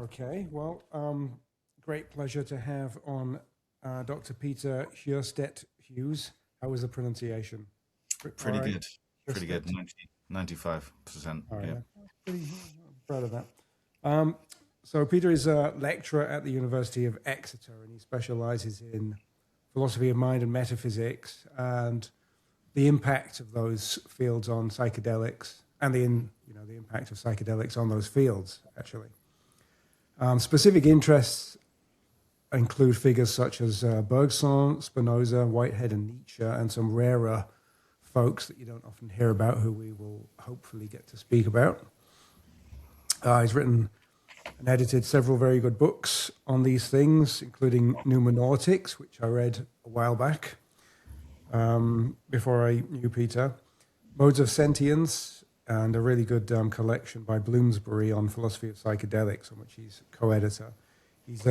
Okay, well, great pleasure to have on Dr. Peter Sjöstedt-Hughes. How was the pronunciation? All Pretty right, good. Pretty good. Sjöstedt. 95%. All right, Yeah. pretty proud of that. Um, so Peter is a lecturer at the University of Exeter, and he specializes in philosophy of mind and metaphysics, and the impact of those fields on psychedelics, and the impact of psychedelics on those fields, actually. Specific interests include figures such as Bergson, Spinoza, Whitehead, and Nietzsche, and some rarer folks that you don't often hear about, who we will hopefully get to speak about. He's written and edited several very good books on these things, including Numernautics, which I read a while back before I knew Peter, Modes of Sentience, and a really good collection by Bloomsbury on philosophy of psychedelics, on which he's co-editor. He's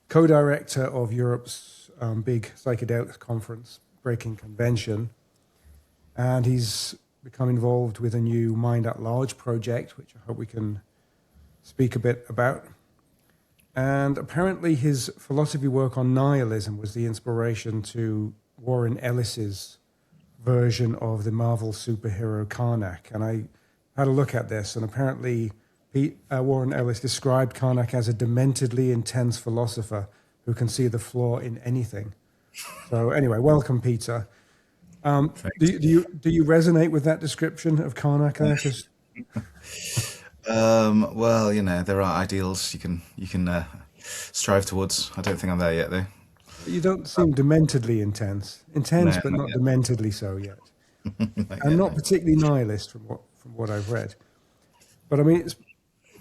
co-director of Europe's big psychedelics conference, Breaking Convention, and he's become involved with a new Mind at Large project, which I hope we can speak a bit about. And apparently his philosophy work on nihilism was the inspiration to Warren Ellis's version of the Marvel superhero Karnak. And I had a look at this, and apparently Warren Ellis described Karnak as a dementedly intense philosopher who can see the flaw in anything. So anyway, welcome, Peter. Do you resonate with that description of Karnak? Well, there are ideals you can strive towards. I don't think I'm there yet, though. You don't seem dementedly intense, No, but not yet. dementedly so yet, Not and yet, not no. particularly nihilist from what I've read. But I mean, it's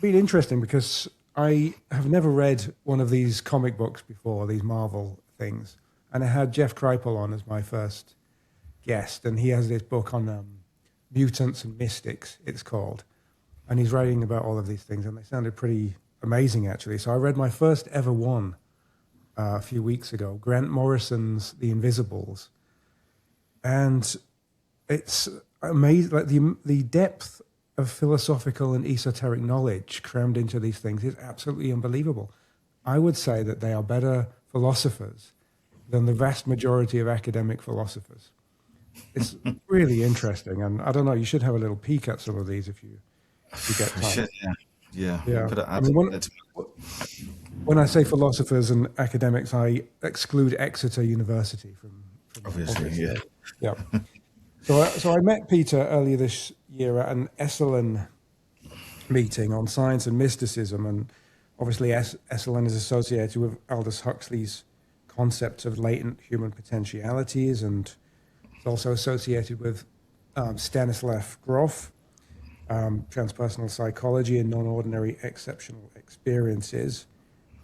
been interesting because I have never read one of these comic books before, these Marvel things, and I had Jeff Kripal on as my first guest, and he has this book on mutants and mystics, it's called, and he's writing about all of these things, and they sounded pretty amazing, actually. So I read my first ever one a few weeks ago, Grant Morrison's The Invisibles, and it's amazing. Like the depth of philosophical and esoteric knowledge crammed into these things is absolutely unbelievable. I would say that they are better philosophers than the vast majority of academic philosophers. It's really interesting, and I don't know. You should have a little peek at some of these if you get time. Shit, yeah. Yeah, Put it I out mean, there to- when I say philosophers and academics, I exclude Exeter University from Obviously, yeah. Yeah. So I met Peter earlier this year at an Esalen meeting on science and mysticism, and obviously Esalen is associated with Aldous Huxley's concept of latent human potentialities, and it's also associated with Stanislav Grof, transpersonal psychology and non-ordinary exceptional experiences.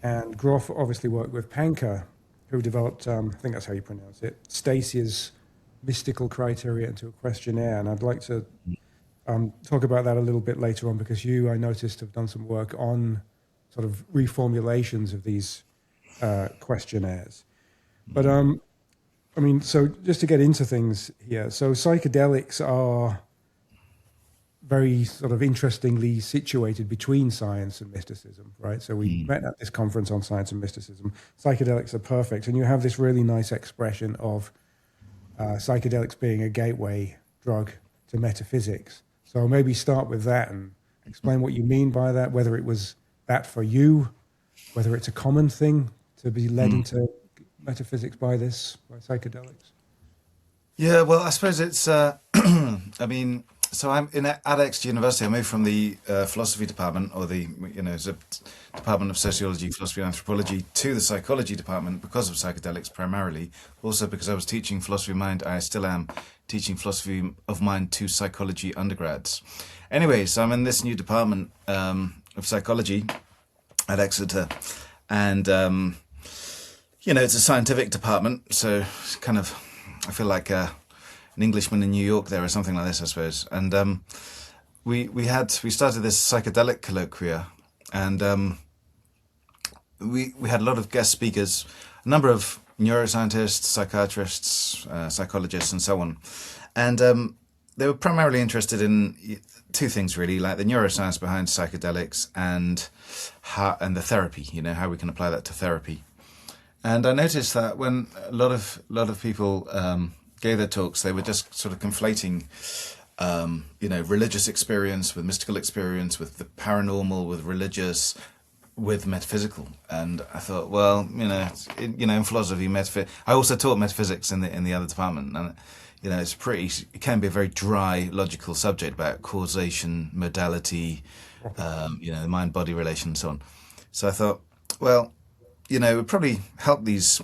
And Grof obviously worked with Panker, who developed, I think that's how you pronounce it, Stacey's mystical criteria into a questionnaire. And I'd like to talk about that a little bit later on, because you, I noticed, have done some work on sort of reformulations of these questionnaires. But I mean, so just to get into things here, so psychedelics are very sort of interestingly situated between science and mysticism, right? So we met at this conference on science and mysticism. Psychedelics are perfect, and you have this really nice expression of psychedelics being a gateway drug to metaphysics. So maybe start with that and explain what you mean by that, whether it was that for you, whether it's a common thing to be led into metaphysics by psychedelics. Yeah, well, I suppose it's. I mean, so I'm at Exeter University. I moved from the philosophy department, or the it's a department of sociology, philosophy, and anthropology, to the psychology department because of psychedelics primarily. Also because I was teaching philosophy of mind. I still am teaching philosophy of mind to psychology undergrads. Anyway, so I'm in this new department of psychology at Exeter, and it's a scientific department, so it's kind of, I feel like an Englishman in New York there, or something like this, I suppose. And we started this psychedelic colloquia, and we had a lot of guest speakers, a number of neuroscientists, psychiatrists, psychologists, and so on. And they were primarily interested in two things really, like the neuroscience behind psychedelics and the therapy. How we can apply that to therapy. And I noticed that when a lot of people gave their talks, they were just sort of conflating, religious experience with mystical experience, with the paranormal, with religious, with metaphysical. And I thought, well, in philosophy, I also taught metaphysics in the other department, and it can be a very dry, logical subject about causation, modality, the mind-body relation, and so on. So I thought, well, it would probably help these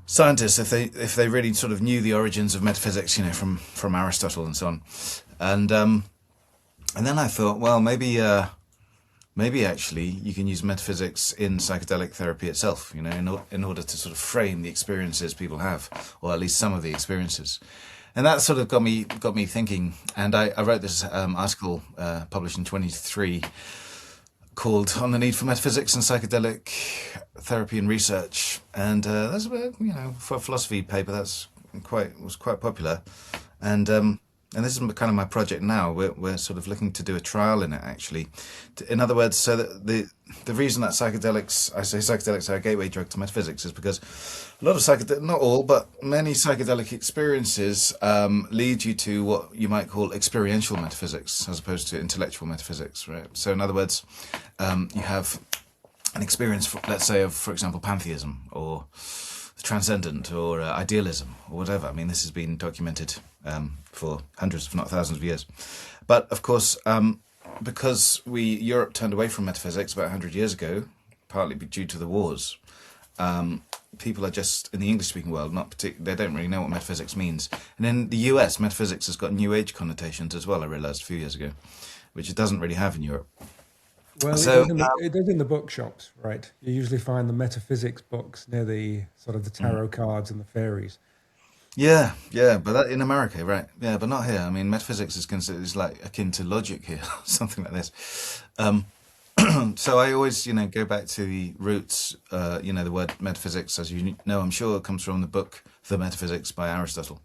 scientists if they really sort of knew the origins of metaphysics, from Aristotle and so on. And then I thought, well, maybe actually you can use metaphysics in psychedelic therapy itself, in order to sort of frame the experiences people have, or at least some of the experiences. And that sort of got me thinking. And I wrote this article published in 23 called "On the Need for Metaphysics and Psychedelic Therapy and Research," and that's about, for a philosophy paper was quite popular, and this is kind of my project now. We're sort of looking to do a trial in it, actually. In other words, so that the reason that psychedelics are a gateway drug to metaphysics is because a lot of not all, but many psychedelic experiences lead you to what you might call experiential metaphysics, as opposed to intellectual metaphysics, right? So in other words, you have an experience, let's say, for example, pantheism, or the transcendent, or idealism, or whatever. I mean, this has been documented for hundreds, if not thousands of years. But of course, because Europe turned away from metaphysics about 100 years ago, partly due to the wars, people are just, in the English-speaking world, they don't really know what metaphysics means. And in the US, metaphysics has got New Age connotations as well, I realized a few years ago, which it doesn't really have in Europe. Well, it does in the bookshops, right? You usually find the metaphysics books near the sort of the tarot cards and the fairies. Yeah, but that in America, right? Yeah, but not here. I mean, metaphysics is considered like akin to logic here, something like this. So I always, go back to the roots. The word metaphysics, as you know, I'm sure, comes from the book The Metaphysics by Aristotle,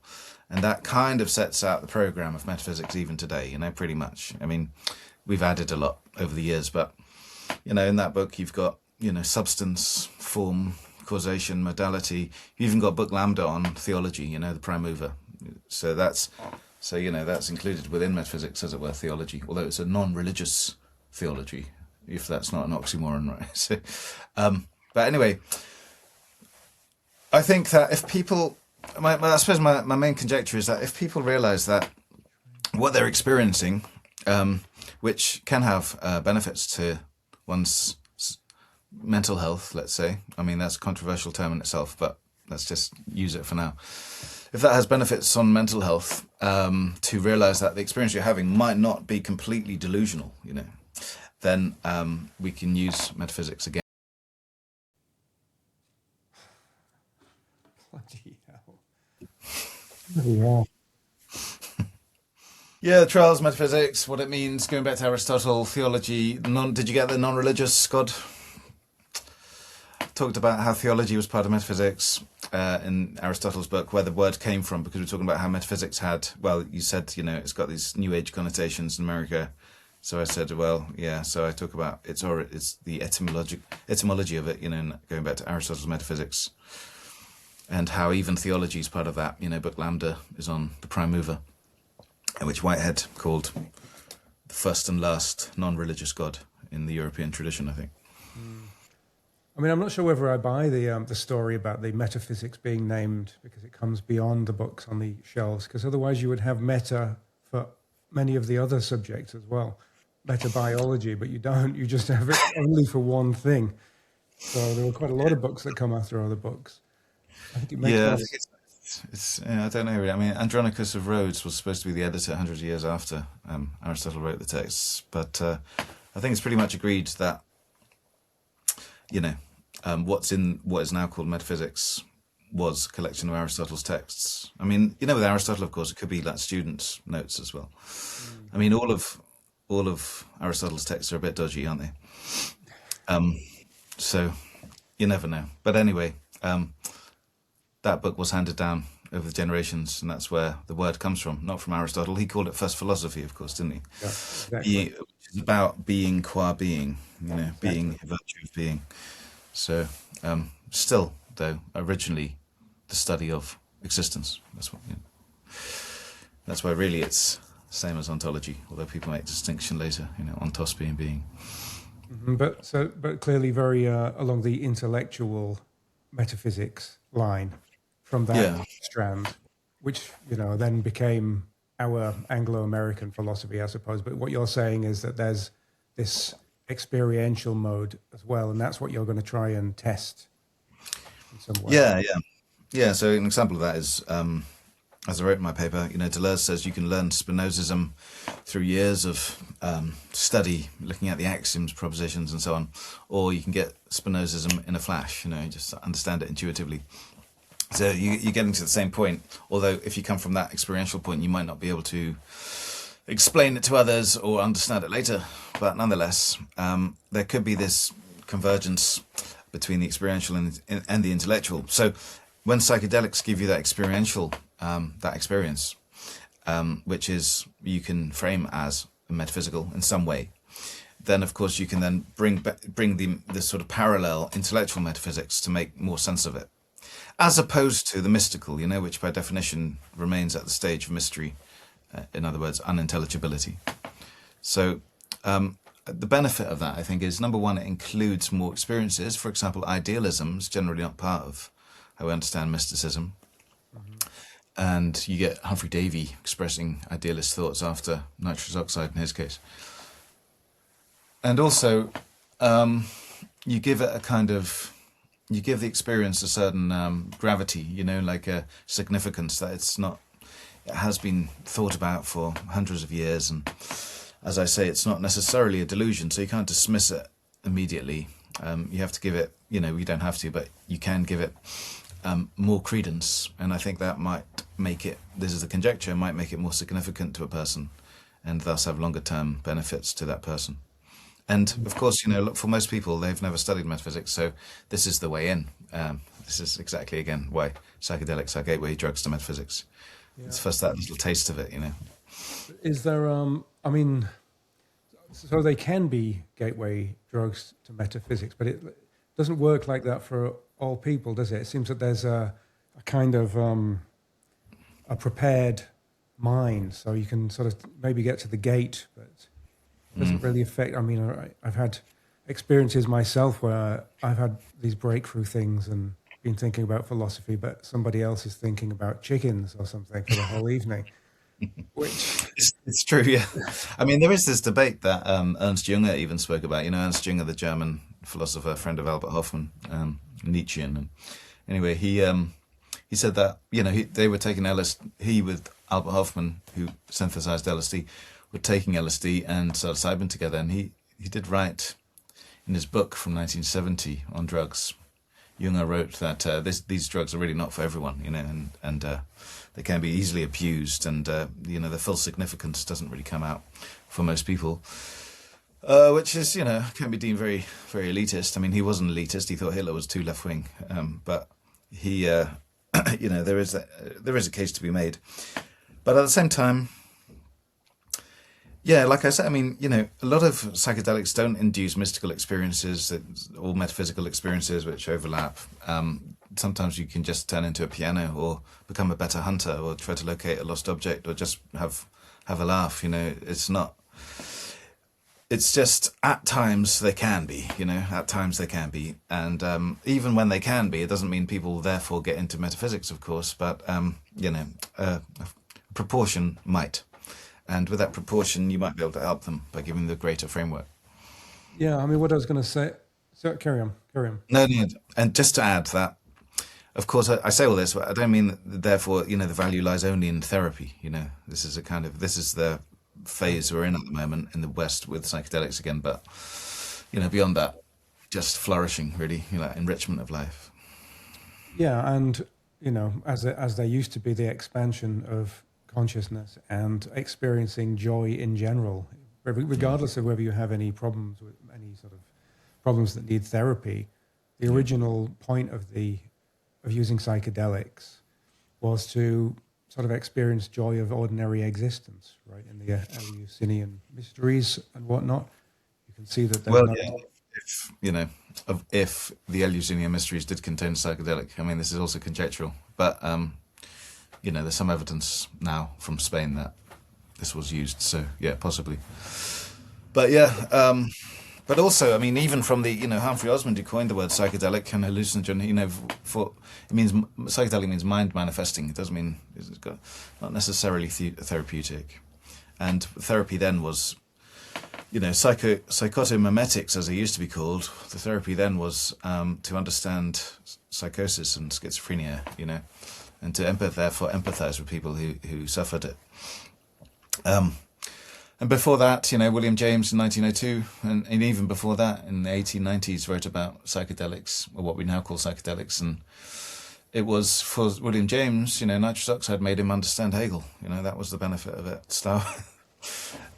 and that kind of sets out the program of metaphysics even today. Pretty much. I mean, we've added a lot over the years, but in that book you've got substance, form, causation, modality. You even got book Lambda on theology, the prime mover. So that's included within metaphysics, as it were, theology, although it's a non-religious theology, if that's not an oxymoron, right? So, but anyway, I think that if people, I suppose my main conjecture is that if people realize that what they're experiencing, which can have benefits to one's mental health, let's say. I mean, that's a controversial term in itself, but let's just use it for now. If that has benefits on mental health, to realize that the experience you're having might not be completely delusional, then we can use metaphysics again. Bloody hell. Yeah. Yeah, trials, metaphysics, what it means, going back to Aristotle, theology. Did you get the non-religious God? Talked about how theology was part of metaphysics in Aristotle's book, where the word came from, because we were talking about how metaphysics had, well, you said, it's got these New Age connotations in America. So I said, well, yeah, so I talk about it's the etymology of it, going back to Aristotle's metaphysics, and how even theology is part of that. Book Lambda is on the prime mover, which Whitehead called the first and last non-religious God in the European tradition, I think. I mean, I'm not sure whether I buy the story about the metaphysics being named because it comes beyond the books on the shelves, because otherwise you would have meta for many of the other subjects as well, metabiology, but you don't. You just have it only for one thing. So there were quite a lot of books that come after other books. I think it makes it's I don't know really. I mean, Andronicus of Rhodes was supposed to be the editor 100 years after Aristotle wrote the texts, but I think it's pretty much agreed that what is now called metaphysics was a collection of Aristotle's texts. I mean, with Aristotle, of course, it could be like students' notes as well. I mean, all of Aristotle's texts are a bit dodgy, aren't they? So you never know. But anyway, that book was handed down over the generations, and that's where the word comes from, not from Aristotle. He called it first philosophy, of course, didn't he? Yeah, exactly. Which is about being qua being, being Exactly. a virtue of being. So, still, though, originally the study of existence. That's why really it's the same as ontology, although people make distinction later, ontos being being. But clearly very along the intellectual metaphysics line from that Yeah, strand, which then became our Anglo-American philosophy, I suppose. But what you're saying is that there's this experiential mode as well, and that's what you're going to try and test in some way. yeah, yeah. Yeah, so an example of that is, as I wrote in my paper, Deleuze says you can learn Spinozism through years of study, looking at the axioms, propositions, and so on, or you can get Spinozism in a flash, just understand it intuitively. So you're getting to the same point, although if you come from that experiential point, you might not be able to explain it to others or understand it later. But nonetheless, there could be this convergence between the experiential and the intellectual. So when psychedelics give you that experiential, that experience, which is you can frame as metaphysical in some way, then of course you can then bring the sort of parallel intellectual metaphysics to make more sense of it, as opposed to the mystical, which by definition remains at the stage of mystery, in other words, unintelligibility. So the benefit of that, I think, is number one, it includes more experiences. For example, idealism is generally not part of how we understand mysticism. And you get Humphrey Davy expressing idealist thoughts after nitrous oxide in his case. And also, you give it you give the experience a certain gravity, like a significance that it has been thought about for hundreds of years. And as I say, it's not necessarily a delusion, so you can't dismiss it immediately. You have to give it, you don't have to, but you can give it more credence, and I think that might make it, this is the conjecture, might make it more significant to a person and thus have longer term benefits to that person. And of course, look, for most people, they've never studied metaphysics, so this is the way in. This is exactly, again, why psychedelics are gateway drugs to metaphysics. Yeah. It's first that little taste of it, Is there, so they can be gateway drugs to metaphysics, but it doesn't work like that for all people, does it? It seems that there's a kind of a prepared mind, so you can sort of maybe get to the gate, but it doesn't really affect. I've had experiences myself where I've had these breakthrough things and been thinking about philosophy, but somebody else is thinking about chickens or something for the whole evening. Which it's true, yeah. There is this debate that Ernst Jünger even spoke about. Ernst Jünger, the German philosopher, friend of Albert Hoffman, Nietzschean. And anyway, he said that they were taking LSD. He with Albert Hoffman, who synthesized LSD, were taking LSD and psilocybin together. And he did write in his book from 1970 on drugs. Jünger wrote that these drugs are really not for everyone, and they can be easily abused, and the full significance doesn't really come out for most people, which is can be deemed very, very elitist. He wasn't elitist; he thought Hitler was too left wing, but he, there is a case to be made, but at the same time. Yeah, like I said, a lot of psychedelics don't induce mystical experiences or metaphysical experiences which overlap. Sometimes you can just turn into a piano or become a better hunter or try to locate a lost object or just have a laugh. It's just at times they can be, And even when they can be, it doesn't mean people therefore get into metaphysics, of course, but, a proportion might. And with that proportion, you might be able to help them by giving the greater framework. Yeah, what I was going to say. So carry on. No, and just to add that, of course, I say all this, but I don't mean that therefore, the value lies only in therapy. This is the phase we're in at the moment in the West with psychedelics again. But beyond that, just flourishing, really, enrichment of life. Yeah, and as there used to be the expansion of consciousness and experiencing joy in general, regardless of whether you have any problems with any sort of problems that need therapy. The original point of using psychedelics was to sort of experience joy of ordinary existence, right? In the Eleusinian mysteries and whatnot, you can see that there's Well, no. yeah, if if the Eleusinian mysteries did contain psychedelic, I mean, this is also conjectural, but there's some evidence now from Spain that this was used. So yeah, possibly. But yeah, but also, I mean, even from the Humphrey Osmond, who coined the word psychedelic and hallucinogen, for it means psychedelic means mind manifesting. It doesn't mean it's got not necessarily therapeutic. And therapy then was, psychotomimetics, as it used to be called. The therapy then was to understand psychosis and schizophrenia, and to therefore empathize with people who suffered it. And before that, William James in 1902, and even before that, in the 1890s, wrote about psychedelics, or what we now call psychedelics. And it was, for William James, nitrous oxide made him understand Hegel. That was the benefit of it.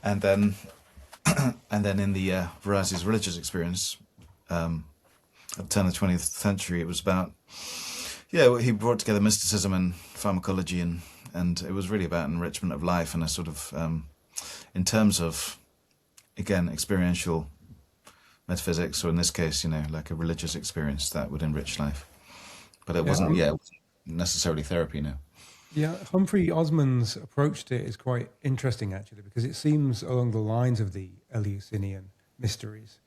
And then, in the varieties of religious experience, at the turn of the 20th century, it was about, he brought together mysticism and pharmacology, and it was really about enrichment of life and a sort of, in terms of, again, experiential metaphysics, or in this case, like a religious experience that would enrich life. But it wasn't, it wasn't necessarily therapy, no. Yeah, Humphrey Osmond's approach to it is quite interesting, actually, because it seems along the lines of the Eleusinian mysteries.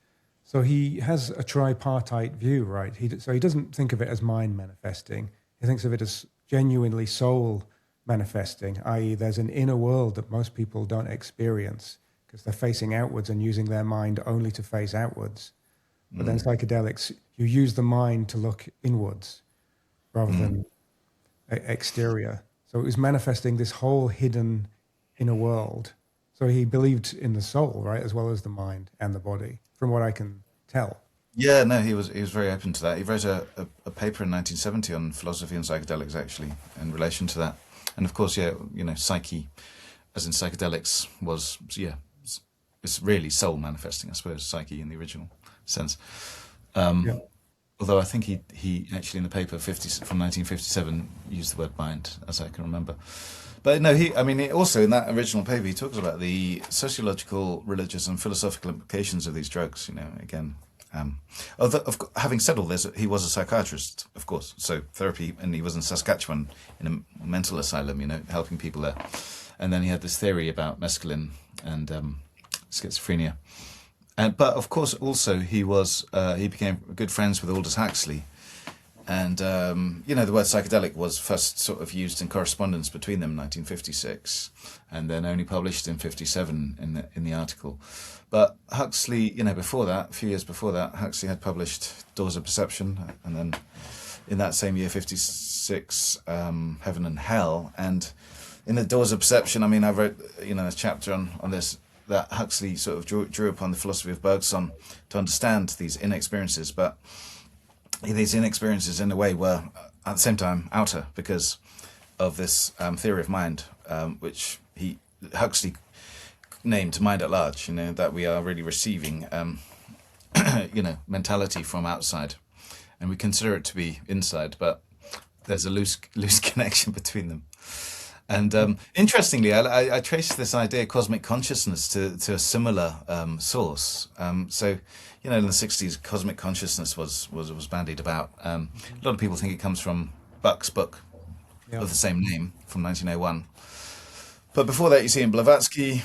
So he has a tripartite view, right? So he doesn't think of it as mind manifesting. He thinks of it as genuinely soul manifesting, i.e. there's an inner world that most people don't experience because they're facing outwards and using their mind only to face outwards. But then psychedelics, you use the mind to look inwards rather than exterior. So it was manifesting this whole hidden inner world. So he believed in the soul, right, as well as the mind and the body, from what I can tell. Yeah, no, he was very open to that. He wrote a paper in 1970 on philosophy and psychedelics, actually, in relation to that. And of course, psyche, as in psychedelics, was, it's really soul manifesting, I suppose, psyche in the original sense. Although I think he actually in the paper from 1957 used the word mind, as I can remember. But no, also in that original paper, he talks about the sociological, religious, and philosophical implications of these drugs, again. Having said all this, he was a psychiatrist, of course, so therapy, and he was in Saskatchewan in a mental asylum, helping people there. And then he had this theory about mescaline and schizophrenia. But of course, also he became good friends with Aldous Huxley, and the word psychedelic was first sort of used in correspondence between them in 1956, and then only published in 57 in the article. But Huxley, before that, a few years before that, Huxley had published Doors of Perception, and then in that same year, 56, Heaven and Hell. And in the Doors of Perception, I wrote a chapter on this, that Huxley sort of drew upon the philosophy of Bergson to understand these inner experiences, but these inner experiences in a way were at the same time outer because of this theory of mind, which Huxley named mind at large, that we are really receiving mentality from outside, and we consider it to be inside, but there's a loose connection between them. And interestingly, I traced this idea, cosmic consciousness, to a similar source. So, in the 60s, cosmic consciousness was bandied about. A lot of people think it comes from Buck's book of the same name from 1901. But before that, you see it in Blavatsky,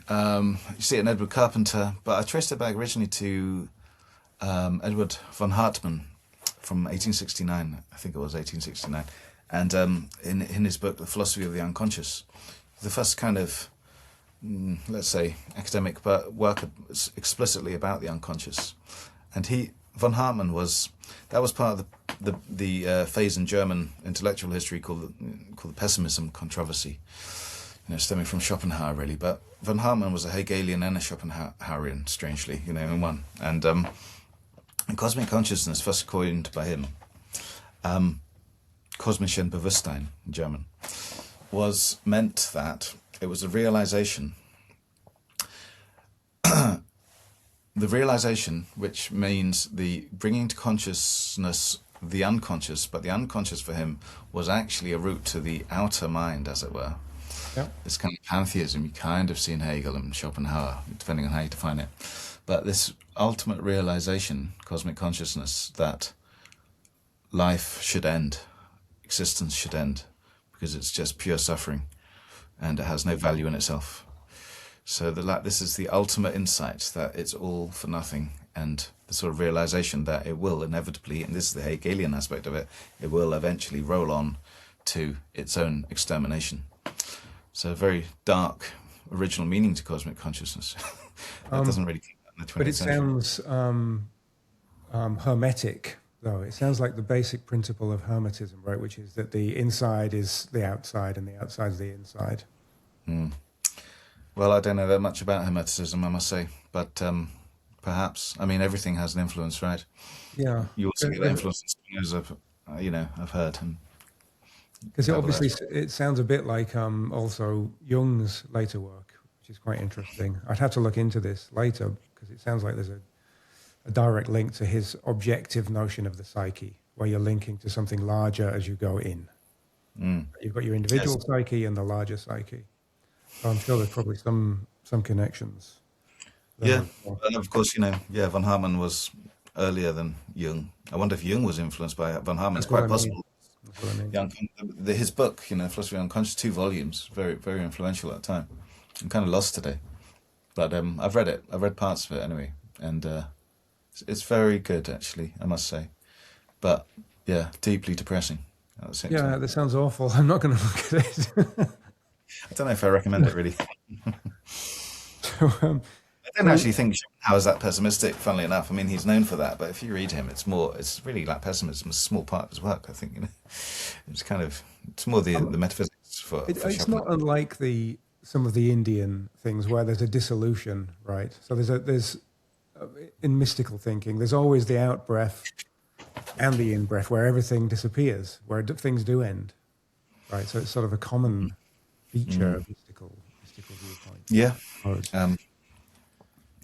you see it in Edward Carpenter. But I traced it back originally to Edward von Hartmann from 1869. I think it was 1869. And in his book, The Philosophy of the Unconscious, the first kind of, let's say, academic work explicitly about the unconscious. And von Hartmann was part of the phase in German intellectual history called the pessimism controversy, stemming from Schopenhauer, really. But von Hartmann was a Hegelian and a Schopenhauerian, strangely, in one. And cosmic consciousness, first coined by him, Kosmisches Bewusstsein in German, meant that it was a realization, which means the bringing to consciousness the unconscious, but the unconscious for him was actually a route to the outer mind, as it were. Yeah. This kind of pantheism you kind of see in Hegel and Schopenhauer, depending on how you define it. But this ultimate realization, cosmic consciousness, that life should end, existence should end, because it's just pure suffering and it has no value in itself. So this is the ultimate insight, that it's all for nothing, and the sort of realization that it will inevitably, and this is the Hegelian aspect of it, it will eventually roll on to its own extermination. So a very dark original meaning to cosmic consciousness. That doesn't really come out in the 20th But it century. sounds hermetic, though. It sounds like the basic principle of hermetism, right? Which is that the inside is the outside and the outside is the inside. Mm. Well, I don't know that much about hermeticism, I must say, but perhaps. I mean, everything has an influence, right? Yeah. You also get the influence in Spinoza, I've heard. Because it sounds a bit like also Jung's later work, which is quite interesting. I'd have to look into this later because it sounds like there's a direct link to his objective notion of the psyche, where you're linking to something larger as you go in. Mm. You've got your individual psyche and the larger psyche. So I'm sure there's probably some connections. Yeah, and of course, von Hartmann was earlier than Jung. I wonder if Jung was influenced by von Hartmann. It's quite possible. That's what I mean. His book, Philosophy of Unconscious, 2 volumes, very, very influential at the time. I'm kind of lost today, but I've read it. I've read parts of it anyway, and it's very good, actually, I must say. But yeah, deeply depressing at the same time. Yeah, that sounds awful. I'm not going to look at it. I don't know if I recommend it really. So, I don't actually think Schopenhauer is that pessimistic, funnily enough. I mean, he's known for that, but if you read him, it's really like pessimism, a small part of his work, I think, it's more the metaphysics for it's Schopenhauer. not unlike some of the Indian things where there's a dissolution, right? So there's in mystical thinking, there's always the out breath and the in breath where everything disappears, where things do end, right? So it's sort of a common feature of mystical viewpoint. Yeah.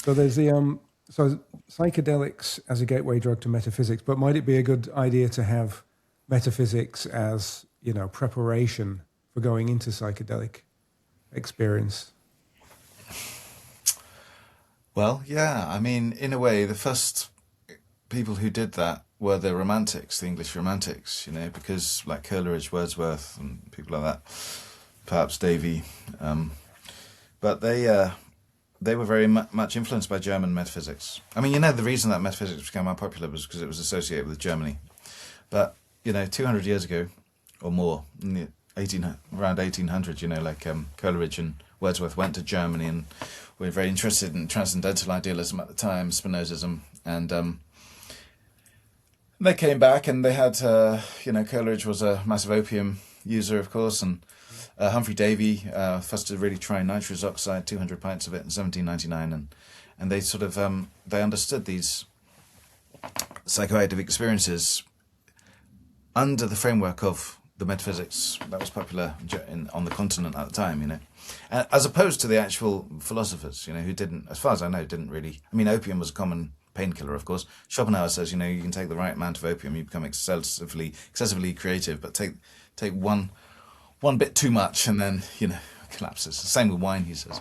So there's so psychedelics as a gateway drug to metaphysics, but might it be a good idea to have metaphysics as, preparation for going into psychedelic experience? Well, yeah, I mean, in a way, the first people who did that were the Romantics, the English Romantics, because like Coleridge, Wordsworth, and people like that, perhaps Davy, but they were very much influenced by German metaphysics. I mean, the reason that metaphysics became unpopular was because it was associated with Germany. But, 200 years ago or more, in the around 1800, Coleridge and Wordsworth went to Germany and were very interested in transcendental idealism at the time, Spinozism, and they came back and they had, Coleridge was a massive opium user, of course, and Humphrey Davy first to really try nitrous oxide, 200 pints of it in 1799, and they sort of they understood these psychoactive experiences under the framework of the metaphysics that was popular on the continent at the time, as opposed to the actual philosophers, who didn't, as far as I know, didn't really. I mean, opium was a common painkiller, of course. Schopenhauer says, you can take the right amount of opium, you become excessively creative, but take one bit too much and then collapses. Same with wine, he says.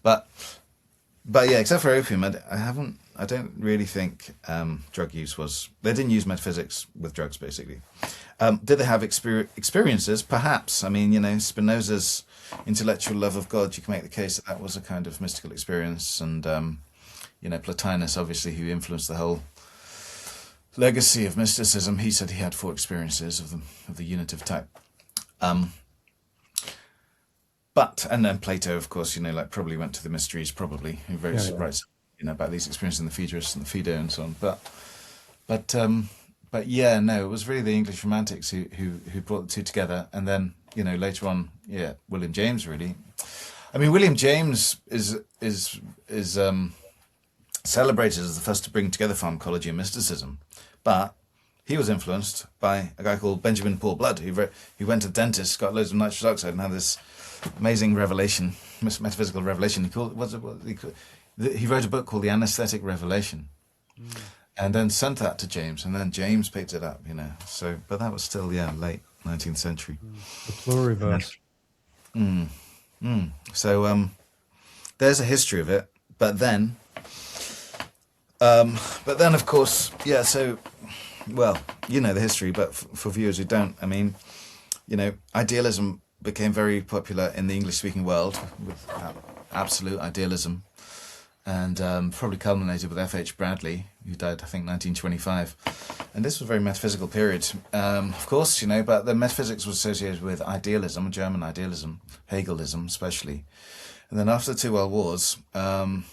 But yeah, except for opium, I don't really think drug use was. They didn't use metaphysics with drugs, basically. Did they have experiences? Perhaps. I mean, Spinoza's intellectual love of God. You can make the case that was a kind of mystical experience, and Plotinus, obviously, who influenced the whole legacy of mysticism. He said he had 4 experiences of the unitive type. And then Plato, of course, probably went to the mysteries, probably, who writes, about these experiences in the Phaedrus and the Phaedo and so on. But yeah, no, it was really the English Romantics who brought the two together. And then, later on, William James, really. I mean, William James is celebrated as the first to bring together pharmacology and mysticism. But he was influenced by a guy called Benjamin Paul Blood, who went to the dentist, got loads of nitrous oxide, and had this amazing revelation, metaphysical revelation. He wrote a book called The Anesthetic Revelation. and then sent that to James, and then James picked it up, you know. So, but that was still, yeah, late 19th century. The pluriverse. So, there's a history of it, but then, of course, yeah. So, well, you know the history, but for viewers who don't, I mean, you know, idealism became very popular in the English-speaking world with absolute idealism, and probably culminated with F.H. Bradley, who died, I think, 1925. And this was a very metaphysical period, of course, you know, but the metaphysics was associated with idealism, German idealism, Hegelism especially. And then after the two world wars, there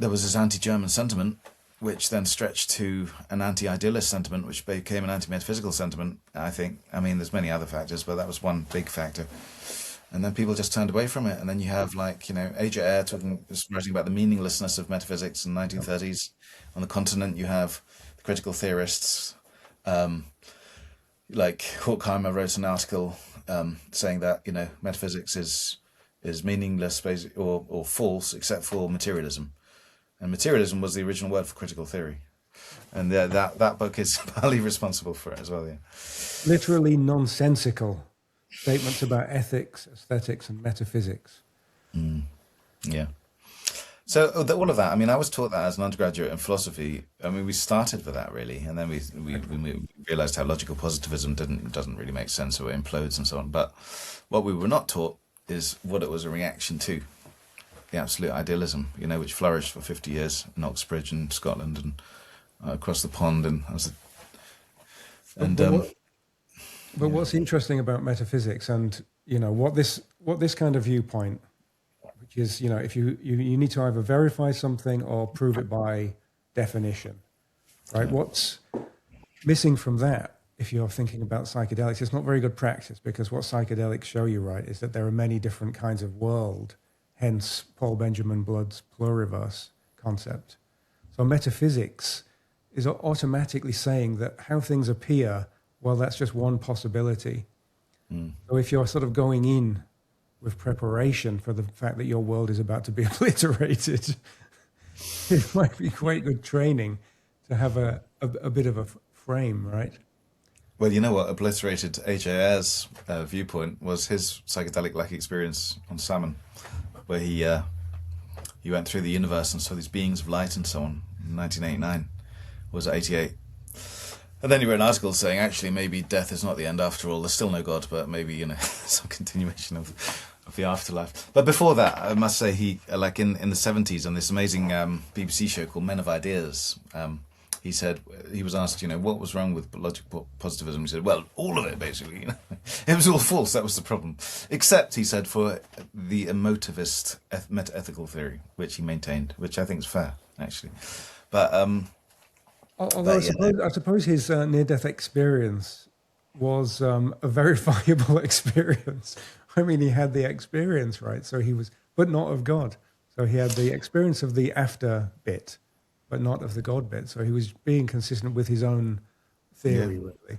was this anti-German sentiment, which then stretched to an anti-idealist sentiment, which became an anti-metaphysical sentiment, I think. I mean, there's many other factors, but that was one big factor. And then people just turned away from it. And then you have, like, you know, A.J. Ayer writing about the meaninglessness of metaphysics in the 1930s. On the continent, you have the critical theorists, like Horkheimer wrote an article saying that, you know, metaphysics is meaningless or false except for materialism. And materialism was the original word for critical theory. And that book is partly responsible for it as well, yeah. Literally nonsensical statements about ethics, aesthetics, and metaphysics. Yeah. So all of that, I mean, I was taught that as an undergraduate in philosophy. I mean, we started with that, really. And then we realized how logical positivism doesn't really make sense, or it implodes and so on. But what we were not taught is what it was a reaction to. The absolute idealism, you know, which flourished for 50 years in Oxbridge and Scotland and across the pond. But what's interesting about metaphysics, and you know, what this kind of viewpoint, which is, you know, if you need to either verify something or prove it by definition, right? What's missing from that, if you're thinking about psychedelics, it's not very good practice, because what psychedelics show you, right, is that there are many different kinds of world. Hence Paul Benjamin Blood's pluriverse concept. So metaphysics is automatically saying that how things appear, well, that's just one possibility. So if you're sort of going in with preparation for the fact that your world is about to be obliterated, it might be quite good training to have a bit of a frame, right? Well, you know what obliterated A.J. Ayer's viewpoint was his psychedelic-like experience on Salmon, where he went through the universe and saw these beings of light and so on in 1989, was it 88? And then he wrote an article saying, actually, maybe death is not the end after all. There's still no God, but maybe, you know, some continuation of the afterlife. But before that, I must say, he, like in the 70s, on this amazing BBC show called Men of Ideas, he said, he was asked, you know, what was wrong with logical positivism? He said, well, all of it, basically. You know? It was all false. That was the problem. Except, he said, for the emotivist metaethical theory, which he maintained, which I think is fair, actually. But although I suppose his near-death experience was a verifiable experience. I mean, he had the experience, right? So he was, but not of God. So he had the experience of the after bit, but not of the God bit. So he was being consistent with his own theory, really.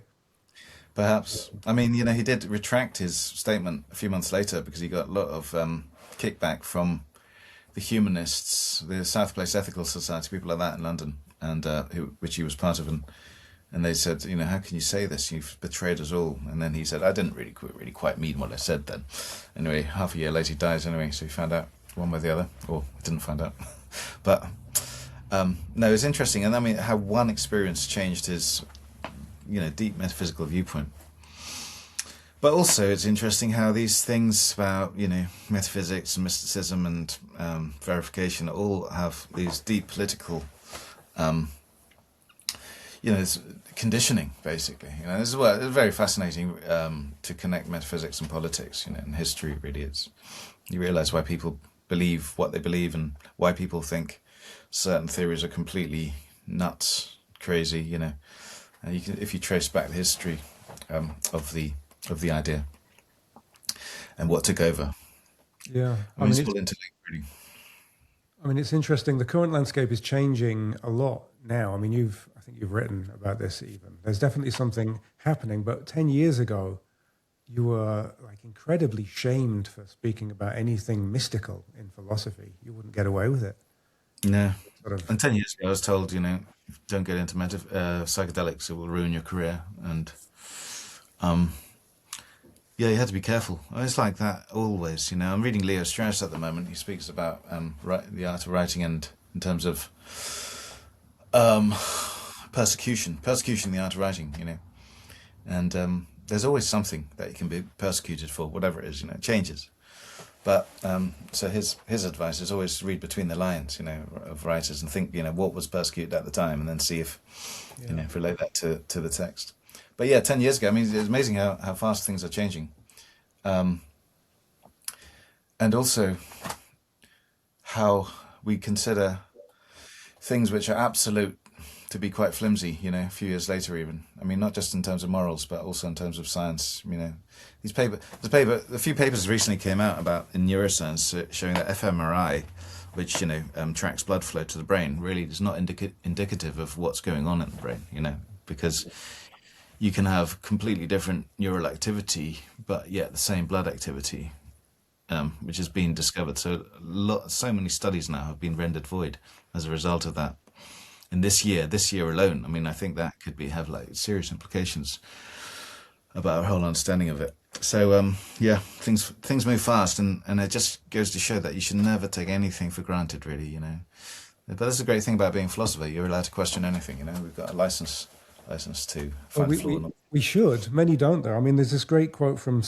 Perhaps. I mean, you know, he did retract his statement a few months later because he got a lot of kickback from the humanists, the South Place Ethical Society, people like that in London, and which he was part of. And they said, you know, how can you say this? You've betrayed us all. And then he said, I didn't really quite mean what I said then. Anyway, half a year later he dies anyway, so he found out one way or the other, or didn't find out. But no, it's interesting. And I mean, how one experience changed his, you know, deep metaphysical viewpoint. But also it's interesting how these things about, you know, metaphysics and mysticism and verification all have these deep political, you know, it's conditioning, basically. You know, this is it's very fascinating to connect metaphysics and politics, you know, and history, really. You realize why people believe what they believe and why people think certain theories are completely nuts, crazy, you know. And you can, if you trace back the history of the idea and what took over. Yeah. I mean, it's all interlinked, really. I mean, it's interesting. The current landscape is changing a lot now. I mean, I think you've written about this even. There's definitely something happening, but 10 years ago, you were like incredibly shamed for speaking about anything mystical in philosophy. You wouldn't get away with it. No. sort of. And 10 years ago, I was told, don't get into psychedelics; it will ruin your career. And um, yeah, you had to be careful. It's like that always. I'm reading Leo Strauss at the moment. He speaks about the art of writing, and in terms of um, persecution, the art of writing. And there's always something that you can be persecuted for, whatever it is. It changes. But so his advice is always read between the lines, of writers, and think, what was persecuted at the time, and then see if, relate that to the text. But yeah, 10 years ago, I mean, it's amazing how fast things are changing, and also how we consider things which are absolute to be quite flimsy, a few years later even. I mean, not just in terms of morals, but also in terms of science. A few papers recently came out about in neuroscience showing that fMRI, which tracks blood flow to the brain, really is not indicative of what's going on in the brain. Because you can have completely different neural activity, but yet the same blood activity, which has been discovered. So many studies now have been rendered void as a result of that. In this year alone, I mean, I think that could have like serious implications about our whole understanding of it. So yeah, things move fast, and it just goes to show that you should never take anything for granted, really. But that's the great thing about being a philosopher. You're allowed to question anything. We've got a license to find flaw in it. We should. Many don't, though. I mean, there's this great quote from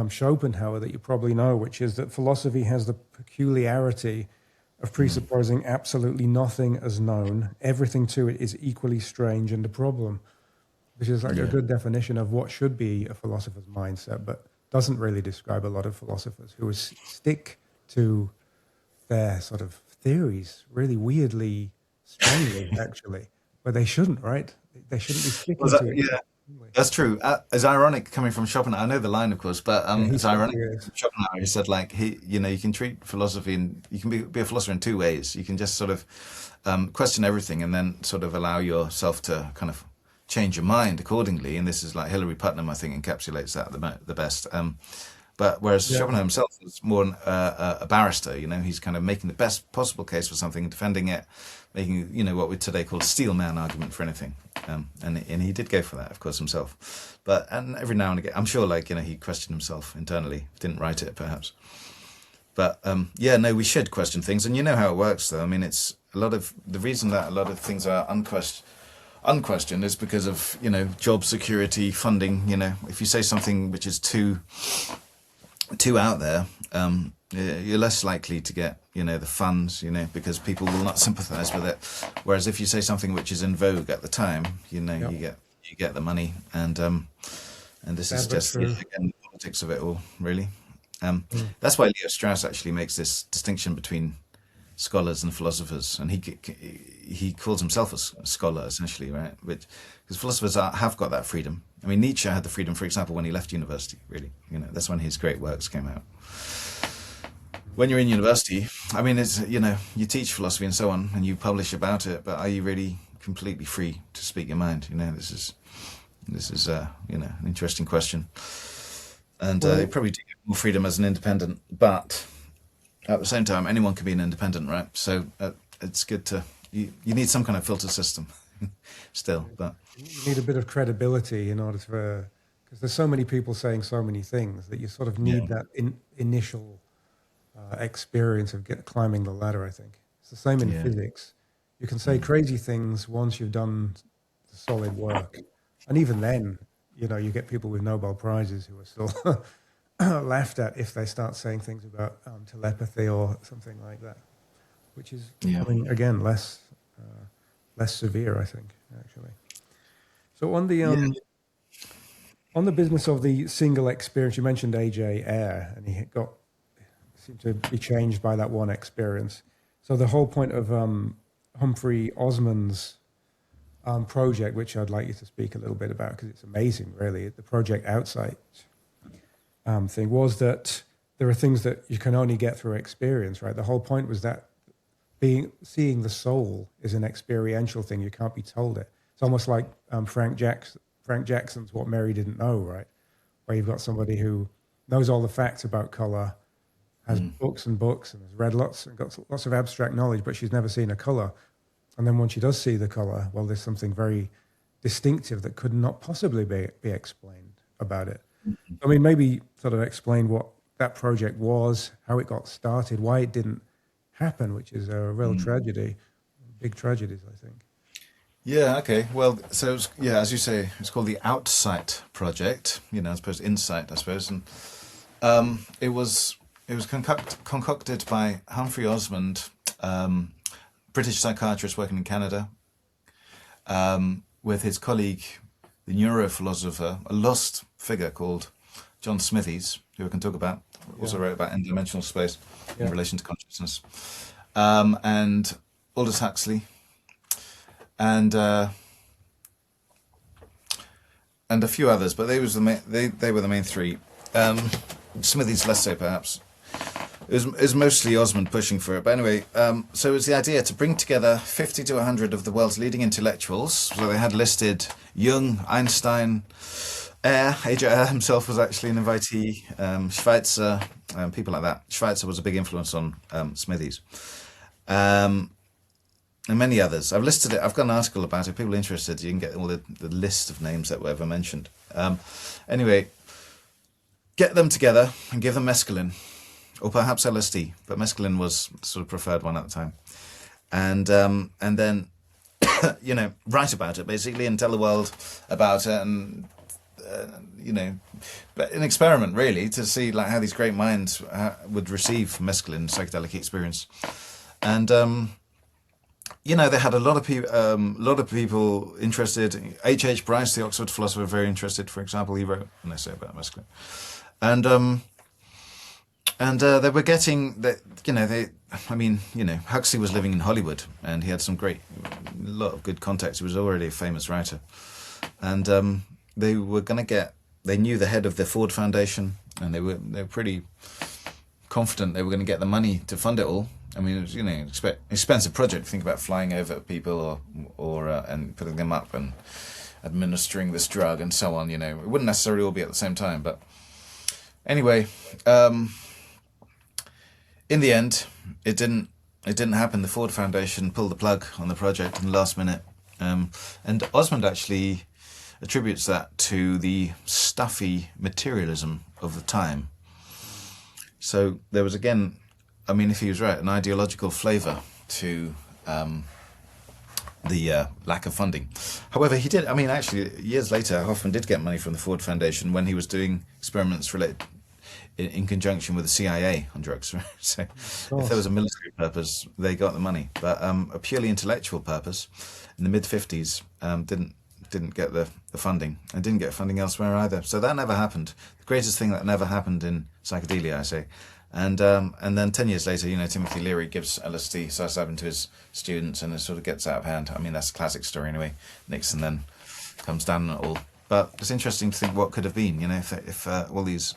Schopenhauer that you probably know, which is that philosophy has the peculiarity of presupposing absolutely nothing as known. Everything to it is equally strange and a problem, which is like a good definition of what should be a philosopher's mindset, but doesn't really describe a lot of philosophers who stick to their sort of theories really weirdly, strongly, actually, but they shouldn't, right? They shouldn't be sticking to it. Yeah. That's true. It's ironic coming from Schopenhauer. I know the line, of course, but it's ironic. Schopenhauer, he said, like, you can treat philosophy, and you can be a philosopher in two ways. You can just sort of question everything, and then sort of allow yourself to kind of change your mind accordingly. And this is like Hilary Putnam, I think, encapsulates that the best. But whereas Schopenhauer himself is more a barrister, he's kind of making the best possible case for something, defending it, making, what we today call a steel man argument for anything. And he did go for that, of course, himself. And every now and again, I'm sure, he questioned himself internally, didn't write it, perhaps. But we should question things. And you know how it works, though. I mean, it's the reason that a lot of things are unquestioned is because of, job security, funding. If you say something which is too out there, you're less likely to get, the funds, because people will not sympathize with it. Whereas if you say something which is in vogue at the time, you get the money. And this is just, again, the politics of it all, really. That's why Leo Strauss actually makes this distinction between scholars and philosophers. And he calls himself a scholar, essentially, right? Because philosophers have got that freedom. I mean, Nietzsche had the freedom, for example, when he left university, really. That's when his great works came out. When you're in university, I mean, it's, you teach philosophy and so on, and you publish about it, but are you really completely free to speak your mind? This is an interesting question. And you probably do get more freedom as an independent, but at the same time, anyone can be an independent, right? So it's good to, you need some kind of filter system still, but you need a bit of credibility in order to, because there's so many people saying so many things that you sort of need that initial experience of climbing the ladder, I think. It's the same in physics. You can say crazy things once you've done the solid work. And even then, you get people with Nobel Prizes who are still laughed at if they start saying things about telepathy or something like that, which is becoming, again, less severe, I think, actually. So on the business of the single experience, you mentioned A.J. Ayer, and he seemed to be changed by that one experience. So the whole point of Humphrey Osmond's project, which I'd like you to speak a little bit about because it's amazing, really, the project Outsight thing, was that there are things that you can only get through experience, right? The whole point was that seeing the soul is an experiential thing. You can't be told it. It's almost like Frank Jackson's What Mary Didn't Know, right? Where you've got somebody who knows all the facts about color, has books and books, and has read lots and got lots of abstract knowledge, but she's never seen a color. And then when she does see the color, well, there's something very distinctive that could not possibly be explained about it. I mean, maybe sort of explain what that project was, how it got started, why it didn't happen, which is a real tragedy, big tragedies, I think. Yeah, okay. Well, so yeah, as you say, it's called the Outsight Project. I suppose insight, I suppose, and it was concocted by Humphrey Osmond, British psychiatrist working in Canada, with his colleague, the neurophilosopher, a lost figure called John Smithies, who we can talk about. Also wrote about n-dimensional space in relation to consciousness, and Aldous Huxley, and a few others, but they were the main three. Smithies less so, perhaps. It was mostly Osmond pushing for it. But anyway, so it was the idea to bring together 50 to 100 of the world's leading intellectuals. So they had listed Jung, Einstein, Ayer himself was actually an invitee, Schweitzer, people like that. Schweitzer was a big influence on Smithies. And many others. I've listed it. I've got an article about it. People are interested, you can get all the list of names that were ever mentioned. Anyway, get them together and give them mescaline, or perhaps LSD, but mescaline was the sort of preferred one at the time. And then, write about it basically and tell the world about it, and but an experiment really to see like how these great minds would receive mescaline psychedelic experience. And they had a lot of people interested. H. Bryce, the Oxford philosopher, very interested. For example, he wrote an essay about mescaline, and they were getting that. Huxley was living in Hollywood, and he had a lot of good contacts. He was already a famous writer, and they were going to get. They knew the head of the Ford Foundation, and they were pretty confident they were going to get the money to fund it all. I mean, it was expensive project. Think about flying over people or and putting them up and administering this drug and so on. It wouldn't necessarily all be at the same time, but anyway, in the end, it didn't happen. The Ford Foundation pulled the plug on the project in the last minute, and Osmond actually attributes that to the stuffy materialism of the time. So there was again. If he was right, an ideological flavour to the lack of funding. However, he did. Actually, years later, Hoffman did get money from the Ford Foundation when he was doing experiments related in conjunction with the CIA on drugs. So, if there was a military purpose, they got the money. But a purely intellectual purpose in the mid-50s didn't get the funding, and didn't get funding elsewhere either. So that never happened. The greatest thing that never happened in psychedelia, I say. And then 10 years later, Timothy Leary gives LSD psilocybin to his students, and it sort of gets out of hand. That's a classic story anyway. Nixon then comes down on it all. But it's interesting to think what could have been, if all these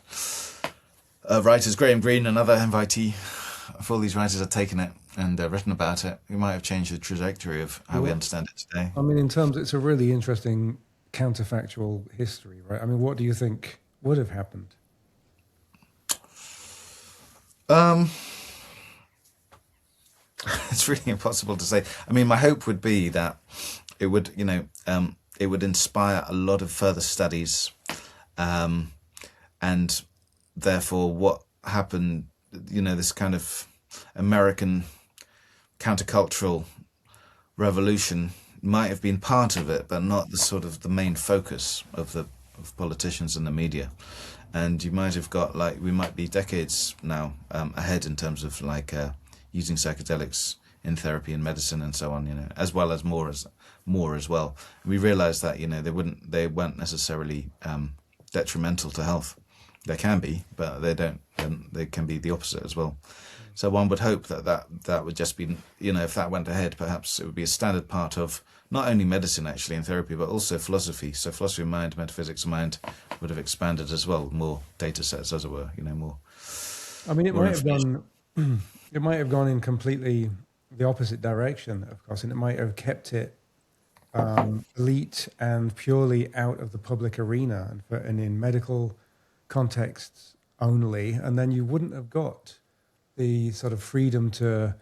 writers, Graham Greene, another invitee, if all these writers had taken it and written about it, we might have changed the trajectory of how we understand it today. In terms, it's a really interesting counterfactual history, right? What do you think would have happened? It's really impossible to say. My hope would be that it would, it would inspire a lot of further studies, and therefore what happened, this kind of American countercultural revolution might have been part of it, but not the sort of the main focus of politicians and the media. And you might have got we might be decades now ahead in terms of using psychedelics in therapy and medicine and so on, as well as more as well. And we realised that they weren't necessarily detrimental to health. They can be, but they don't. They can be the opposite as well. So one would hope that would just be, if that went ahead, perhaps it would be a standard part of not only medicine actually and therapy, but also philosophy. So philosophy of mind, metaphysics of mind would have expanded as well, more data sets, as it were, more. It might have gone in completely the opposite direction, of course, and it might have kept it elite and purely out of the public arena and in medical contexts only, and then you wouldn't have got the sort of freedom to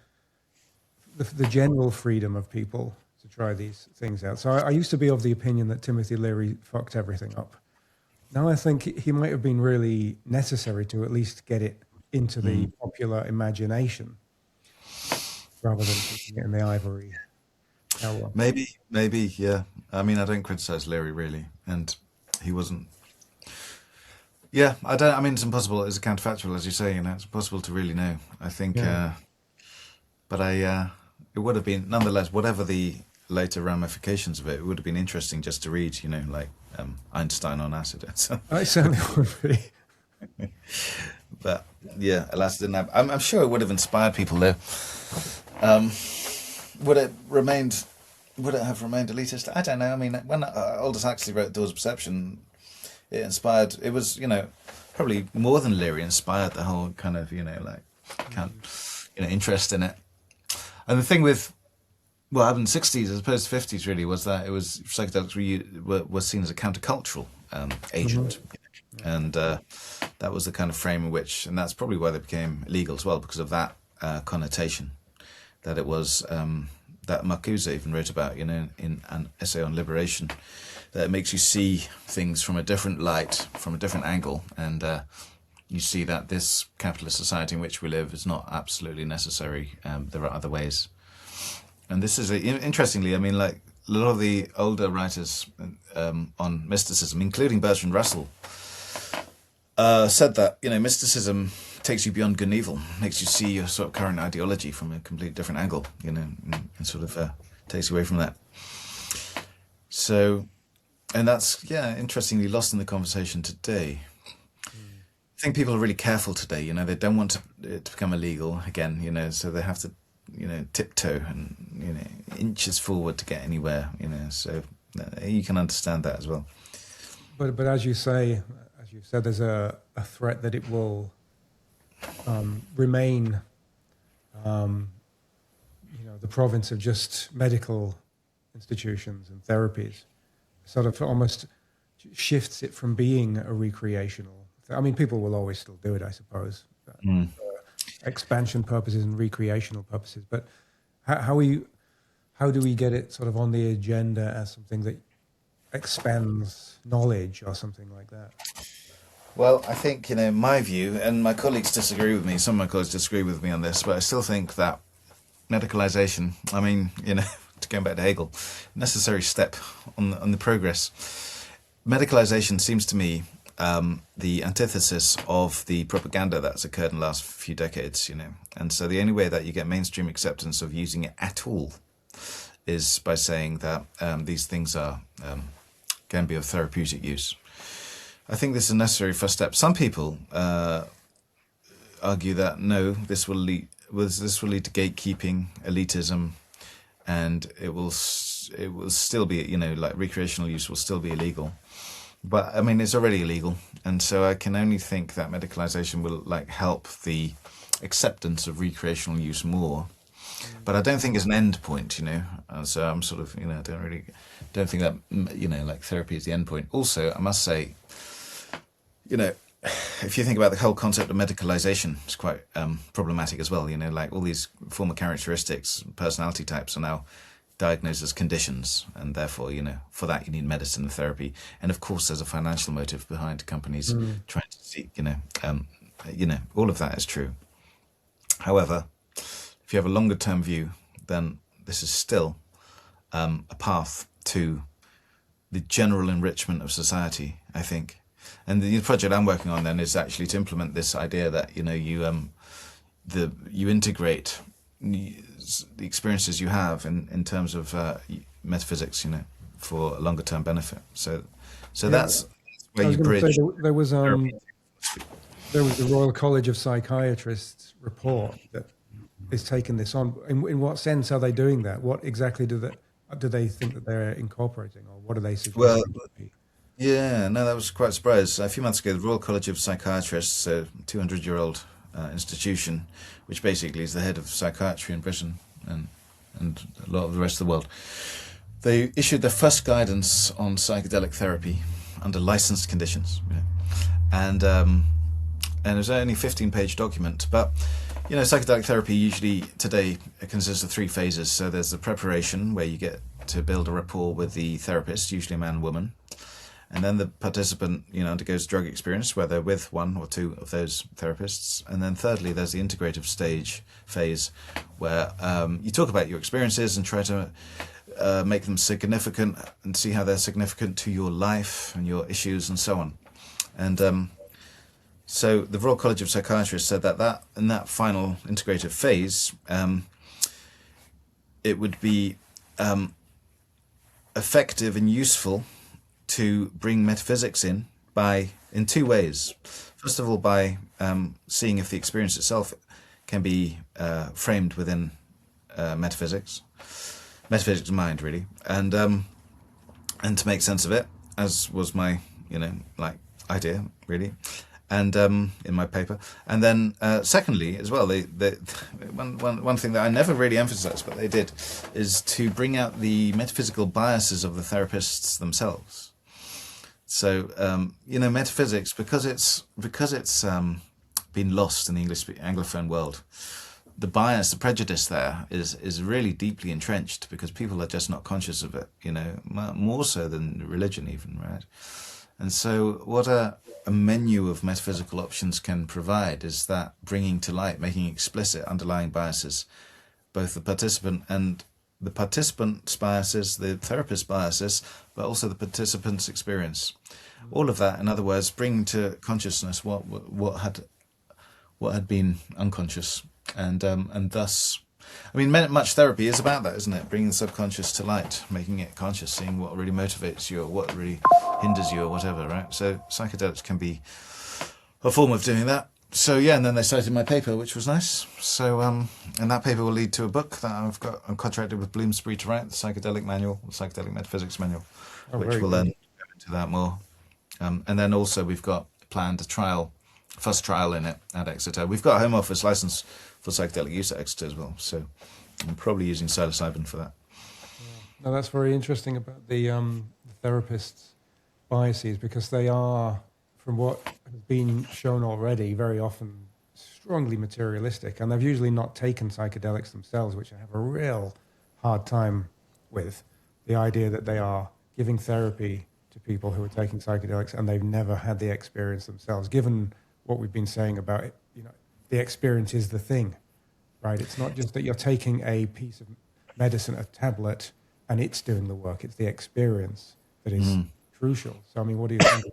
the general freedom of people to try these things out. So I used to be of the opinion that Timothy Leary fucked everything up. Now I think he might have been really necessary to at least get it into the popular imagination rather than keeping it in the ivory tower. Maybe, yeah. I mean, I don't criticize Leary really, and he wasn't. Yeah, I don't. I mean, it's impossible. It's counterfactual, as you say. You know, it's impossible to really know. I think, Yeah. but it would have been nonetheless. Whatever the later ramifications of it, it would have been interesting just to read. You know, like Einstein on acid. I certainly would be. But yeah, alas, it didn't happen. I'm sure it would have inspired people though. Would it remained? Would it have remained elitist? I don't know. I mean, when Aldous Huxley wrote Doors of Perception, it inspired. It was, you know, probably more than Leary inspired the whole kind of, you know, like, interest in it. And the thing with what happened in the 60s as opposed to 50s really was that it was psychedelics were seen as a countercultural agent. And that was the kind of frame in which, and that's probably why they became illegal as well, because of that connotation, that it was, that Marcuse even wrote about, you know, in an essay on liberation, that it makes you see things from a different light, from a different angle, and you see that this capitalist society in which we live is not absolutely necessary. There are other ways. And this is, interestingly, I mean, like, a lot of the older writers on mysticism, including Bertrand Russell, said that, you know, mysticism takes you beyond good and evil, makes you see your sort of current ideology from a completely different angle, you know, and sort of takes you away from that. So, and that's, yeah, interestingly lost in the conversation today. I think people are really careful today, you know, they don't want it to become illegal again, you know, so they have to, you know, tiptoe and, you know, inches forward to get anywhere, you know, so you can understand that as well. But as you say, as you said, there's a threat that it will remain, you know, the province of just medical institutions and therapies. Sort of almost shifts it from being a recreational. I mean, people will always still do it, I suppose, for expansion purposes and recreational purposes. But how do we get it sort of on the agenda as something that expands knowledge or something like that? Well, I think, you know, my view, and my colleagues disagree with me, some of my colleagues disagree with me on this, but I still think that medicalization, I mean, you know, to go back to Hegel, necessary step on the progress. Medicalization seems to me the antithesis of the propaganda that's occurred in the last few decades, you know. And so the only way that you get mainstream acceptance of using it at all is by saying that these things are can be of therapeutic use. I think this is a necessary first step. Some people argue that no, this will lead to gatekeeping, elitism, and it will still be, you know, like recreational use will still be illegal. But I mean, it's already illegal, and so I can only think that medicalization will like help the acceptance of recreational use more. But I don't think it's an end point, you know. So I'm sort of, you know, don't think that, you know, like therapy is the end point. Also, I must say, you know, if you think about the whole concept of medicalization, it's quite problematic as well. You know, like all these former characteristics, personality types are now diagnosed as conditions, and therefore, you know, for that you need medicine and therapy. And of course, there's a financial motive behind companies trying to seek, you know, all of that is true. However, if you have a longer term view, then this is still a path to the general enrichment of society, I think. And the project I'm working on then is actually to implement this idea that, you know, you integrate the experiences you have in terms of metaphysics, you know, for a longer term benefit. So that's where you bridge. There was the Royal College of Psychiatrists report that is taking this on. In what sense are they doing that? What exactly do they think that they're incorporating, or what do they suggest? Well, yeah, no, that was quite surprised. A few months ago, the Royal College of Psychiatrists, a 200-year-old institution, which basically is the head of psychiatry in Britain and a lot of the rest of the world, they issued their first guidance on psychedelic therapy under licensed conditions. You know. And and it was only a 15-page document. But psychedelic therapy usually today consists of 3 phases. So there's the preparation, where you get to build a rapport with the therapist, usually a man and woman. And then the participant, undergoes drug experience, where they're with 1 or 2 of those therapists. And then thirdly, there's the integrative phase, where you talk about your experiences and try to make them significant and see how they're significant to your life and your issues and so on. And so the Royal College of Psychiatrists said that in that final integrative phase, it would be effective and useful to bring metaphysics in 2 ways. First of all, by seeing if the experience itself can be framed within metaphysics mind, really, and to make sense of it, as was my idea, really, and in my paper. And then secondly, as well, one thing that I never really emphasized, but they did, is to bring out the metaphysical biases of the therapists themselves. So metaphysics, because it's been lost in the Anglophone world, the bias, the prejudice there is really deeply entrenched, because people are just not conscious of it, more so than religion even, right? And so what a menu of metaphysical options can provide is that bringing to light, making explicit underlying biases, both the participant's biases, the therapist's biases, but also the participant's experience. All of that, in other words, bringing to consciousness what had been unconscious, and thus, much therapy is about that, isn't it? Bringing the subconscious to light, making it conscious, seeing what really motivates you or what really hinders you or whatever, right? So psychedelics can be a form of doing that. So and then they cited my paper, which was nice. So and that paper will lead to a book that I'm contracted with Bloomsbury to write, the Psychedelic Manual, the Psychedelic Metaphysics Manual, which will then go into that more. And then also we've got planned a first trial in it at Exeter. We've got a Home Office license for psychedelic use at Exeter as well. So I'm probably using psilocybin for that. Yeah. No, that's very interesting about the therapists' biases, because they are, from what has been shown already, very often strongly materialistic, and they've usually not taken psychedelics themselves, which I have a real hard time with. The idea that they are giving therapy to people who are taking psychedelics and they've never had the experience themselves, given what we've been saying about it, the experience is the thing, right? It's not just that you're taking a piece of medicine, a tablet, and it's doing the work. It's the experience that is crucial. So, what do you think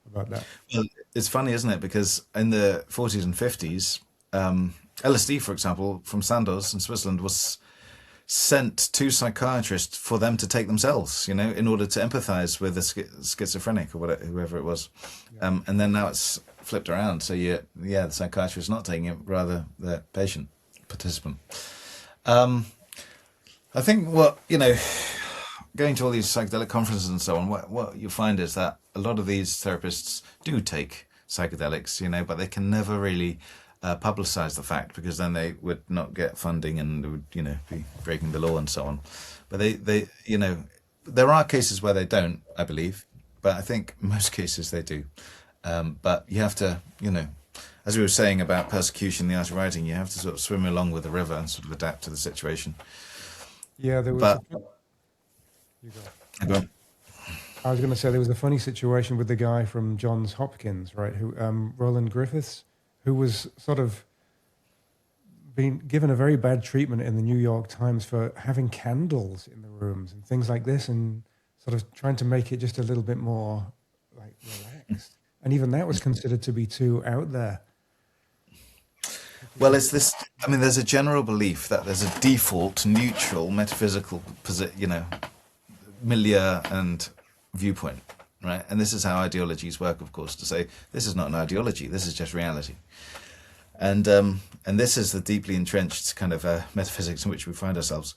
about that? Well, it's funny, isn't it? Because in the 40s and 50s, LSD, for example, from Sandoz in Switzerland, was sent to psychiatrists for them to take themselves, in order to empathize with the schizophrenic or whoever it was. Yeah. And then now it's flipped around. So the psychiatrist is not taking it, rather the participant. I think going to all these psychedelic conferences and so on, what you find is that a lot of these therapists do take psychedelics, but they can never really publicize the fact, because then they would not get funding and they would, be breaking the law and so on. But they there are cases where they don't, I believe, but I think most cases they do. But you have to, as we were saying about persecution, the art of writing, you have to sort of swim along with the river and sort of adapt to the situation. Yeah, there was. You go. I was going to say there was a funny situation with the guy from Johns Hopkins, right? Who Roland Griffiths, who was sort of being given a very bad treatment in the New York Times for having candles in the rooms and things like this, and sort of trying to make it just a little bit more relaxed. And even that was considered to be too out there. Well, it's this. There's a general belief that there's a default, neutral, metaphysical, milieu and viewpoint, right? And this is how ideologies work, of course. To say this is not an ideology, this is just reality. And this is the deeply entrenched kind of metaphysics in which we find ourselves.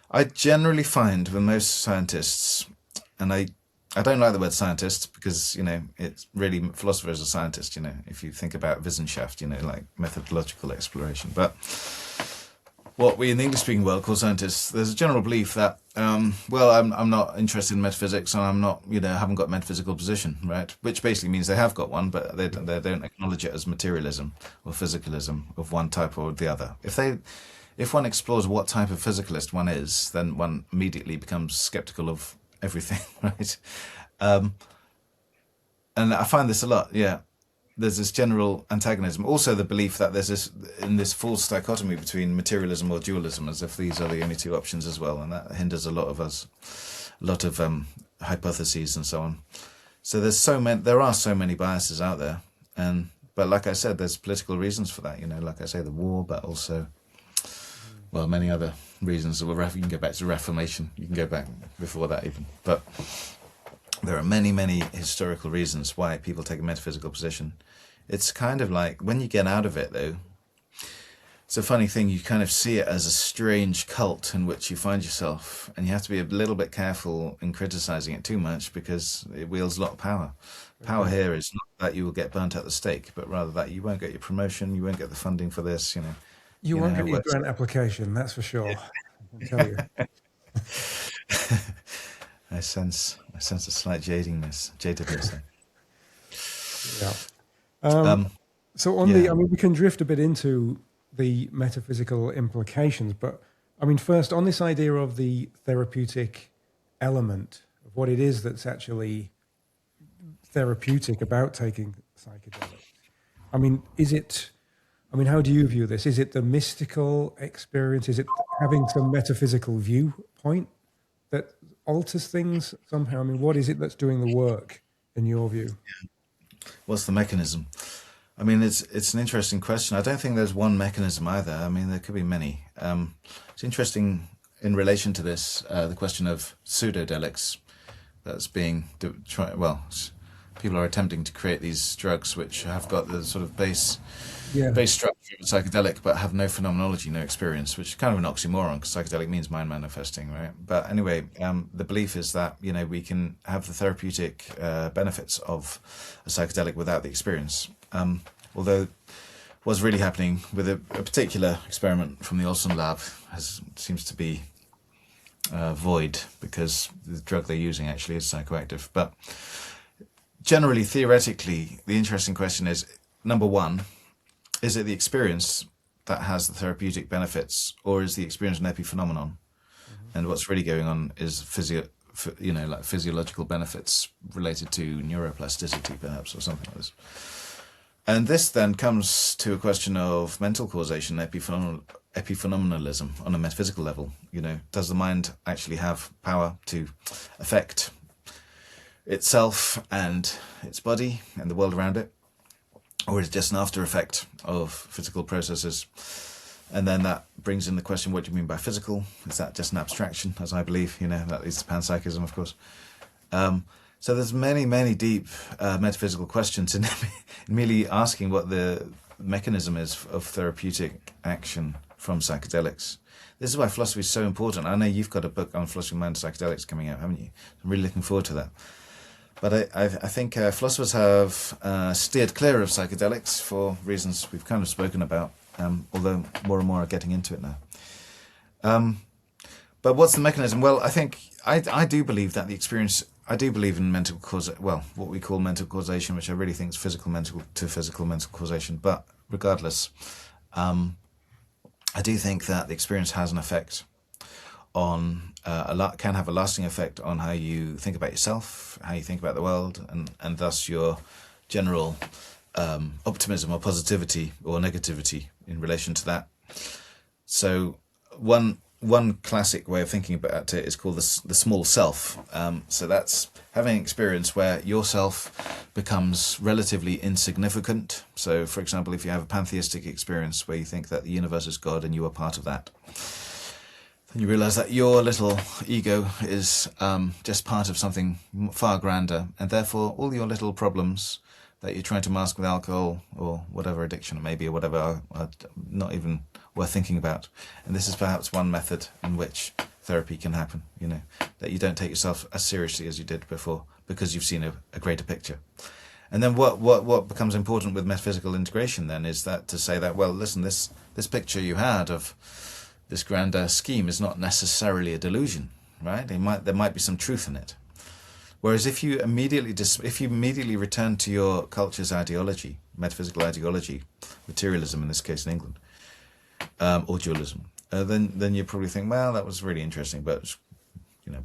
I generally find with most scientists, and I don't like the word scientist because, it's really, philosopher is a scientist, if you think about Wissenschaft, like methodological exploration. But what we in the English-speaking world call scientists, there's a general belief that, well, I'm not interested in metaphysics, and I'm not, haven't got a metaphysical position, right? Which basically means they have got one, but they don't acknowledge it as materialism or physicalism of one type or the other. If one explores what type of physicalist one is, then one immediately becomes skeptical of everything, right? And I find this a lot, yeah. There's this general antagonism. Also the belief that there's this false dichotomy between materialism or dualism, as if these are the only two options as well, and that hinders a lot of us, a lot of hypotheses and so on. So there are so many biases out there, but like I said, there's political reasons for that. Like I say, the war, but also, well, many other reasons. You can go back to the Reformation. You can go back before that even, but there are many, many historical reasons why people take a metaphysical position. It's kind of like, when you get out of it, though, it's a funny thing. You kind of see it as a strange cult in which you find yourself, and you have to be a little bit careful in criticizing it too much, because it wields a lot of power. Power here is not that you will get burnt at the stake, but rather that you won't get your promotion, you won't get the funding for this, You won't get your grant application, that's for sure. Yeah. I can tell you. I sense a slight jadedness. Yeah. So we can drift a bit into the metaphysical implications, but first on this idea of the therapeutic element of what it is that's actually therapeutic about taking psychedelics. How do you view this? Is it the mystical experience? Is it having some metaphysical viewpoint that alters things somehow? What is it that's doing the work in your view? What's the mechanism? It's an interesting question. I don't think there's one mechanism either. There could be many. It's interesting in relation to this, the question of pseudodelics that's being people are attempting to create these drugs which have got the sort of base structure of a psychedelic, but have no phenomenology, no experience, which is kind of an oxymoron, because psychedelic means mind manifesting, right? But anyway, the belief is that we can have the therapeutic benefits of a psychedelic without the experience. Although what's really happening with a particular experiment from the Olson lab seems to be void, because the drug they're using actually is psychoactive. But generally, theoretically, the interesting question is, number one, is it the experience that has the therapeutic benefits, or is the experience an epiphenomenon? Mm-hmm. And what's really going on is physiological benefits related to neuroplasticity, perhaps, or something like this. And this then comes to a question of mental causation, epiphenomenalism on a metaphysical level. Does the mind actually have power to affect itself and its body and the world around it? Or is it just an after effect of physical processes? And then that brings in the question, what do you mean by physical? Is that just an abstraction, as I believe? That leads to panpsychism, of course. So there's many, many deep metaphysical questions in merely asking what the mechanism is of therapeutic action from psychedelics. This is why philosophy is so important. I know you've got a book on philosophy of mind and psychedelics coming out, haven't you? I'm really looking forward to that. But I think philosophers have steered clear of psychedelics for reasons we've kind of spoken about, although more and more are getting into it now. But what's the mechanism? Well, I think I do believe that the experience. I do believe in what we call mental causation, which I really think is physical mental causation. But regardless, I do think that the experience has an effect on can have a lasting effect on how you think about yourself, how you think about the world, and thus your general optimism or positivity or negativity in relation to that. So one classic way of thinking about it is called the small self. So that's having an experience where yourself becomes relatively insignificant. So, for example, if you have a pantheistic experience where you think that the universe is God and you are part of that, then you realize that your little ego is just part of something far grander, and therefore all your little problems that you're trying to mask with alcohol or whatever addiction it may be or whatever are not even worth thinking about. And this is perhaps one method in which therapy can happen, that you don't take yourself as seriously as you did before because you've seen a greater picture. And then what becomes important with metaphysical integration then is that to say that, well, listen, this picture you had of this grander scheme is not necessarily a delusion, right? There might be some truth in it. Whereas if you immediately return to your culture's ideology, metaphysical ideology, materialism in this case in England, or dualism, then you probably think, well, that was really interesting, but it's,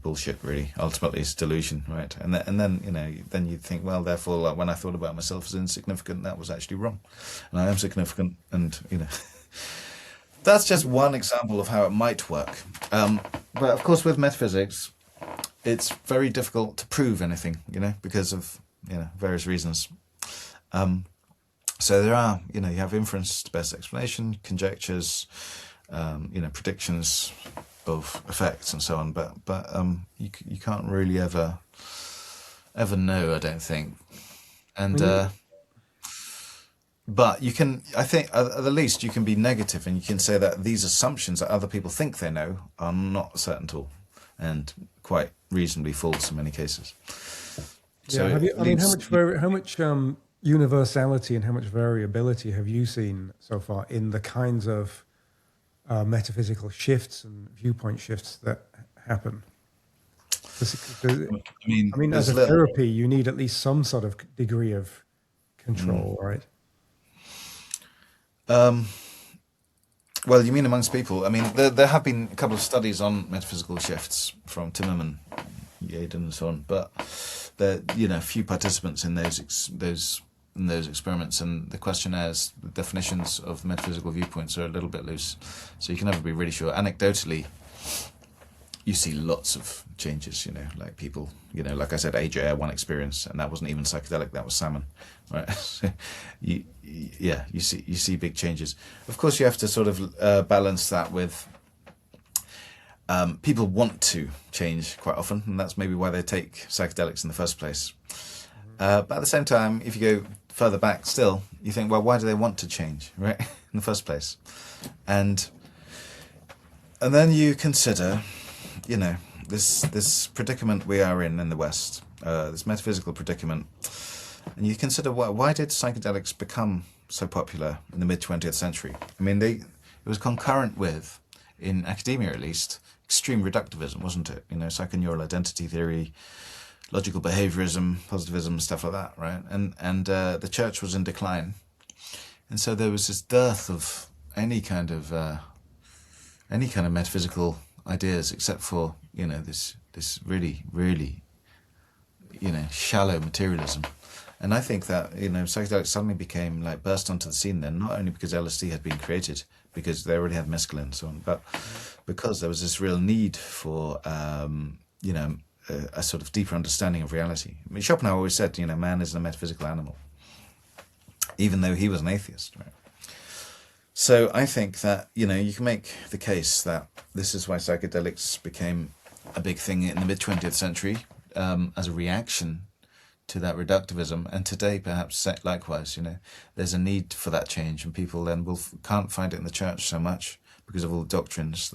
bullshit. Really, ultimately, it's delusion, right? And then you think, well, therefore, like, when I thought about myself as insignificant, that was actually wrong, and I am significant, and that's just one example of how it might work. But of course, with metaphysics, it's very difficult to prove anything, because of various reasons. So there are, you have inference-based explanation, conjectures, predictions of effects and so on, but you can't really ever know, I don't think. And but you can, I think, at the least you can be negative, and you can say that these assumptions that other people think they know are not certain at all, and quite reasonably false in many cases. So how much universality and how much variability have you seen so far in the kinds of metaphysical shifts and viewpoint shifts that happen? I mean, as a therapy, you need at least some sort of degree of control, right? Well, you mean amongst people? I mean, there have been a couple of studies on metaphysical shifts from Timmerman, Yaden, and so on, but there, few participants in those experiments, and the questionnaires, the definitions of metaphysical viewpoints are a little bit loose, so you can never be really sure. Anecdotally, you see lots of changes, like people, like I said, AJR one experience, and that wasn't even psychedelic, that was salmon, right? you see big changes. Of course, you have to sort of balance that with people want to change quite often, and that's maybe why they take psychedelics in the first place. But at the same time, if you go further back still, you think, well, why do they want to change, right, in the first place? And then you consider, this predicament we are in the West, this metaphysical predicament, and you consider why did psychedelics become so popular in the mid-20th century? I mean, it was concurrent with, in academia at least, extreme reductivism, wasn't it? Psychoneural identity theory, logical behaviorism, positivism, stuff like that, right? And the church was in decline, and so there was this dearth of any kind of metaphysical ideas, except for this really, really shallow materialism. And I think that psychedelics suddenly became burst onto the scene then, not only because LSD had been created, because they already had mescaline and so on, but because there was this real need for a sort of deeper understanding of reality. I mean, Schopenhauer always said, man is a metaphysical animal, even though he was an atheist, right? So I think that, you can make the case that this is why psychedelics became a big thing in the mid-20th century, as a reaction to that reductivism. And today, perhaps likewise, there's a need for that change, and people then can't find it in the church so much because of all the doctrines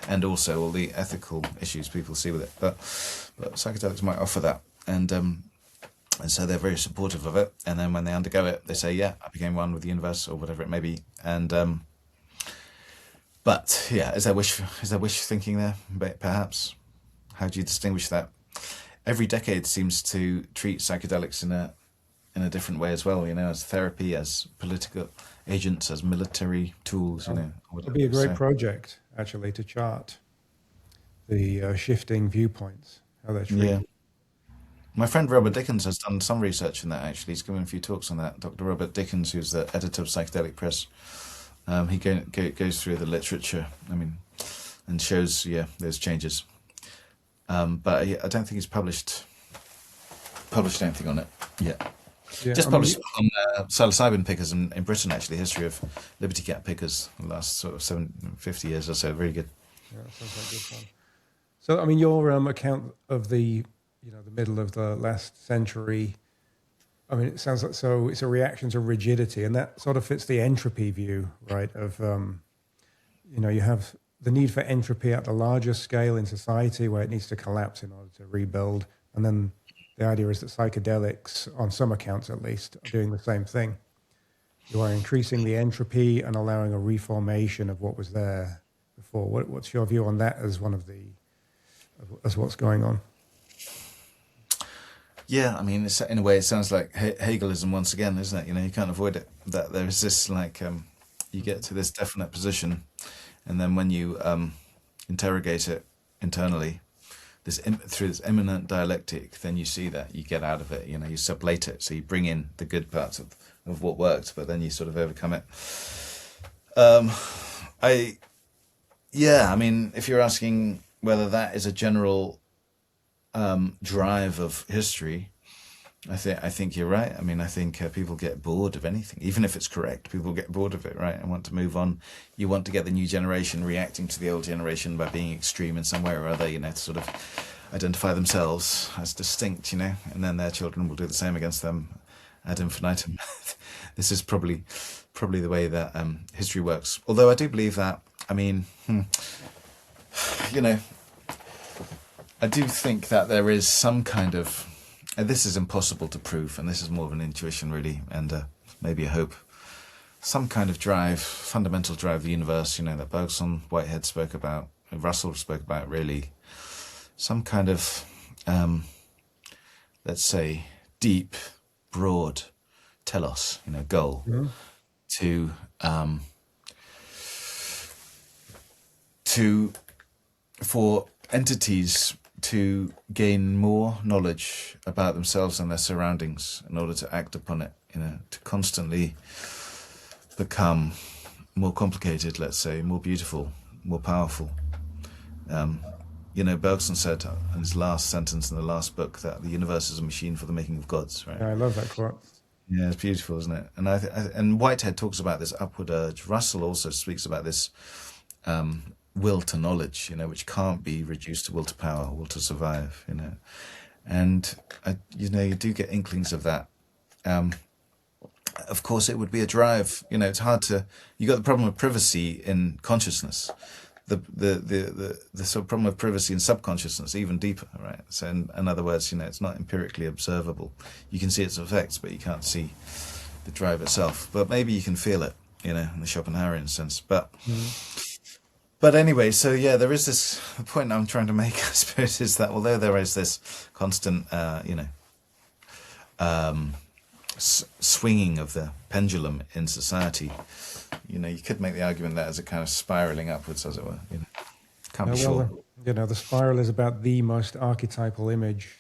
and also all the ethical issues people see with it. But psychedelics might offer that, and so they're very supportive of it. And then when they undergo it, they say, "Yeah, I became one with the universe," or whatever it may be. And but yeah, is there wish thinking there? Perhaps. How do you distinguish that? Every decade seems to treat psychedelics in a different way as well. As therapy, as political agents, as military tools. It'd be a great project actually to chart the shifting viewpoints, how they're treated. Yeah. My friend Robert Dickens has done some research in that, actually. He's given a few talks on that. Dr. Robert Dickens, who's the editor of Psychedelic Press, he goes through the literature, and shows, those changes. But I don't think he's published anything on it yet. Yeah, just published on psilocybin pickers in Britain, actually, history of Liberty Cat pickers the last sort of 50 years or so. Very good. Yeah, sounds like good fun. So, your account of the middle of the last century, it sounds like, so it's a reaction to rigidity, and that sort of fits the entropy view, right? Of, you have the need for entropy at the larger scale in society where it needs to collapse in order to rebuild. And then the idea is that psychedelics, on some accounts at least, are doing the same thing. You are increasing the entropy and allowing a reformation of what was there before. What's your view on that as one of as what's going on? Yeah, I mean, in a way, it sounds like Hegelism once again, isn't it? You can't avoid it. That there is this you get to this definite position, and then when you interrogate it internally, through this immanent dialectic, then you see that you get out of it. You sublate it, so you bring in the good parts of what worked, but then you sort of overcome it. I mean, if you're asking whether that is a general drive of history, I think you're right. I mean, I think people get bored of anything, even if it's correct. People get bored of it, right, and want to move on. You want to get the new generation reacting to the old generation by being extreme in some way or other, to sort of identify themselves as distinct, and then their children will do the same against them ad infinitum. This is probably the way that history works. Although I do believe that, I mean, I do think that there is some kind of, and this is impossible to prove, and this is more of an intuition really, and maybe a hope, some kind of drive, fundamental drive of the universe, that Bergson, Whitehead spoke about, Russell spoke about, really, some kind of, let's say, deep, broad telos, goal, for entities to gain more knowledge about themselves and their surroundings in order to act upon it, to constantly become more complicated, let's say, more beautiful, more powerful. Bergson said in his last sentence in the last book that the universe is a machine for the making of gods, right? Yeah, I love that quote. Yeah, it's beautiful, isn't it? And and Whitehead talks about this upward urge. Russell also speaks about this will to knowledge, which can't be reduced to will to power, will to survive, And you do get inklings of that. Of course, it would be a drive. It's hard to. You got the problem of privacy in consciousness. The sort of problem of privacy in subconsciousness, even deeper, right? So in other words, it's not empirically observable. You can see its effects, but you can't see the drive itself. But maybe you can feel it, in the Schopenhauerian sense. But anyway, so yeah, there is this. The point I'm trying to make, I suppose, is that although there is this constant, swinging of the pendulum in society, you could make the argument that as a kind of spiraling upwards, as it were. Can't be sure. The spiral is about the most archetypal image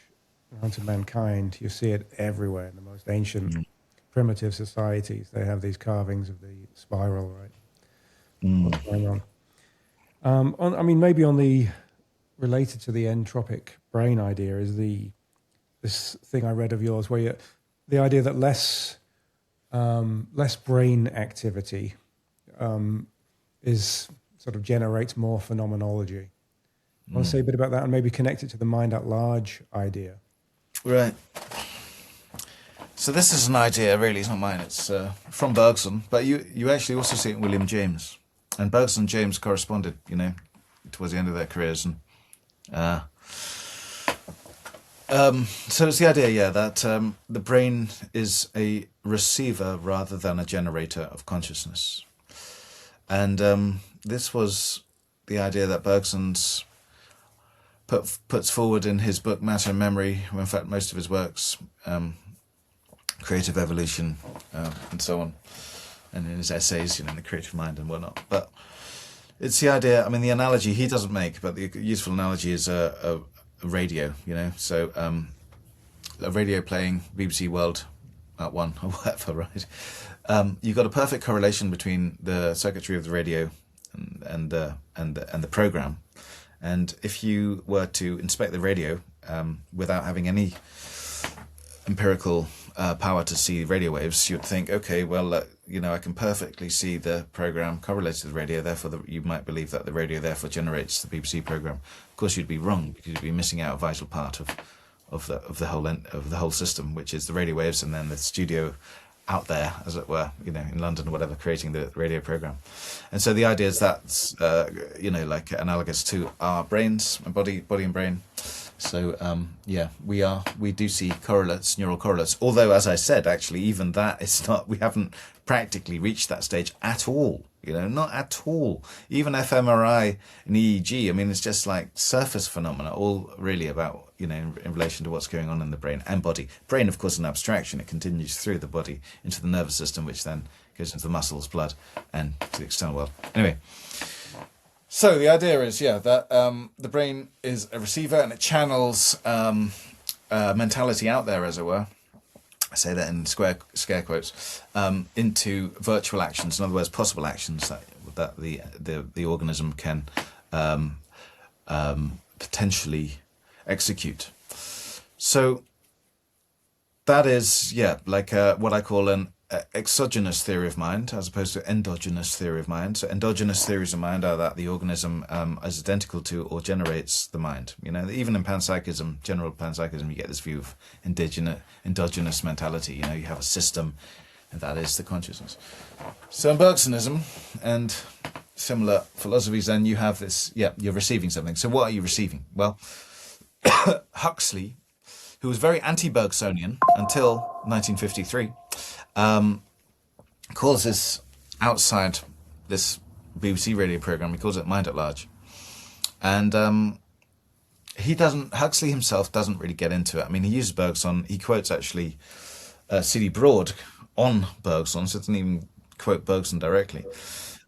known to mankind. You see it everywhere in the most ancient, primitive societies. They have these carvings of the spiral, right? What's going on? Maybe related to the entropic brain idea is this thing I read of yours, where the idea that less brain activity is sort of generates more phenomenology. I want to say a bit about that and maybe connect it to the mind at large idea. Right. So this is an idea, really, it's not mine. It's from Bergson, but you actually also see it in William James. And Bergson and James corresponded, towards the end of their careers. And so it's the idea, that the brain is a receiver rather than a generator of consciousness. And this was the idea that Bergson's puts forward in his book Matter and Memory, in fact most of his works, Creative Evolution, and so on, and in his essays, in the creative mind and whatnot. But it's the idea, the analogy he doesn't make, but the useful analogy is a radio, so a radio playing BBC World at 1 or whatever, right? You've got a perfect correlation between the circuitry of the radio and the program. And if you were to inspect the radio without having any empirical power to see radio waves, you'd think, okay, well, I can perfectly see the program correlated to the radio. Therefore, you might believe that the radio therefore generates the BBC program. Of course, you'd be wrong, because you'd be missing out a vital part of the whole system, which is the radio waves, and then the studio out there, as it were, in London or whatever, creating the radio program. And so the idea is that's like analogous to our brains, body and brain. So we do see correlates, neural correlates. Although, as I said, actually, even that is not. We haven't practically reached that stage at all not at all. Even fMRI and EEG, I mean, it's just like surface phenomena, all really about, in relation to what's going on in the brain and body. Brain, of course, is an abstraction. It continues through the body into the nervous system, which then goes into the muscles, blood, and to the external world. Anyway, so the idea is, that the brain is a receiver and it channels mentality out there, as it were. I say that in scare quotes, into virtual actions. In other words, possible actions that the organism can potentially execute. So that is, like what I call an exogenous theory of mind, as opposed to endogenous theory of mind. So endogenous theories of mind are that the organism is identical to or generates the mind. Even in panpsychism, general panpsychism, you get this view of endogenous mentality. You have a system, and that is the consciousness. So in Bergsonism and similar philosophies, then you have this, you're receiving something. So what are you receiving? Well, Huxley, who was very anti-Bergsonian until 1953, calls this outside this BBC radio program, he calls it Mind at Large. And Huxley himself doesn't really get into it. I mean, he uses Bergson, he quotes actually C.D. Broad on Bergson, so doesn't even quote Bergson directly.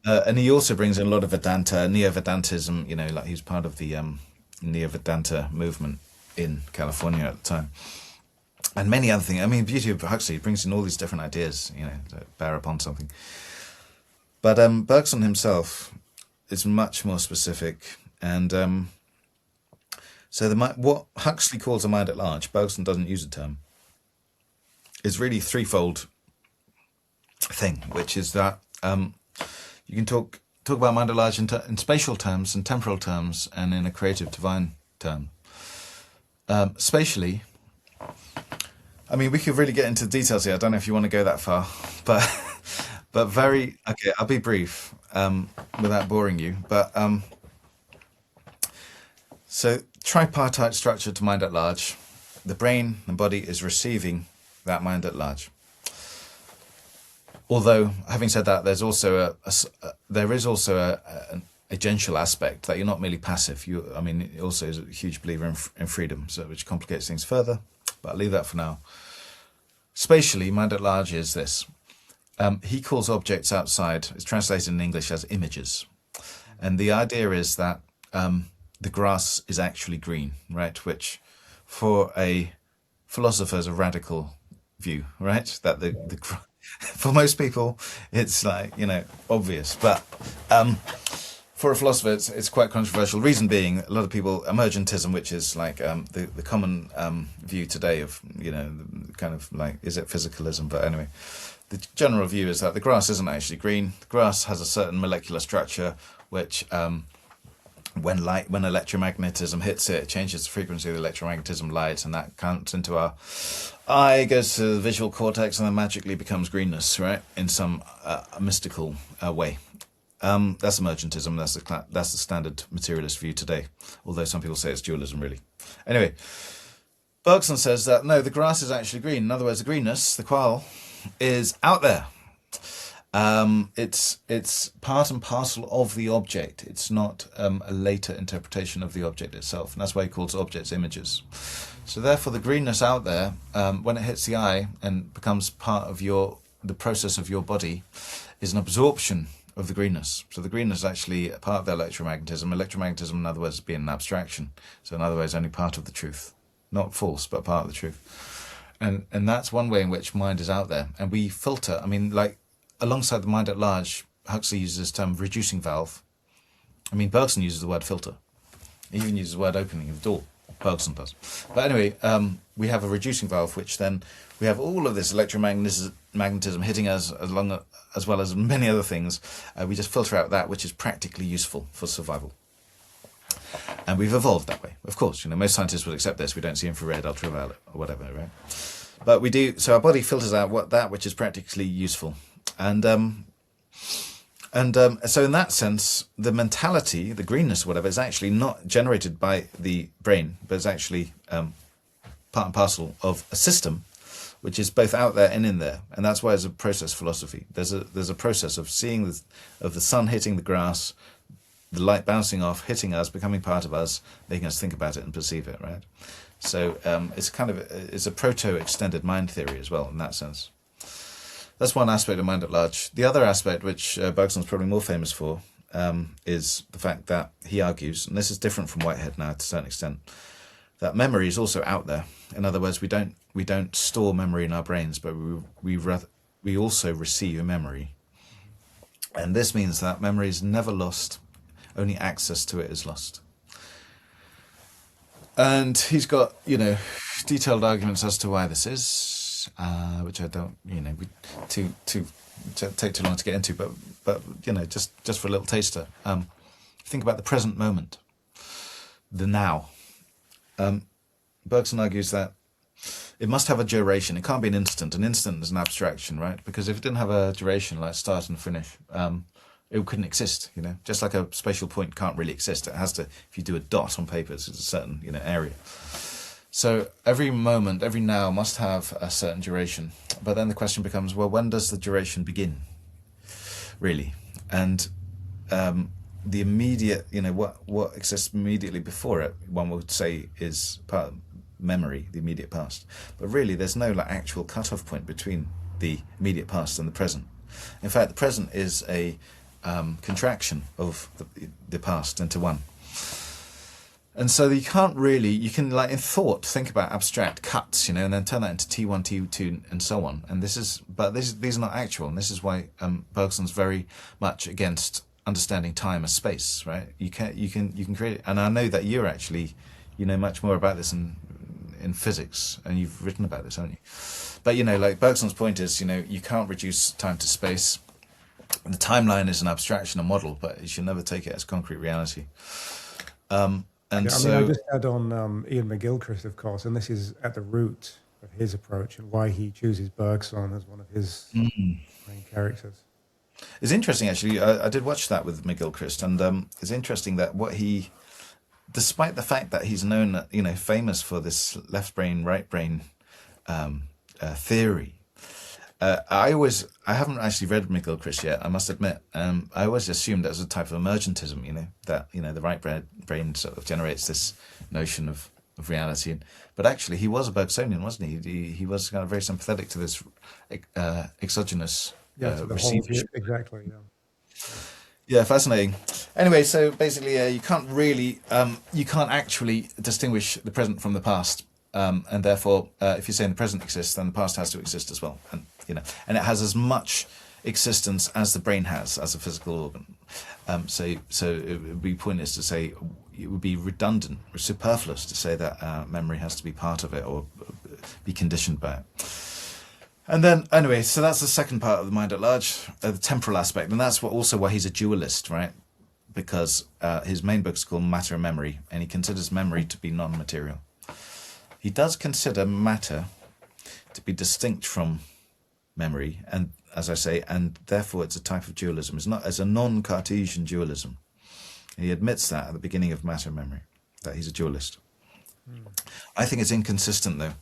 And he also brings in a lot of Vedanta, Neo-Vedantism, like he was part of the Neo-Vedanta movement in California at the time. And many other things. I mean, the beauty of Huxley, he brings in all these different ideas, to bear upon something. But Bergson himself is much more specific. And so what Huxley calls a mind at large, Bergson doesn't use a term, is really threefold thing, which is that you can talk about mind at large in spatial terms, in temporal terms, and in a creative divine term. Spatially, I mean, we could really get into the details here. I don't know if you want to go that far, but okay, I'll be brief without boring you. But so tripartite structure to mind at large. The brain and body is receiving that mind at large. Although, having said that, there is also an agential aspect, that you're not merely passive. It also is a huge believer in freedom, so which complicates things further. But I'll leave that for now. Spatially, mind at large is this. He calls objects outside, it's translated in English as images. And the idea is that the grass is actually green, right? Which for a philosopher is a radical view, right? That for most people, it's like, obvious. But for a philosopher, it's quite controversial. Reason being, a lot of people, emergentism, which is like the common view today of, kind of like, is it physicalism? But anyway, the general view is that the grass isn't actually green. The grass has a certain molecular structure, which when electromagnetism hits it, it changes the frequency of the electromagnetism light, and that counts into our eye, goes to the visual cortex, and then magically becomes greenness, right? In some mystical way. That's emergentism. That's the standard materialist view today. Although some people say it's dualism, really. Anyway, Bergson says that no, the grass is actually green. In other words, the greenness, the qual, is out there. It's part and parcel of the object. It's not a later interpretation of the object itself, and that's why he calls objects images. So therefore, the greenness out there, when it hits the eye and becomes part of the process of your body, is an absorption of the greenness. So the greenness is actually a part of the electromagnetism. Electromagnetism, in other words, being an abstraction. So in other words, only part of the truth. Not false, but part of the truth. And that's one way in which mind is out there. And we filter, alongside the mind at large, Huxley uses this term reducing valve. Bergson uses the word filter. He even uses the word opening of the door. Bergson does. But anyway, we have a reducing valve, which then we have all of this electromagnetism hitting us as well as many other things. We just filter out that which is practically useful for survival. And we've evolved that way. Of course, most scientists would accept this. We don't see infrared, ultraviolet, or whatever, right? But we do. So our body filters out that which is practically useful. And so in that sense, the mentality, the greenness or whatever, is actually not generated by the brain, but it's actually part and parcel of a system which is both out there and in there, and that's why it's a process philosophy. There's a process of seeing the sun hitting the grass, the light bouncing off, hitting us, becoming part of us, making us think about it and perceive it, right? So it's a proto-extended mind theory as well in that sense. That's one aspect of mind at large. The other aspect, which Bergson's probably more famous for, is the fact that he argues, and this is different from Whitehead now to a certain extent, that memory is also out there. In other words, we don't store memory in our brains, but we also receive a memory, and this means that memory is never lost. Only access to it is lost. And he's got, detailed arguments as to why this is, which I don't, take too long to get into, but just for a little taster. Think about the present moment, the now. Bergson argues that it must have a duration. It can't be an instant. An instant is an abstraction, right? Because if it didn't have a duration, like start and finish, it couldn't exist, just like a spatial point can't really exist. It has to, if you do a dot on paper, it's a certain, area. So every moment, every now must have a certain duration. But then the question becomes, well, when does the duration begin, really? And the immediate, what exists immediately before it, one would say is part of memory, the immediate past. But really, there's no actual cutoff point between the immediate past and the present. In fact, the present is a contraction of the past into one. And so you can't really, you can in thought think about abstract cuts, and then turn that into T1, T2, and so on. And these are not actual, and this is why Bergson's very much against understanding time as space, right? You can create it, and I know that you're actually, much more about this in physics, and you've written about this, haven't you? But Bergson's point is, you can't reduce time to space. The timeline is an abstraction, a model, but you should never take it as concrete reality. I just had on Ian McGilchrist, of course, and this is at the root of his approach and why he chooses Bergson as one of his main characters. It's interesting, actually. I did watch that with McGilchrist, and it's interesting that despite the fact that he's known, famous for this left brain, right brain theory, I haven't actually read McGilchrist yet, I must admit. I always assumed that was a type of emergentism, that the right brain sort of generates this notion of reality. But actually, he was a Bergsonian, wasn't he? He was kind of very sympathetic to this exogenous receivership. Exactly. Yeah, fascinating. Anyway, so basically, you can't actually distinguish the present from the past. And therefore, if you're saying the present exists, then the past has to exist as well, and and it has as much existence as the brain has as a physical organ. So it would be pointless to say, it would be redundant or superfluous to say that memory has to be part of it or be conditioned by it. And then, anyway, so that's the second part of the mind at large, the temporal aspect, and that's also why he's a dualist, right? Because his main book is called Matter and Memory, and he considers memory to be non-material. He does consider matter to be distinct from memory, and as I say, and therefore it's a type of dualism. It's not as a non-Cartesian dualism. He admits that at the beginning of Matter and Memory, that he's a dualist. I think it's inconsistent, though.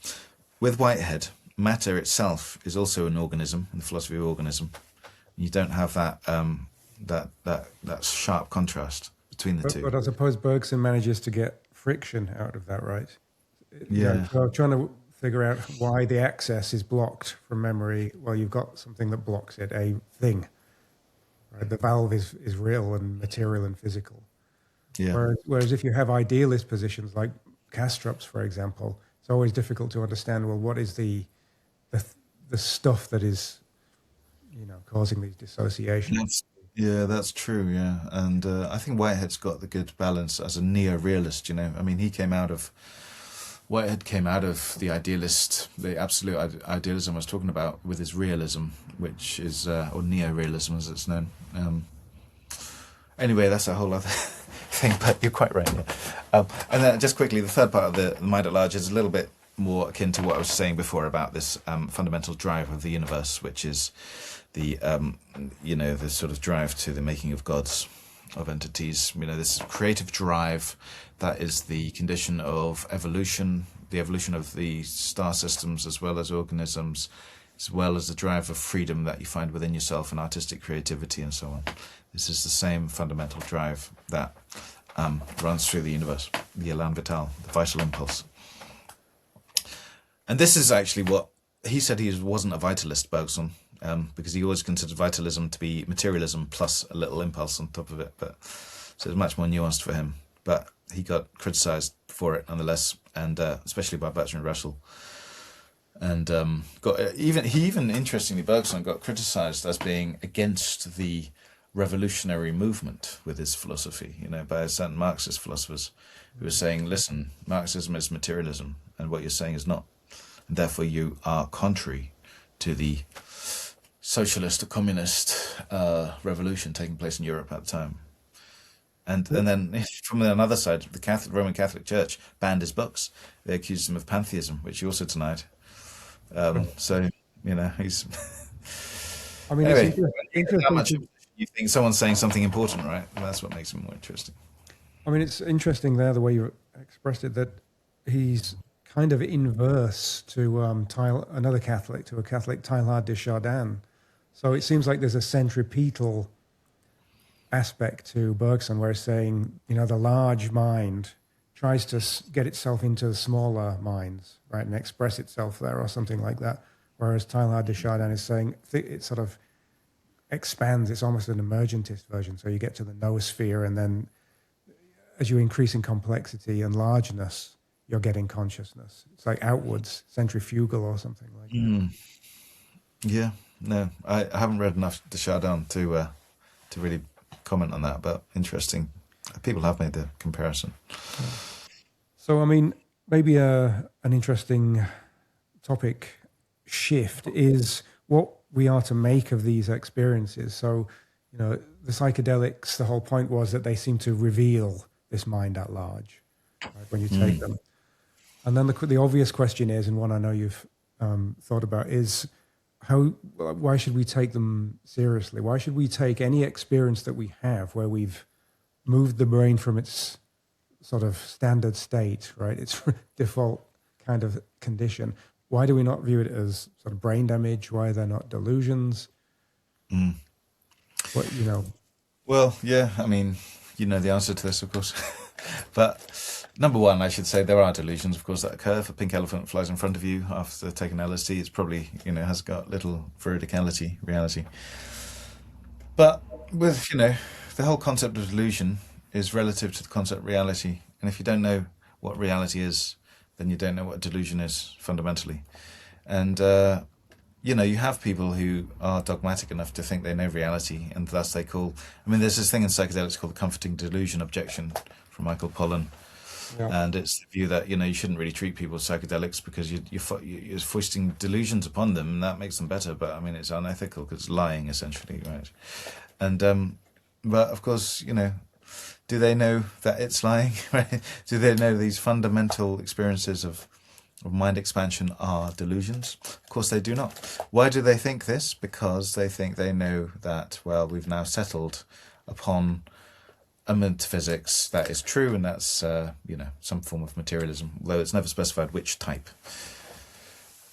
With Whitehead, matter itself is also an organism, in the philosophy of organism. You don't have that sharp contrast between the two. But I suppose Bergson manages to get friction out of that, right? Yeah. So trying to figure out why the access is blocked from memory. Well, you've got something that blocks it, a thing. Right? The valve is real and material and physical. Yeah. Whereas if you have idealist positions like Kastrup's, for example, it's always difficult to understand, well, what is the stuff that is, causing these dissociations? That's true, yeah. And I think Whitehead's got the good balance as a neo-realist, I mean, Whitehead came out of the absolute idealism I was talking about with his realism, which is, or neo-realism as it's known. Anyway, that's a whole other thing, but you're quite right, yeah. And then just quickly, the third part of the mind at large is a little bit more akin to what I was saying before about this fundamental drive of the universe, which is the sort of drive to the making of gods, of entities, this creative drive that is the condition of evolution, the evolution of the star systems as well as organisms, as well as the drive of freedom that you find within yourself and artistic creativity and so on. This is the same fundamental drive that runs through the universe, the élan vital, the vital impulse. And this is actually what he said. He wasn't a vitalist, Bergson, because he always considered vitalism to be materialism plus a little impulse on top of it. But so it's much more nuanced for him. But he got criticised for it nonetheless, and especially by Bertrand Russell. And he even interestingly, Bergson got criticised as being against the revolutionary movement with his philosophy, by certain Marxist philosophers who were saying, listen, Marxism is materialism, and what you're saying is not. And therefore you are contrary to the socialist or communist revolution taking place in Europe at the time. And then from another side, the Roman Catholic Church banned his books. They accused him of pantheism, which he also denied. So, he's... I mean, anyway, it's interesting. You think someone's saying something important, right? And that's what makes him more interesting. I mean, it's interesting there, the way you expressed it, that he's kind of inverse to another Catholic, to a Catholic, Teilhard de Chardin. So it seems like there's a centripetal aspect to Bergson, where he's saying, the large mind tries to get itself into the smaller minds, right, and express itself there or something like that. Whereas Teilhard de Chardin is saying it sort of expands. It's almost an emergentist version. So you get to the noosphere, and then as you increase in complexity and largeness, you're getting consciousness. It's like outwards, centrifugal or something like that. Yeah, no, I haven't read enough de Chardin to really comment on that, but interesting. People have made the comparison. Yeah. So, I mean, maybe an interesting topic shift is what we are to make of these experiences. So, the psychedelics, the whole point was that they seem to reveal this mind at large, right, when you take them. And then the obvious question is, and one I know you've thought about, is why should we take them seriously? Why should we take any experience that we have where we've moved the brain from its sort of standard state, right, its default kind of condition? Why do we not view it as sort of brain damage? Why are there not delusions? What, Well, yeah, I mean, you know the answer to this, of course. But number one, I should say there are delusions, of course, that occur. If a pink elephant flies in front of you after taking LSD, it's probably, has got little reality. But with, the whole concept of delusion is relative to the concept of reality. And if you don't know what reality is, then you don't know what delusion is fundamentally. And, you have people who are dogmatic enough to think they know reality, and thus they there's this thing in psychedelics called the comforting delusion objection from Michael Pollan. Yeah. And it's the view that, you shouldn't really treat people with psychedelics because you're foisting delusions upon them, and that makes them better. But, it's unethical because it's lying, essentially, right? And, but, of course, do they know that it's lying, right? Do they know these fundamental experiences of mind expansion are delusions? Of course they do not. Why do they think this? Because they think they know that, well, we've now settled upon a metaphysics that is true, and that's, some form of materialism, though it's never specified which type.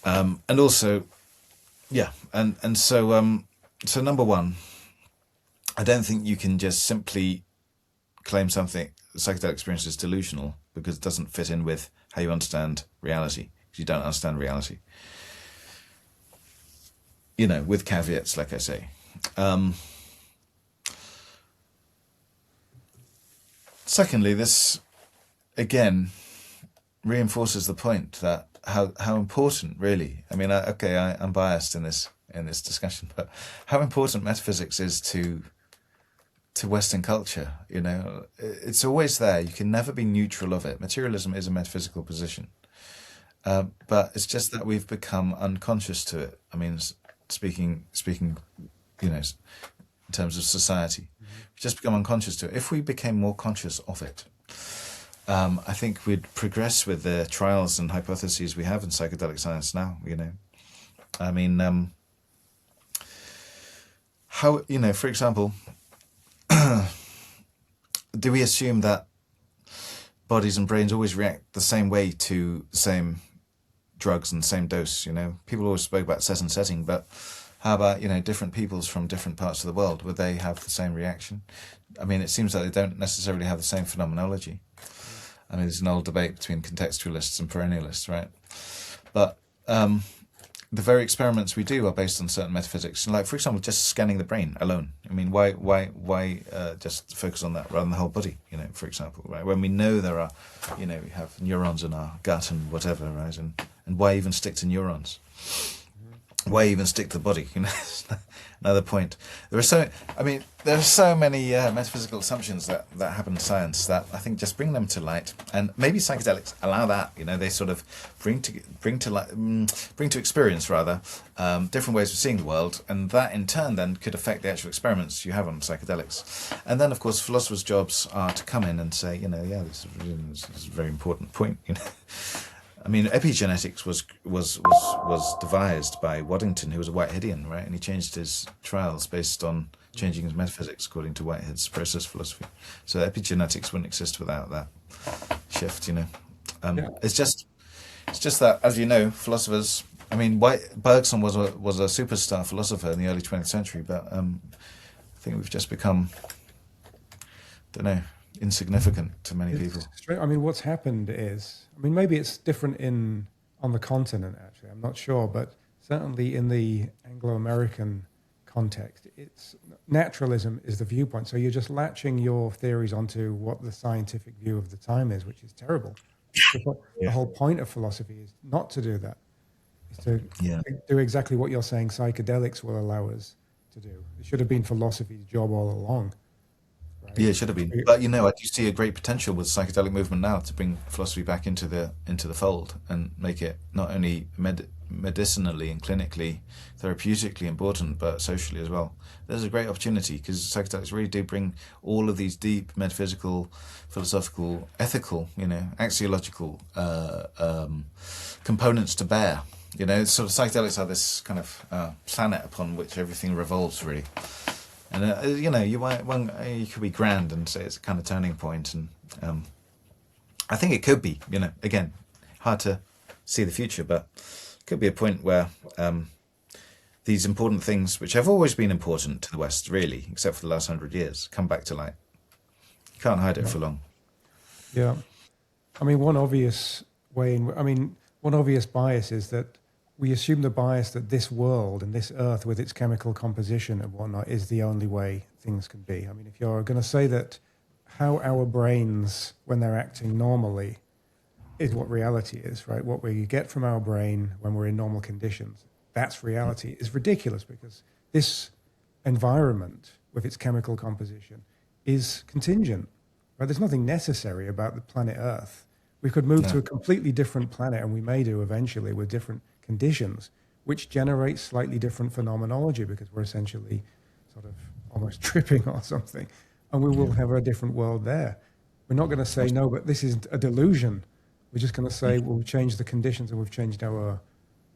And also, yeah, and so number one, I don't think you can just simply claim something, psychedelic experience is delusional, because it doesn't fit in with how you understand reality, because you don't understand reality. With caveats, like I say. Secondly, this, again, reinforces the point that how important, really, I'm biased in this discussion, but how important metaphysics is to Western culture. It's always there. You can never be neutral of it. Materialism is a metaphysical position, but it's just that we've become unconscious to it. Speaking, in terms of society, we've just become unconscious to it. If we became more conscious of it, I think we'd progress with the trials and hypotheses we have in psychedelic science now. How, for example, do we assume that bodies and brains always react the same way to the same drugs and the same dose. People always spoke about set and setting, but how about different peoples from different parts of the world? Would they have the same reaction? I mean, it seems like they don't necessarily have the same phenomenology. I mean, there's an old debate between contextualists and perennialists, right? But the very experiments we do are based on certain metaphysics. Like, for example, just scanning the brain alone. I mean, why just focus on that rather than the whole body? For example, right? When we know there are, we have neurons in our gut and whatever, right? And why even stick to neurons? Why even stick to the body? Another point. There are so many metaphysical assumptions that happen in science that I think just bring them to light, and maybe psychedelics allow that. They sort of bring to experience rather different ways of seeing the world, and that in turn then could affect the actual experiments you have on psychedelics. And then of course philosophers' jobs are to come in and say, this is a very important point. I mean, epigenetics was devised by Waddington, who was a Whiteheadian, right? And he changed his trials based on changing his metaphysics according to Whitehead's process philosophy. So epigenetics wouldn't exist without that shift, It's just that, as you know, philosophers. I mean, Bergson was a superstar philosopher in the early 20th century, but I think we've just become, insignificant to many people. I mean, what's happened is, maybe it's different on the continent, actually. I'm not sure, but certainly in the Anglo-American context, it's naturalism is the viewpoint. So you're just latching your theories onto what the scientific view of the time is, which is terrible. The whole point of philosophy is not to do that. It's to do exactly what you're saying psychedelics will allow us to do. It should have been philosophy's job all along. Right? Yeah, it should have been. But I do see a great potential with the psychedelic movement now to bring philosophy back into the fold and make it not only medicinally and clinically, therapeutically important, but socially as well. There's a great opportunity because psychedelics really do bring all of these deep metaphysical, philosophical, ethical, axiological components to bear. Sort of psychedelics are this kind of planet upon which everything revolves, really. And you could be grand and say it's a kind of turning point, and I think it could be. Again, hard to see the future, but it could be a point where these important things, which have always been important to the West, really, except for the last 100 years, come back to light. You can't hide it for long. Yeah, one obvious bias is that we assume the bias that this world and this earth with its chemical composition and whatnot is the only way things can be. If you're going to say that how our brains, when they're acting normally, is what reality is, right? What we get from our brain when we're in normal conditions, that's reality, is ridiculous because this environment with its chemical composition is contingent, right? There's nothing necessary about the planet Earth. We could move to a completely different planet, and we may do eventually with different conditions, which generates slightly different phenomenology because we're essentially sort of almost tripping or something, and we will have a different world there. We're not going to say, no, but this is a delusion. We're just going to say, well, we've changed the conditions and we've changed our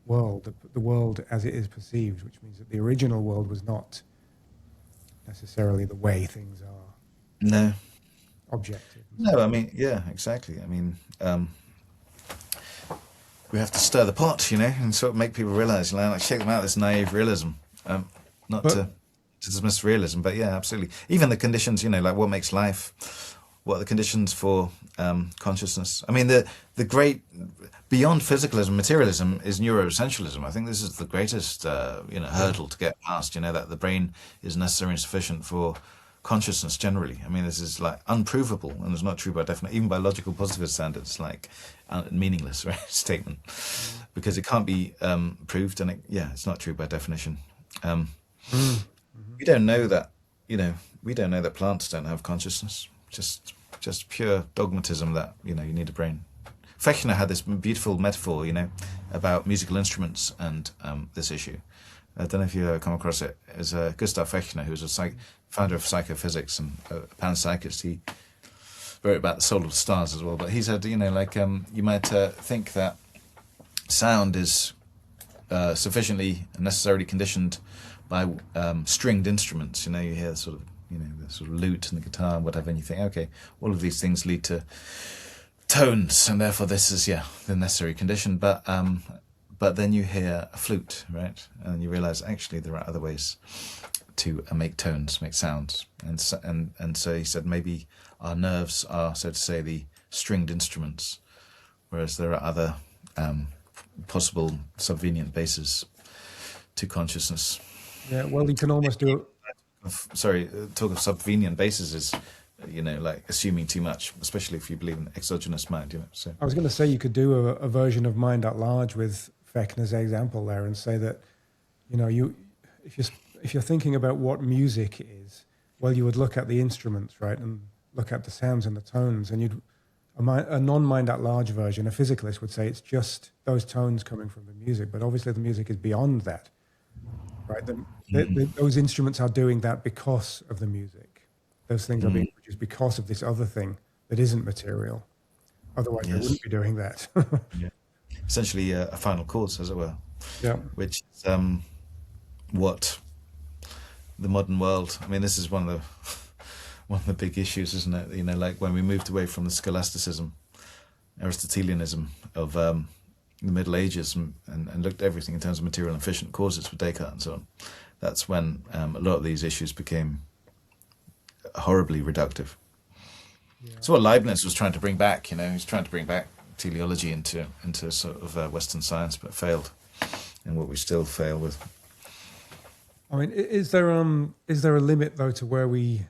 world, the world as it is perceived, which means that the original world was not necessarily the way things are. No. Objective. No, exactly. We have to stir the pot, and sort of make people realize, like shake them out of this naive realism. Not to dismiss realism, but yeah, absolutely. Even the conditions, like what makes life, what are the conditions for consciousness. The great, beyond physicalism, materialism is neuroessentialism. I think this is the greatest, hurdle to get past, that the brain is necessary and sufficient for consciousness generally. This is like unprovable, and it's not true by definition, even by logical positivist standards, like meaningless, right? Statement, because it can't be proved, and it's not true by definition. We don't know that, we don't know that plants don't have consciousness. Just pure dogmatism that you need a brain. Fechner had this beautiful metaphor, about musical instruments and this issue. I don't know if you come across it. It's Gustav Fechner, who was a founder of psychophysics and a panpsychist. He wrote about the soul of the stars as well. But he said, you might think that sound is sufficiently and necessarily conditioned by stringed instruments. You hear the sort of lute and the guitar and whatever, and you think, okay, all of these things lead to tones, and therefore this is the necessary condition. But then you hear a flute, right, and you realize actually there are other ways to make tones, make sounds, and so he said maybe our nerves are, so to say, the stringed instruments, whereas there are other possible subvenient bases to consciousness. Yeah, well, you can almost do it. Talk of subvenient bases is, like assuming too much, especially if you believe in exogenous mind. So I was going to say you could do a version of mind at large with Fechner's example there, and say that, if you're thinking about what music is, well, you would look at the instruments, right, and look at the sounds and the tones, and a non-mind at large version, a physicalist would say it's just those tones coming from the music, but obviously the music is beyond that, right? Those instruments are doing that because of the music. Those things are being produced because of this other thing that isn't material. Otherwise, they wouldn't be doing that. Yeah. Essentially, a final cause, as it were. Yeah. Which is what the modern world. I mean, this is one of the big issues, isn't it? Like when we moved away from the scholasticism, Aristotelianism of the Middle Ages and looked at everything in terms of material and efficient causes for Descartes and so on. That's when a lot of these issues became horribly reductive. Yeah. So what Leibniz was trying to bring back, he was trying to bring back teleology into sort of Western science, but failed, and what we still fail with. I mean, is there a limit though to where we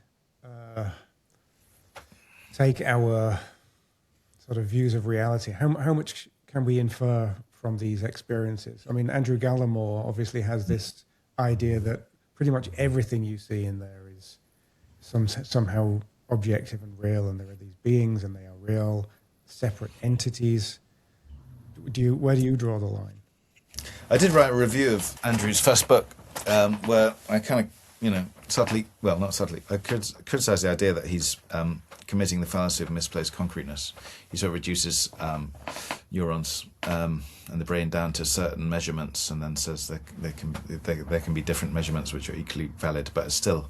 take our sort of views of reality? How much can we infer from these experiences? I mean, Andrew Gallimore obviously has this idea that pretty much everything you see in there is somehow objective and real, and there are these beings and they are real, separate entities. Where do you draw the line? I did write a review of Andrew's first book, where I kind of, subtly, well, not subtly, I criticise the idea that he's committing the fallacy of misplaced concreteness. He sort of reduces neurons and the brain down to certain measurements, and then says there can be different measurements which are equally valid, but it's still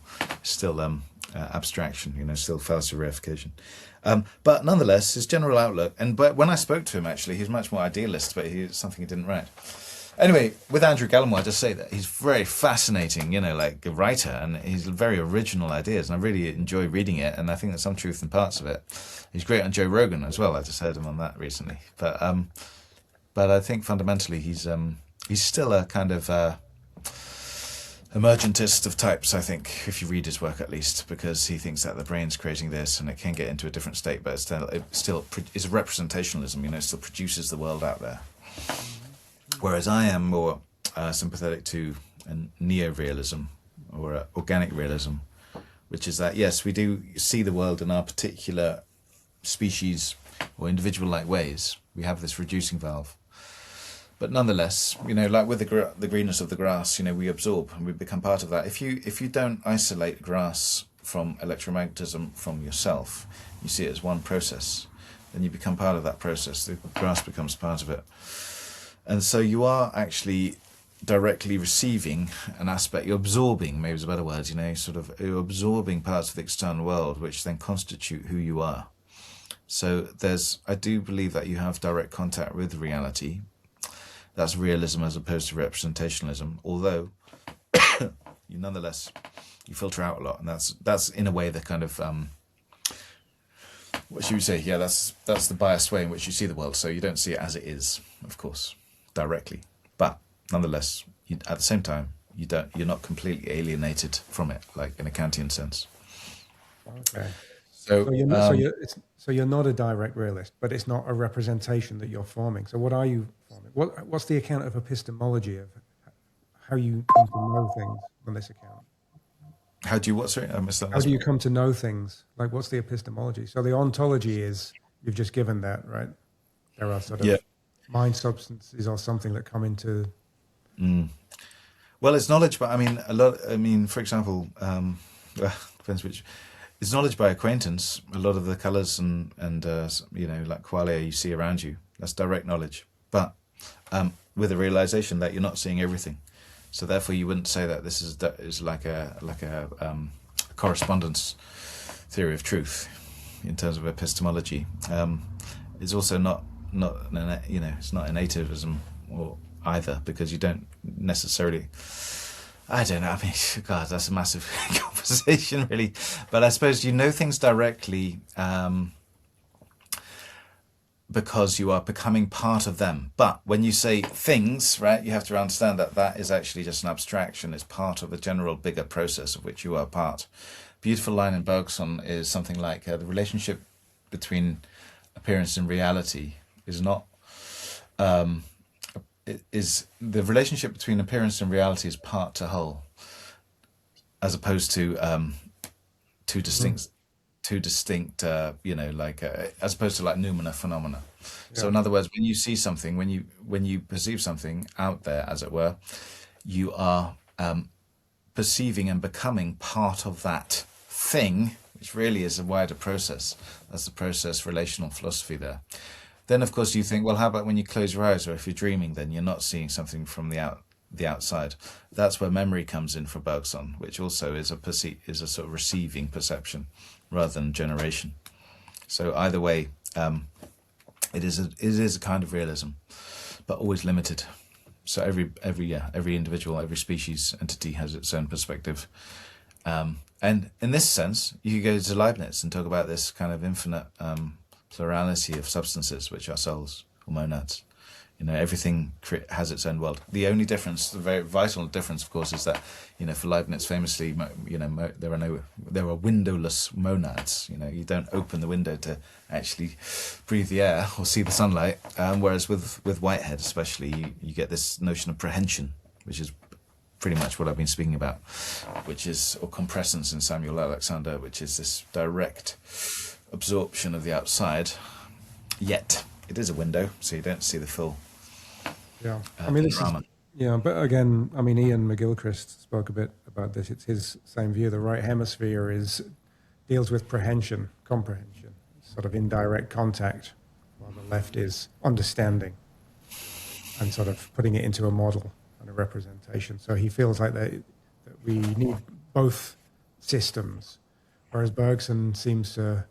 abstraction, still fallacy reification. But nonetheless, his general outlook, but when I spoke to him, actually, he's much more idealist, but it's something he didn't write. Anyway, with Andrew Gallimore, I just say that he's very fascinating, like a writer, and he's very original ideas, and I really enjoy reading it, and I think there's some truth in parts of it. He's great on Joe Rogan as well. I just heard him on that recently. But I think fundamentally he's still a kind of emergentist of types, I think, if you read his work at least, because he thinks that the brain's creating this and it can get into a different state, but it still is representationalism, it still produces the world out there. Whereas I am more sympathetic to a neo-realism or organic realism, which is that, yes, we do see the world in our particular species or individual-like ways. We have this reducing valve. But nonetheless, like with the greenness of the grass, we absorb and we become part of that. If you don't isolate grass from electromagnetism from yourself, you see it as one process, then you become part of that process. The grass becomes part of it. And so you are actually directly receiving an aspect, you're absorbing, maybe is a better word, you're absorbing parts of the external world, which then constitute who you are. So I do believe that you have direct contact with reality. That's realism as opposed to representationalism, although nonetheless, you filter out a lot, and that's in a way the kind of, what should we say, that's the biased way in which you see the world, so you don't see it as it is, of course, directly, but nonetheless, at the same time, you're not completely alienated from it, like in a Kantian sense. Okay. So you're not a direct realist, but it's not a representation that you're forming. So what are you forming? What's the account of epistemology of how you come to know things on this account? How do you what? Sorry, I missed that. How do you come to know things? Like, what's the epistemology? So the ontology is, you've just given that, right? There are sort of mind substances or something that come into. Well, it's knowledge, but for example, depends which. It's knowledge by acquaintance. A lot of the colours and like qualia you see around you, that's direct knowledge. But with the realization that you're not seeing everything, so therefore you wouldn't say that this is like a correspondence theory of truth in terms of epistemology. It's also it's not innativism or either, because you don't necessarily. I don't know. I mean, God, that's a massive conversation, really. But I suppose you know things directly because you are becoming part of them. But when you say things, right, you have to understand that that is actually just an abstraction. It's part of a general bigger process of which you are part. Beautiful line in Bergson is something like the relationship between appearance and reality is not. Is the relationship between appearance and reality is part to whole, as opposed to two distinct, as opposed to like noumena phenomena. So in other words, when you see something, when you perceive something out there, as it were, you are perceiving and becoming part of that thing, which really is a wider process. That's the process relational philosophy there. Then, of course, you think, well, how about when you close your eyes, or if you're dreaming, then you're not seeing something from the outside. That's where memory comes in for Bergson, which also is a sort of receiving perception rather than generation. So either way, it is a kind of realism, but always limited. So every individual, every species entity has its own perspective. And in this sense, you could go to Leibniz and talk about this kind of infinite plurality of substances, which are souls or monads. Everything has its own world. The only difference, the very vital difference, of course, is that for Leibniz, famously, there are windowless monads. You don't open the window to actually breathe the air or see the sunlight. Whereas with Whitehead, especially, you get this notion of prehension, which is pretty much what I've been speaking about, or comprescence in Samuel Alexander, which is this direct absorption of the outside, yet it is a window, so you don't see the full drama. But again, I mean, Ian McGilchrist spoke a bit about this. It's his same view. The right hemisphere deals with comprehension, sort of indirect contact, while the left is understanding and sort of putting it into a model and a representation. So he feels like that we need both systems, whereas Bergson seems to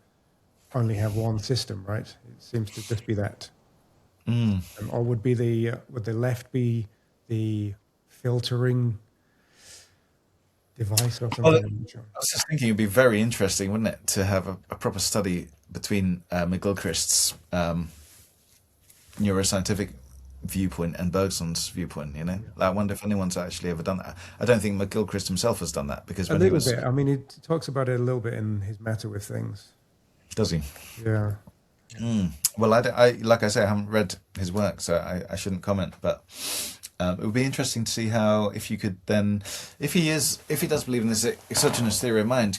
only have one system, right? It seems to just be that. Or would the left be the filtering device or something? Well, I was just thinking it'd be very interesting, wouldn't it, to have a proper study between McGilchrist's neuroscientific viewpoint and Bergson's viewpoint. I wonder if anyone's actually ever done that. I don't think McGilchrist himself has done that, because a little bit. I mean, he talks about it a little bit in his Matter with Things. Does he? Yeah. Well, I like I say, I haven't read his work, so I shouldn't comment. But it would be interesting to see how, if you could then, if he does believe in this exogenous theory of mind,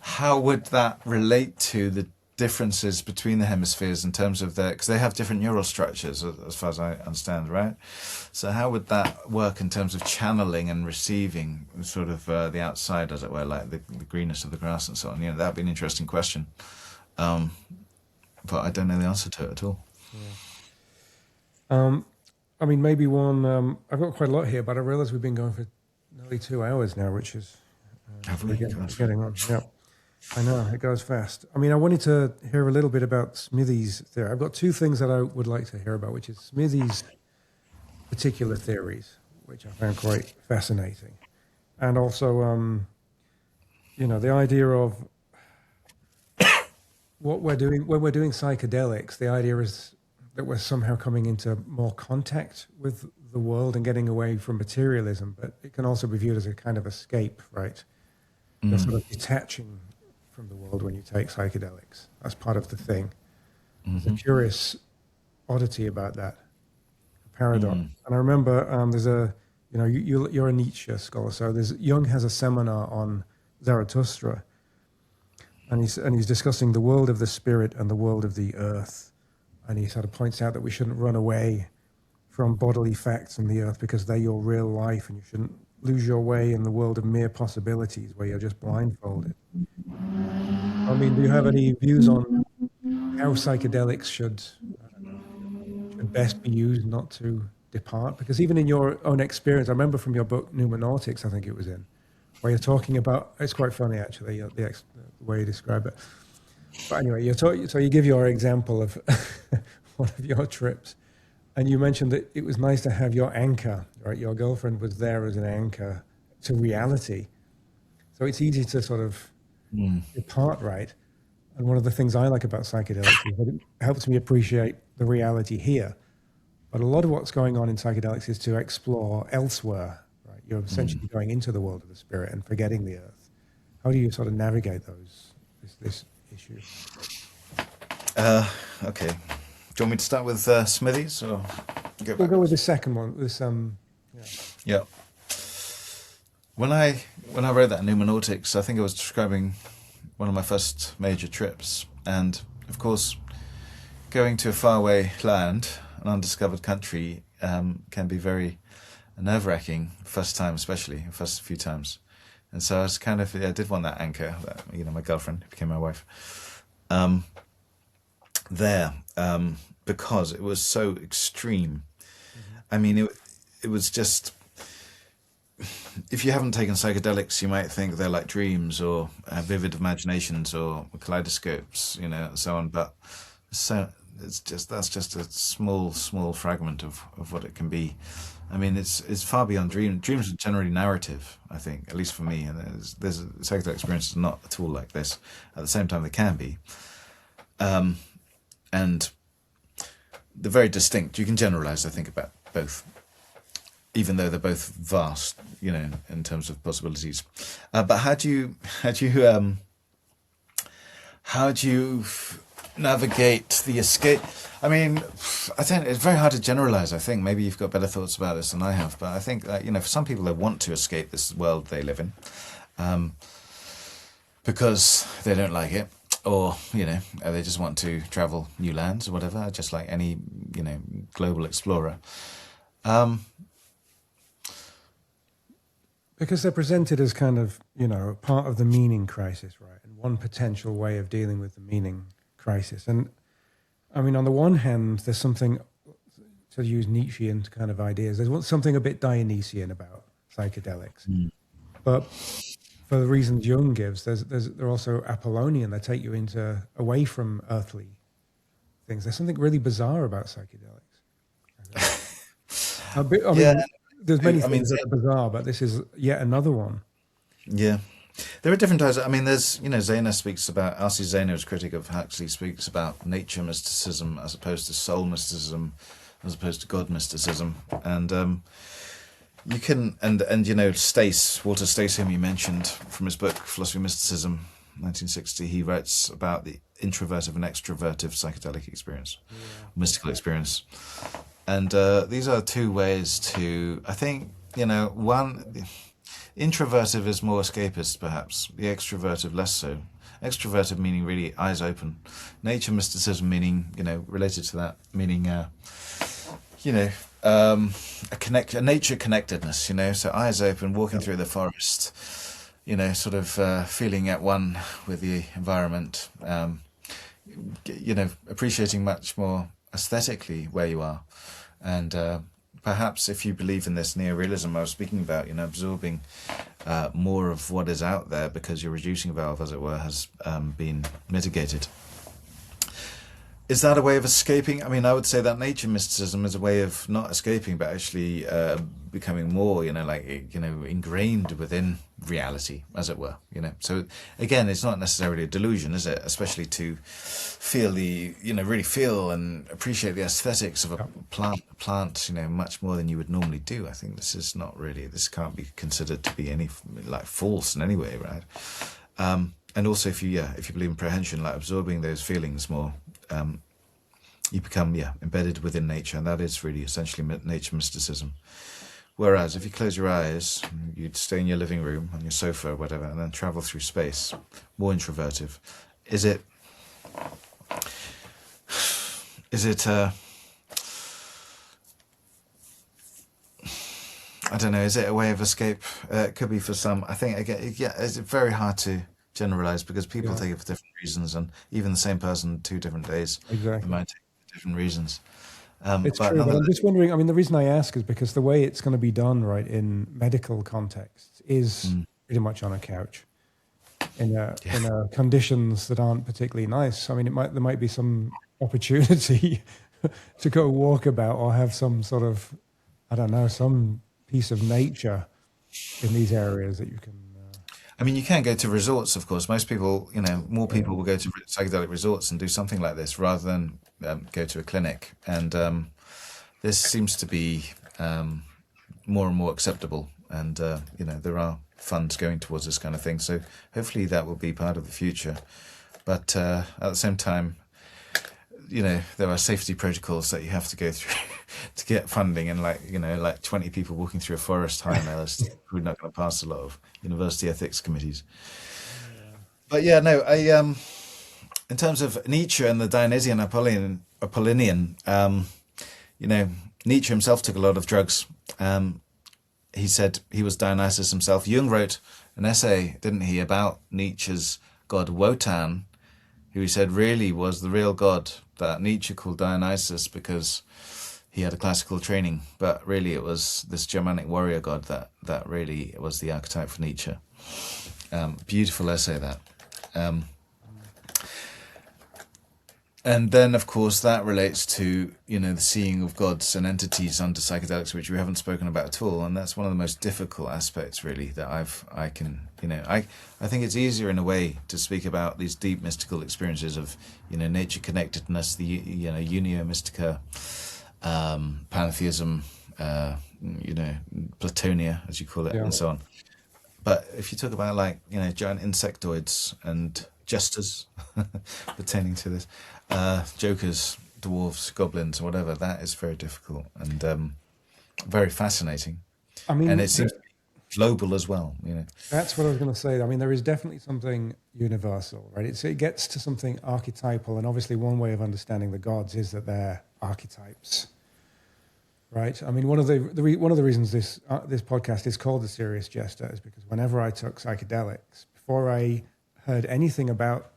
how would that relate to the differences between the hemispheres in terms of because they have different neural structures, as far as I understand, right? So how would that work in terms of channeling and receiving sort of the outside, as it were, like the greenness of the grass and so on? That'd be an interesting question, but I don't know the answer to it at all. I mean, maybe one. I've got quite a lot here, but I realise we've been going for nearly 2 hours now, which is getting on. Yeah. I know, it goes fast. I mean, I wanted to hear a little bit about Smithy's theory. I've got two things that I would like to hear about, which is Smithy's particular theories, which I found quite fascinating. And also, the idea of what we're doing, when we're doing psychedelics, the idea is that we're somehow coming into more contact with the world and getting away from materialism, but it can also be viewed as a kind of escape, right? You're sort of detaching from the world when you take psychedelics. That's part of the thing. There's a curious oddity about that, a paradox. And I remember there's you're a Nietzsche scholar, so Jung has a seminar on Zarathustra, and he's discussing the world of the spirit and the world of the earth, and he sort of points out that we shouldn't run away from bodily facts in the earth because they're your real life, and you shouldn't lose your way in the world of mere possibilities where you're just blindfolded. I mean, do you have any views on how psychedelics should best be used not to depart? Because even in your own experience, I remember from your book, Pneumonautics, I think it was in, where you're talking about, it's quite funny actually, the way you describe it, But anyway, so you give your example of one of your trips, and you mentioned that it was nice to have your anchor, right? Your girlfriend was there as an anchor to reality. So it's easy to sort of depart, right? And one of the things I like about psychedelics is that it helps me appreciate the reality here. But a lot of what's going on in psychedelics is to explore elsewhere, right? You're essentially going into the world of the spirit and forgetting the earth. How do you sort of navigate this issue? Okay. Do you want me to start with Smithies or go We'll back? go with the second one. With Yeah. When I wrote that Numismatics, I think I was describing one of my first major trips, and of course, going to a faraway land, an undiscovered country, can be very nerve-wracking. First time, especially first few times, and so I was kind of I did want that anchor, that, my girlfriend who became my wife, there, because it was so extreme. I mean, it was just. If you haven't taken psychedelics, you might think they're like dreams or vivid imaginations or kaleidoscopes, so on. But that's just a small fragment of what it can be. I mean, it's far beyond dreams. Dreams are generally narrative, I think, at least for me. And there's psychedelic experiences not at all like this. At the same time, they can be, and they're very distinct. You can generalize, I think, about both, even though they're both vast, in terms of possibilities. But how do you navigate the escape? I mean, I think it's very hard to generalize. I think maybe you've got better thoughts about this than I have. But I think that, for some people, they want to escape this world they live in, because they don't like it, or they just want to travel new lands or whatever, just like any global explorer. Because they're presented as kind of, part of the meaning crisis, right? And one potential way of dealing with the meaning crisis. And I mean, on the one hand, there's something, to use Nietzschean kind of ideas, there's something a bit Dionysian about psychedelics. But for the reasons Jung gives, they're also Apollonian. They take you away from earthly things. There's something really bizarre about psychedelics. There's many things that are bizarre, but this is yet another one. Yeah. There are different types. I mean, there's, Zehner speaks about, R.C. Zehner, as critic of Huxley, speaks about nature mysticism as opposed to soul mysticism, as opposed to God mysticism. And you can, Stace, Walter Stace, whom you mentioned from his book, Philosophy of Mysticism, 1960, he writes about the introvertive and extrovertive psychedelic experience, mystical experience. And these are two ways to, I think, one, introvertive is more escapist, perhaps. The extrovertive, less so. Extrovertive meaning really eyes open. Nature mysticism meaning, related to that, meaning, a nature connectedness, so eyes open, walking through the forest, sort of feeling at one with the environment, appreciating much more aesthetically where you are. And perhaps if you believe in this neorealism I was speaking about, absorbing more of what is out there because your reducing valve, as it were, has been mitigated. Is that a way of escaping? I mean, I would say that nature mysticism is a way of not escaping, but actually becoming more, ingrained within reality, as it were. So again, it's not necessarily a delusion, is it? Especially to feel really feel and appreciate the aesthetics of a plant, much more than you would normally do. I think this can't be considered to be any false in any way, right? And also, if you believe in prehension, like absorbing those feelings more. You become embedded within nature, and that is really essentially nature mysticism. Whereas if you close your eyes, you'd stay in your living room on your sofa or whatever, and then travel through space, more introvertive. Is it I don't know, is it a way of escape? It could be for some. I think, again, it's very hard to generalize because people take it for different reasons, and even the same person, 2 different days, Exactly. might take it for different reasons. It's true, but I'm just wondering, I mean, the reason I ask is because the way it's going to be done, right, in medical contexts is pretty much on a couch. in conditions that aren't particularly nice. I mean, there might be some opportunity to go walk about or have some sort of, I don't know, some piece of nature in these areas that you can. I mean, you can go to resorts, of course. Most people, more people will go to psychedelic resorts and do something like this rather than go to a clinic. And this seems to be more and more acceptable. And, there are funds going towards this kind of thing. So hopefully that will be part of the future. But at the same time, there are safety protocols that you have to go through to get funding, and like 20 people walking through a forest high on LSD, we're not going to pass a lot of university ethics committees. Yeah. But yeah, no, in terms of Nietzsche and the Dionysian Apollinian, Nietzsche himself took a lot of drugs. He said he was Dionysus himself. Jung wrote an essay, didn't he, about Nietzsche's god Wotan, who he said really was the real god that Nietzsche called Dionysus because he had a classical training, but really it was this Germanic warrior god that really was the archetype for Nietzsche. Beautiful essay, that. And then, of course, that relates to, the seeing of gods and entities under psychedelics, which we haven't spoken about at all. And that's one of the most difficult aspects, really, that I think it's easier in a way to speak about these deep mystical experiences of, nature connectedness, the, unio mystica, pantheism, Platonia, as you call it, and so on. But if you talk about giant insectoids and jesters pertaining to this, jokers, dwarves, goblins, whatever, that is very difficult and very fascinating. I mean, and it seems global as well. That's what I was going to say. I mean, there is definitely something universal, right? It gets to something archetypal, and obviously one way of understanding the gods is that they're archetypes, right? I mean, one of the reasons this podcast is called The Serious Jester is because whenever I took psychedelics, before I heard anything about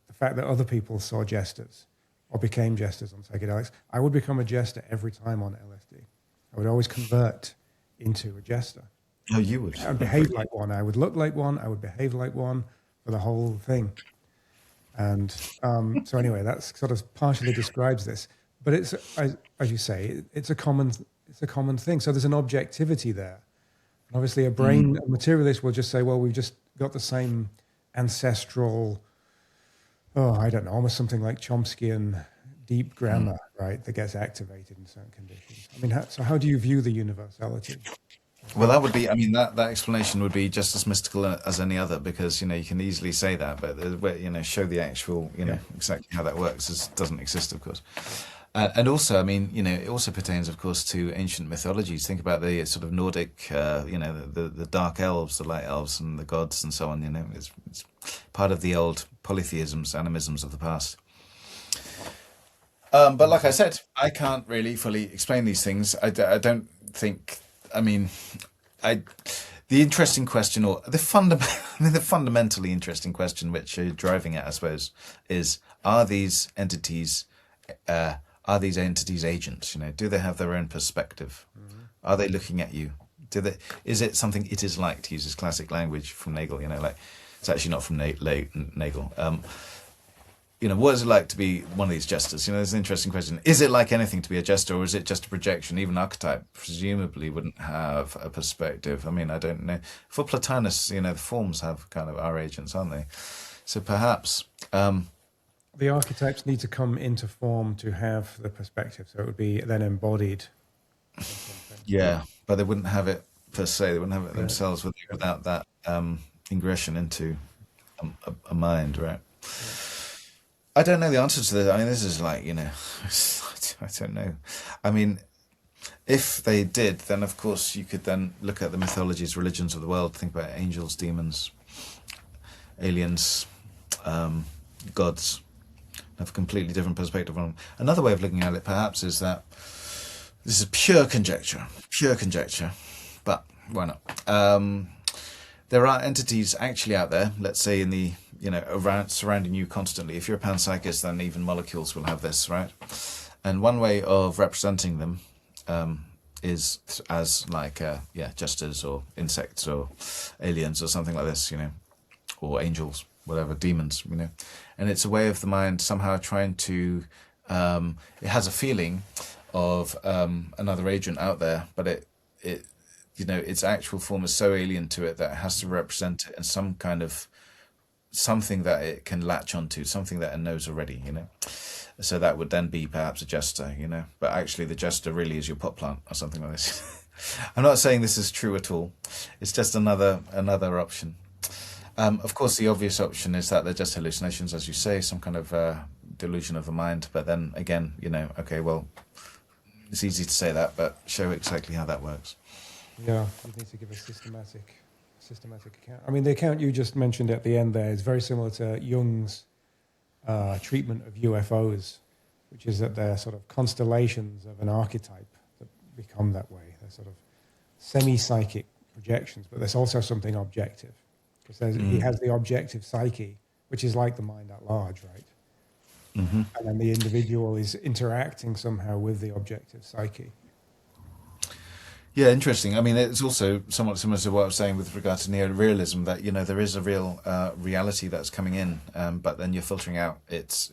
the fact that other people saw jesters or became jesters on psychedelics, I would become a jester every time on LSD. I would always convert into a jester. Oh, you would? I would behave like one. I would look like one. I would behave like one for the whole thing. And so anyway, that sort of partially describes this. But it's, as you say, it's a common thing. So there's an objectivity there. And obviously, a materialist will just say, well, we've just got the same ancestral, I don't know, almost something like Chomskyan deep grammar, right, that gets activated in certain conditions. I mean, so how do you view the universality? Well, that would be, I mean, that explanation would be just as mystical as any other, because, you can easily say that, but, show the actual, exactly how that works doesn't exist, of course. And also, I mean, it also pertains, of course, to ancient mythologies. Think about the sort of Nordic, the dark elves, the light elves, and the gods, and so on. It's part of the old polytheisms, animisms of the past. But like I said, I can't really fully explain these things. I don't think. I mean, the interesting question, or the fundamentally interesting question, which you're driving at, I suppose, is: are these entities agents? Do they have their own perspective? Mm-hmm. Are they looking at you? Is it something it is like, to use his classic language from Nagel? It's actually not from Nagel. What is it like to be one of these jesters? There's an interesting question. Is it like anything to be a jester, or is it just a projection? Even archetype presumably wouldn't have a perspective. I mean, I don't know. For Plotinus, the forms have kind of our agents, aren't they? So perhaps the archetypes need to come into form to have the perspective, so it would be then embodied. Yeah, but they wouldn't have it per se. They wouldn't have it themselves without that ingression into a mind, right? Yeah. I don't know the answer to this. I mean, this is like, I don't know. I mean, if they did, then of course you could then look at the mythologies, religions of the world, think about angels, demons, aliens, gods, have a completely different perspective on them. Another way of looking at it, perhaps, is that this is pure conjecture, but why not? There are entities actually out there, let's say in the, around surrounding you constantly. If you're a panpsychist, then even molecules will have this, right? And one way of representing them is as like, jesters or insects or aliens or something like this, or angels, whatever, demons, and it's a way of the mind somehow trying to, it has a feeling of another agent out there, but it its actual form is so alien to it that it has to represent it in some kind of something that it can latch onto, something that it knows already, So that would then be perhaps a jester, but actually the jester really is your pot plant or something like this. I'm not saying this is true at all. It's just another option. Of course, the obvious option is that they're just hallucinations, as you say, some kind of delusion of the mind. But then again, okay, well, it's easy to say that, but show exactly how that works. Yeah, you need to give a systematic account. I mean, the account you just mentioned at the end there is very similar to Jung's treatment of UFOs, which is that they're sort of constellations of an archetype that become that way. They're sort of semi-psychic projections, but there's also something objective, because he has the objective psyche, which is like the mind at large, right? Mm-hmm. And then the individual is interacting somehow with the objective psyche. Yeah, interesting. I mean, it's also somewhat similar to what I was saying with regard to neo-realism, that, there is a real reality that's coming in, but then you're filtering out,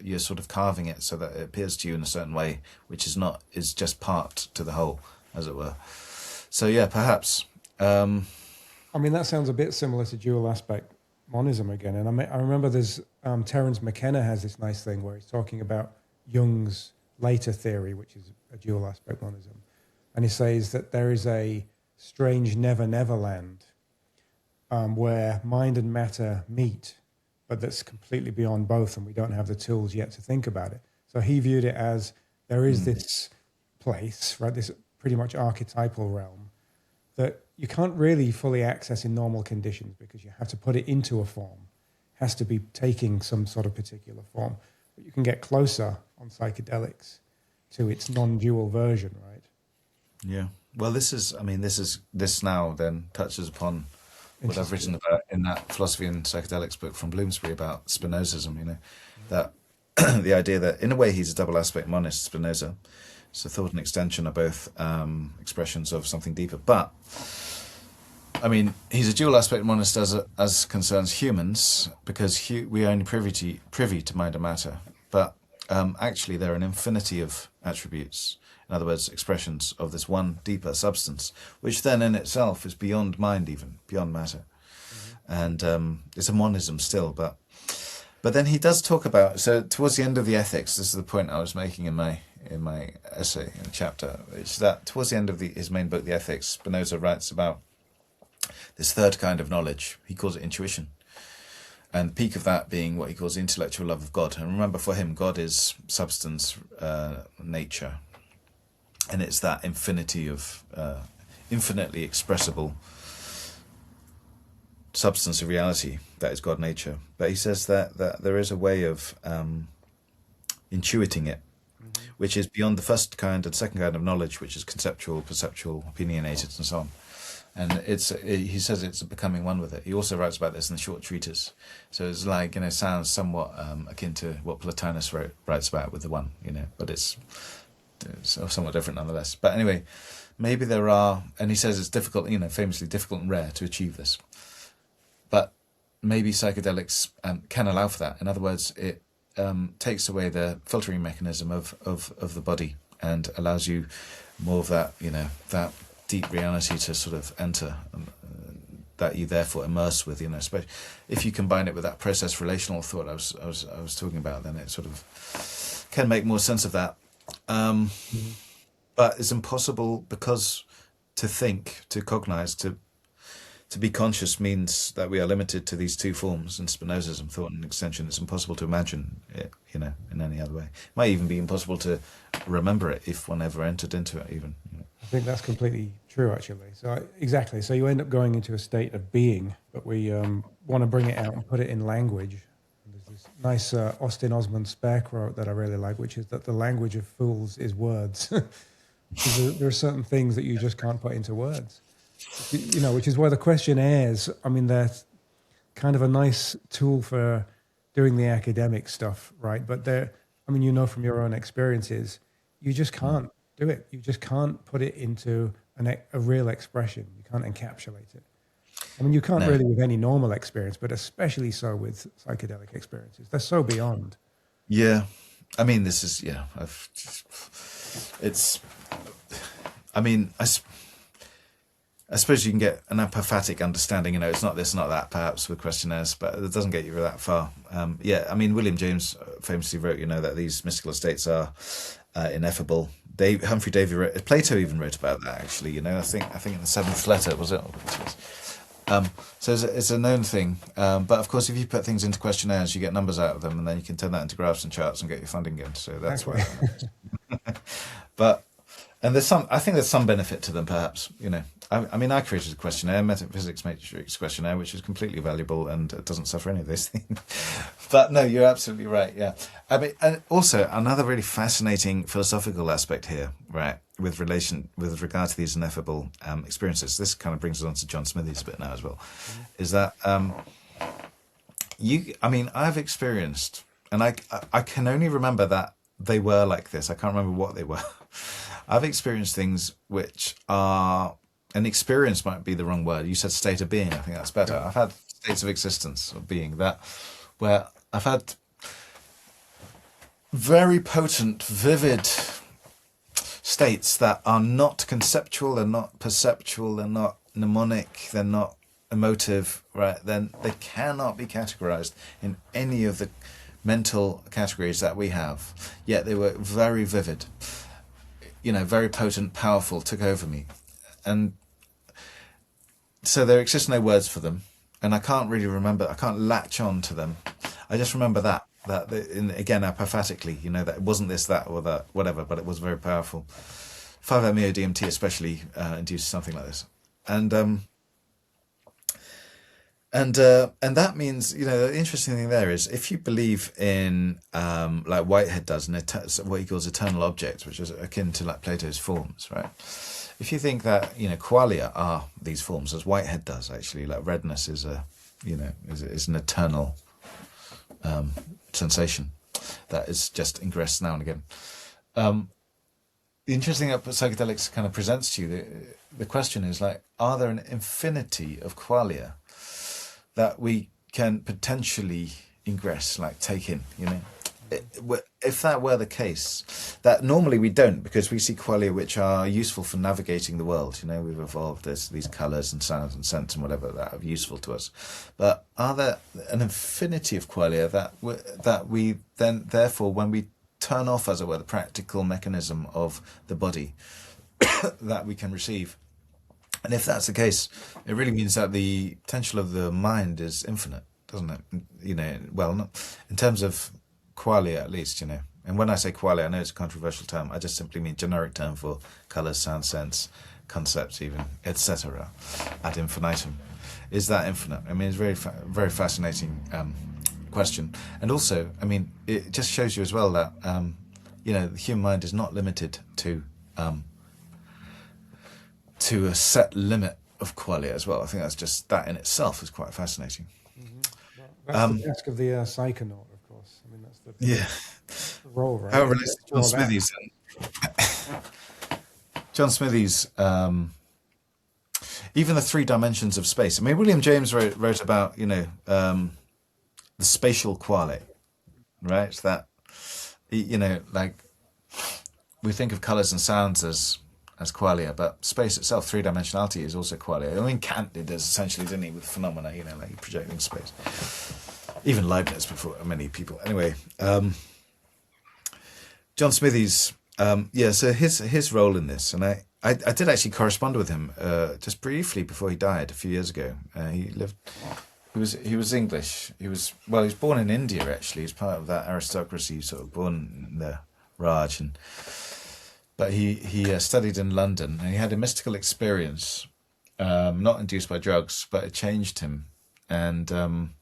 you're sort of carving it so that it appears to you in a certain way, which is just part to the whole, as it were. So, yeah, perhaps. I mean, that sounds a bit similar to dual aspect monism again. And I remember there's Terence McKenna has this nice thing where he's talking about Jung's later theory, which is a dual aspect monism. And he says that there is a strange never land where mind and matter meet, but that's completely beyond both, and we don't have the tools yet to think about it. So he viewed it as there is this place, right, this pretty much archetypal realm that you can't really fully access in normal conditions because you have to put it into a form. It has to be taking some sort of particular form. But you can get closer on psychedelics to its non-dual version, right? Yeah. Well, this now then touches upon what I've written about in that Philosophy and Psychedelics book from Bloomsbury about Spinozism, that the idea that in a way he's a double aspect monist, Spinoza. So thought and extension are both expressions of something deeper. But, I mean, he's a dual aspect monist as concerns humans, because we are only privy to mind and matter. But actually there are an infinity of attributes, in other words, expressions of this one deeper substance, which then in itself is beyond mind, even beyond matter. Mm-hmm. And it's a monism still, but then he does talk about, so towards the end of the Ethics, this is the point I was making in my essay, in the chapter, is that towards the end of his main book, The Ethics, Spinoza writes about this third kind of knowledge. He calls it intuition. And the peak of that being what he calls the intellectual love of God. And remember, for him, God is substance, nature. And it's that infinity of infinitely expressible substance of reality that is God nature. But he says that there is a way of intuiting it, which is beyond the first kind and second kind of knowledge, which is conceptual, perceptual, opinionated, and so on. And he says it's becoming one with it. He also writes about this in the short treatise. So it's like, sounds somewhat akin to what Plotinus writes about with the one, but it's somewhat different nonetheless. But anyway, maybe there are, and he says it's difficult, famously difficult and rare to achieve this. But maybe psychedelics can allow for that. In other words, it takes away the filtering mechanism of the body and allows you more of that, that deep reality to sort of enter, that you therefore immerse with, especially if you combine it with that process relational thought I was talking about, then it sort of can make more sense of that. But it's impossible, because to think, to cognize, to be conscious means that we are limited to these two forms. In Spinozism, thought and extension, it's impossible to imagine it, in any other way. It might even be impossible to remember it if one ever entered into it, even. I think that's completely true, actually. So exactly. So you end up going into a state of being, but we want to bring it out and put it in language. And there's this nice Austin Osman Spare quote that I really like, which is that the language of fools is words. There are certain things that you just can't put into words. Which is why the questionnaires, I mean, they're kind of a nice tool for doing the academic stuff, right? But from your own experiences, you just can't do it. You just can't put it into a real expression. You can't encapsulate it. I mean, you can't No. really with any normal experience, but especially so with psychedelic experiences. They're so beyond. Yeah. I mean, this is, it's, I mean, I suppose you can get an apophatic understanding, it's not this, not that, perhaps, with questionnaires, but it doesn't get you that far. Yeah, I mean, William James famously wrote, that these mystical states are ineffable. Humphrey Davy wrote, Plato even wrote about that, actually, I think in the seventh letter, was it? So it's a known thing. But of course, if you put things into questionnaires, you get numbers out of them, and then you can turn that into graphs and charts and get your funding again. So that's Okay. why. But, and I think there's some benefit to them, perhaps, I mean, I created a questionnaire, Metaphysics Matrix questionnaire, which is completely valuable and it doesn't suffer any of those things. But no, you're absolutely right. Yeah. I mean, and also another really fascinating philosophical aspect here, right, with regard to these ineffable experiences. This kind of brings us on to John Smithy's a bit now as well, is that I mean, I've experienced, and I can only remember that they were like this. I can't remember what they were. I've experienced things which are, an experience might be the wrong word. You said state of being. I think that's better. I've had states of existence, of being, where I've had very potent, vivid states that are not conceptual, they're not perceptual, they're not mnemonic, they're not emotive, right? Then they cannot be categorized in any of the mental categories that we have. Yet they were very vivid, very potent, powerful, took over me. And so there exist no words for them, and I can't really remember. I can't latch on to them. I just remember that again apophatically, that it wasn't this, that, or that, whatever, but it was very powerful. 5-MeO DMT especially induced something like this, and that means, the interesting thing there is, if you believe in like Whitehead does, what he calls eternal objects, which is akin to like Plato's forms, right? If you think that qualia are these forms, as Whitehead does, actually, like redness is is an eternal sensation that is just ingressed now and again. The interesting thing that psychedelics kind of presents to you, the question is like, are there an infinity of qualia that we can potentially ingress, like take in, If that were the case, that normally we don't, because we see qualia which are useful for navigating the world. We've evolved these colours and sounds and scents and whatever that are useful to us. But are there an infinity of qualia that we then, therefore, when we turn off, as it were, the practical mechanism of the body, that we can receive? And if that's the case, it really means that the potential of the mind is infinite, doesn't it? Well, not in terms of qualia, at least, And when I say qualia, I know it's a controversial term. I just simply mean generic term for colours, sound, sense, concepts, even, etc. Ad infinitum. Is that infinite? I mean, it's very, very fascinating question. And also, I mean, it just shows you as well that the human mind is not limited to a set limit of qualia as well. I think that in itself is quite fascinating. Mm-hmm. Well, that's the task of the psychonaut, of course. I mean, that's the role, right? How it relates to John Smithy's. John Smithy's, even the three dimensions of space. I mean, William James wrote about, the spatial qualia, right? That, like, we think of colours and sounds as qualia, but space itself, three-dimensionality, is also qualia. I mean, Kant did this essentially, didn't he, with phenomena, like projecting space. Even Leibniz before many people. Anyway, John Smithy's, so his role in this, and I did actually correspond with him just briefly before he died a few years ago. He was English. He was born in India, actually. He's part of that aristocracy, sort of born in the Raj, but he studied in London, and he had a mystical experience, not induced by drugs, but it changed him. And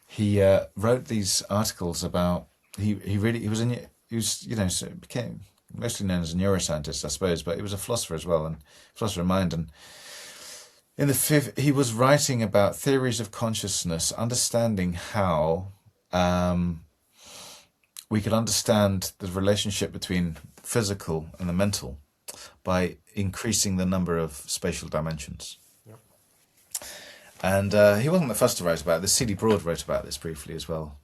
he wrote these articles about, he became mostly known as a neuroscientist, I suppose, but he was a philosopher as well, and philosopher of mind. And he was writing about theories of consciousness, understanding how we could understand the relationship between the physical and the mental by increasing the number of spatial dimensions. Yep. And he wasn't the first to write about this. C.D. Broad wrote about this briefly as well.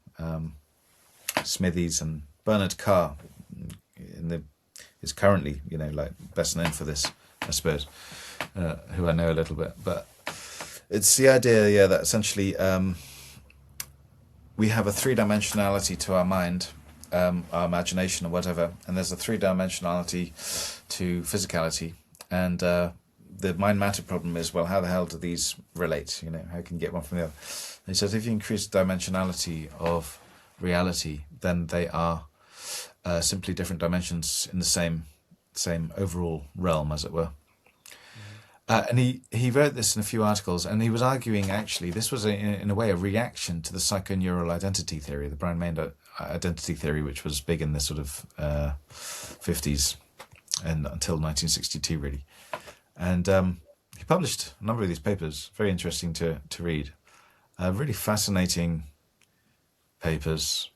Smithies and Bernard Carr is currently, like best known for this, I suppose, who I know a little bit. But it's the idea, that essentially we have a three-dimensionality to our mind, our imagination or whatever, and there's a three-dimensionality to physicality. And the mind-matter problem is, well, how the hell do these relate? How can you get one from the other? And he says if you increase the dimensionality of reality, then they are simply different dimensions in the same overall realm, as it were. And he wrote this in a few articles, and he was arguing, actually, this was in a way a reaction to the psychoneural identity theory, the Brian Maynard identity theory, which was big in the sort of 50s and until 1962, really. And he published a number of these papers, very interesting to read, really fascinating papers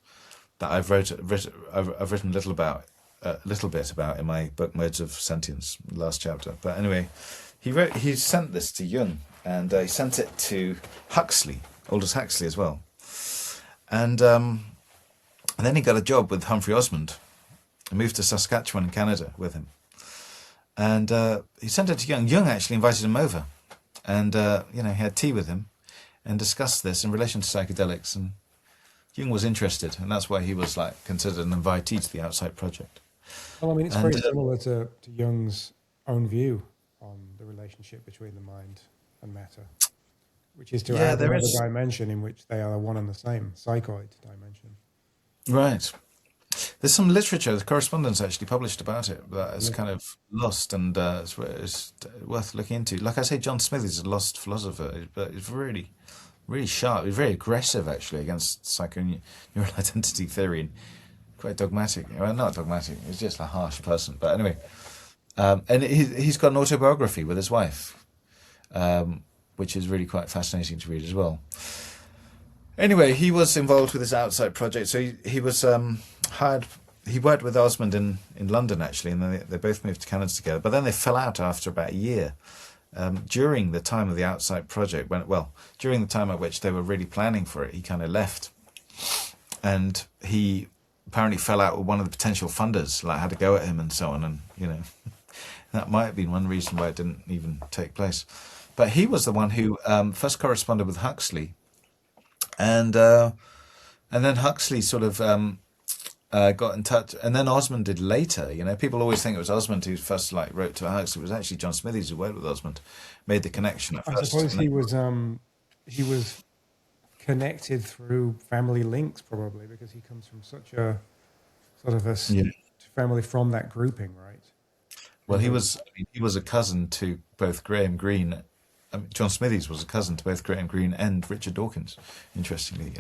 that I've written a little bit about in my book Modes of Sentience, last chapter. But anyway, he sent this to Jung, and he sent it to Huxley, Aldous Huxley as well, and then he got a job with Humphrey Osmond and moved to Saskatchewan in Canada with him, and he sent it to Jung. Jung actually invited him over, and he had tea with him and discussed this in relation to psychedelics, and Jung was interested, and that's why he was considered an invitee to the Outsight Project. Well, I mean, it's very similar to Jung's own view on the relationship between the mind and matter, which is to add another dimension in which they are one and the same, psychoid dimension. Right. There's some literature, the correspondence actually published about it, that is kind of lost, and it's worth looking into. Like I say, John Smith is a lost philosopher, but he's really, really sharp. He's very aggressive, actually, against psychoneural identity theory, and quite dogmatic. Well, not dogmatic, he's just a harsh person. But anyway, and he's got an autobiography with his wife, which is really quite fascinating to read as well. Anyway, he was involved with this Outsight Project, so he was hired. He worked with Osmond in London, actually, and then they both moved to Canada together. But then they fell out after about a year. During the time of the Outsight Project, during the time at which they were really planning for it, he kind of left. And he apparently fell out with one of the potential funders, had to go at him and so on. And, that might have been one reason why it didn't even take place. But he was the one who first corresponded with Huxley. And then Huxley sort of got in touch, and then Osmond did later. People always think it was Osmond who first wrote to Huxley. It was actually John Smithies who worked with Osmond, made the connection at first. I suppose he was connected through family links, probably, because he comes from such a sort of a family from that grouping, right? Well, he was a cousin to both Graham Greene. John Smithies was a cousin to both Graham Greene and Richard Dawkins, interestingly,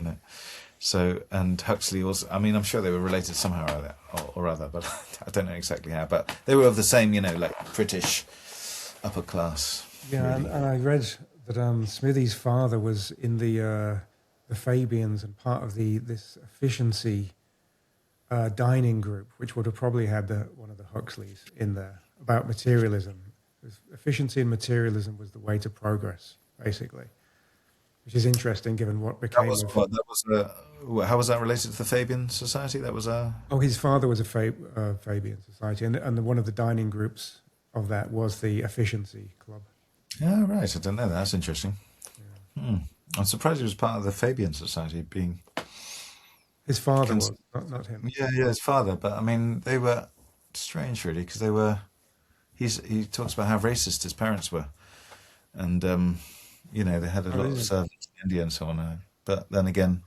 So, and Huxley was, I'm sure they were related somehow or other, but I don't know exactly how. But they were of the same, British upper class. Yeah, really. and I read that Smithies' father was in the Fabians and part of this efficiency dining group, which would have probably had one of the Huxleys in there, about materialism. Efficiency and materialism was the way to progress, basically, which is interesting given what became. How was that related to the Fabian Society? That was a. Oh, his father was a Fabian Society, and one of the dining groups of that was the Efficiency Club. Yeah, right. I don't know. That's interesting. Yeah. I'm surprised he was part of the Fabian Society, being. His father was, not him. Yeah, his father. But they were strange, really, because they were. He talks about how racist his parents were, and they had a lot of servants in India and so on. But then again,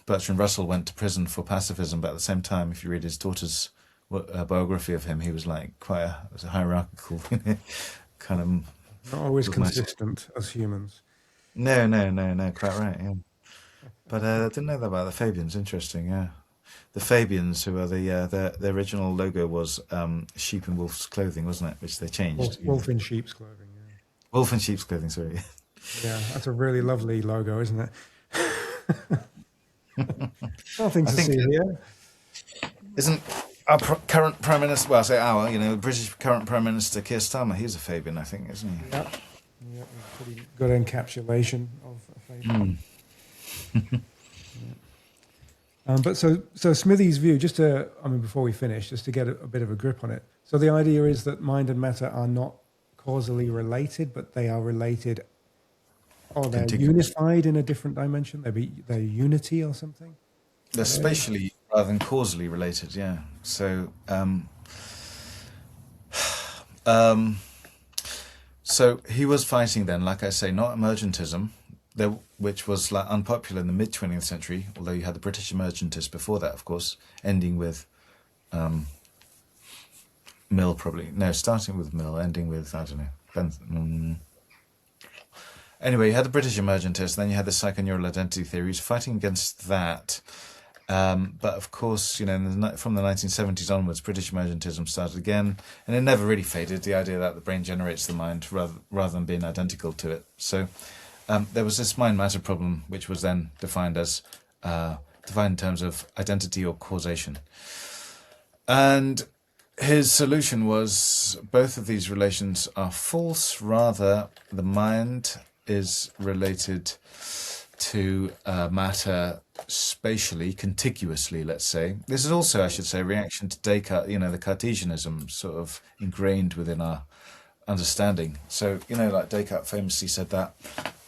Bertrand Russell went to prison for pacifism, but at the same time, if you read his daughter's biography of him, he was quite a hierarchical kind of. Not always consistent as humans. No, quite right. Yeah, but I didn't know that about the Fabians. Interesting, yeah. The Fabians, who are the original logo was sheep in wolf's clothing, wasn't it? Which they changed. Wolf in sheep's clothing. Yeah. Wolf in sheep's clothing. Sorry. Yeah, that's a really lovely logo, isn't it? Nothing to see here. Isn't our current Prime Minister? Well, I say our. British current Prime Minister Keir Starmer. He's a Fabian, I think, isn't he? Yeah, he's pretty good encapsulation of aphasia. But so Smithy's view, before we finish, just to get a bit of a grip on it. So the idea is that mind and matter are not causally related, but they are related, or they're unified in a different dimension. They're unity or something. They're spatially rather than causally related. Yeah. So, so he was fighting then, like I say, not emergentism, which was like unpopular in the mid 20th century. Although you had the British emergentists before that, of course, ending with Mill, starting with Mill, ending with I don't know. Anyway, you had the British emergentists, then you had the psychoneural identity theories fighting against that. But of course, from the 1970s onwards, British emergentism started again, and it never really faded. The idea that the brain generates the mind rather than being identical to it. So there was this mind-matter problem, which was then defined in terms of identity or causation. And his solution was both of these relations are false. Rather, the mind is related to matter spatially, contiguously, let's say. This is also, I should say, a reaction to Descartes, the Cartesianism sort of ingrained within our understanding. So, like Descartes famously said that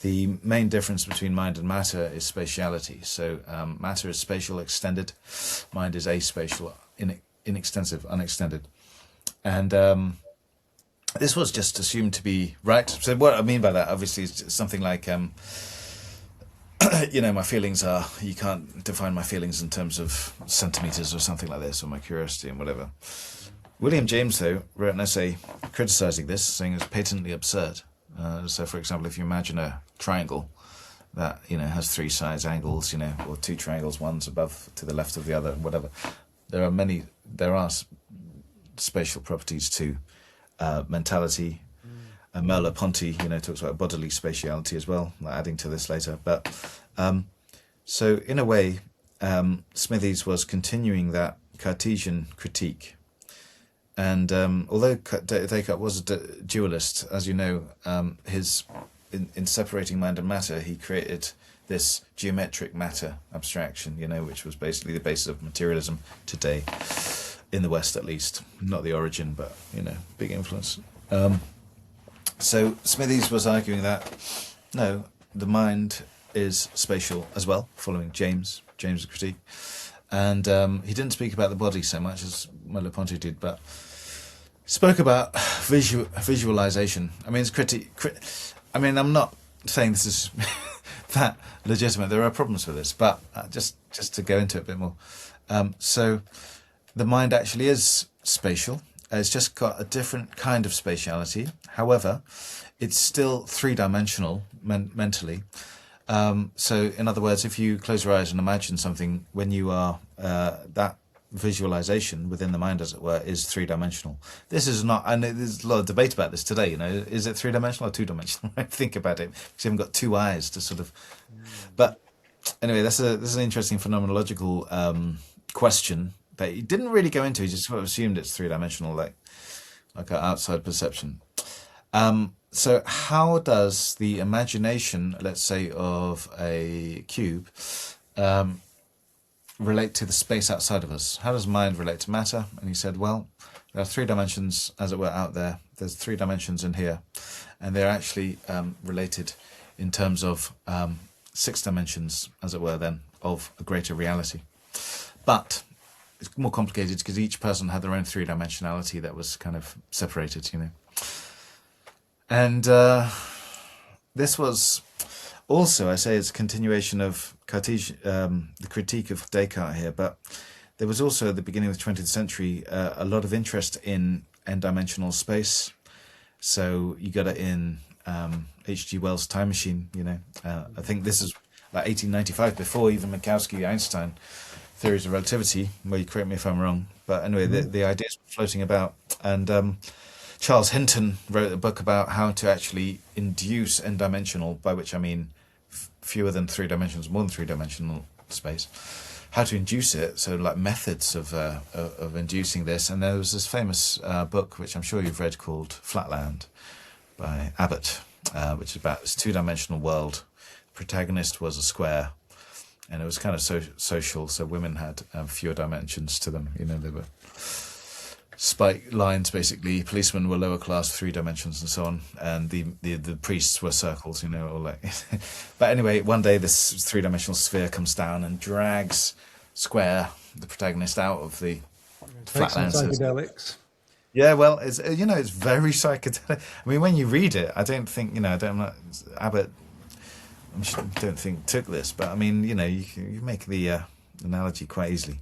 the main difference between mind and matter is spatiality. So matter is spatial, extended. Mind is aspatial, inextensive, unextended. And this was just assumed to be right. So what I mean by that, obviously, is something like, my feelings are, you can't define my feelings in terms of centimeters or something like this, or my curiosity and whatever. William James, though, wrote an essay criticizing this, saying it's patently absurd. So, for example, if you imagine a triangle that, has three sides, angles, or two triangles, one's above to the left of the other, whatever. There are spatial properties to mentality. Merleau-Ponty, talks about bodily spatiality as well, adding to this later. But so in a way, Smithies was continuing that Cartesian critique. And although Descartes was a dualist, as you know, in separating mind and matter, he created this geometric matter abstraction, which was basically the basis of materialism today, in the West at least. Not the origin, but, big influence. So Smithies was arguing that, no, the mind is spatial as well, following James' critique. And he didn't speak about the body so much as Merleau-Ponty did, but spoke about visualization. I mean, I'm not saying this is that legitimate. There are problems with this, but just to go into it a bit more. So the mind actually is spatial. It's just got a different kind of spatiality. However, it's still three-dimensional mentally. So, in other words, if you close your eyes and imagine something, when you are that visualization within the mind, as it were, is three-dimensional. This is not, and there's a lot of debate about this today. Is it three-dimensional or two-dimensional? Think about it, because you haven't got two eyes to sort of. But anyway, this is an interesting phenomenological question. But he didn't really go into it. He just sort of assumed it's three-dimensional, like our outside perception. So how does the imagination, let's say, of a cube relate to the space outside of us? How does mind relate to matter? And he said, well, there are three dimensions, as it were, out there. There's three dimensions in here. And they're actually related in terms of 6 dimensions, as it were, then, of a greater reality. But it's more complicated because each person had their own three-dimensionality that was kind of separated, And this was also, I say, it's a continuation of the critique of Descartes here, but there was also at the beginning of the 20th century a lot of interest in n-dimensional space. So you got it in H.G. Wells' Time Machine, I think this is like 1895, before even Minkowski, Einstein, theories of relativity, where you correct me if I'm wrong. But anyway, the ideas were floating about. And Charles Hinton wrote a book about how to actually induce n-dimensional, by which I mean fewer than 3 dimensions, more than 3-dimensional space. How to induce it, so like methods of inducing this. And there was this famous book, which I'm sure you've read, called Flatland by Abbott. which is about this two-dimensional world. Protagonist was a square, and it was kind of social. So women had fewer dimensions to them. You know, they were spike lines basically. Policemen were lower class, 3 dimensions, and so on. And the priests were circles. You know, or like. But anyway, one day this 3-dimensional sphere comes down and drags Square, the protagonist, out of the flatland. Psychedelics. Yeah, well, it's it's very psychedelic. I mean, when you read it, I don't think Abbott. I don't think took this, but I mean, you make the analogy quite easily.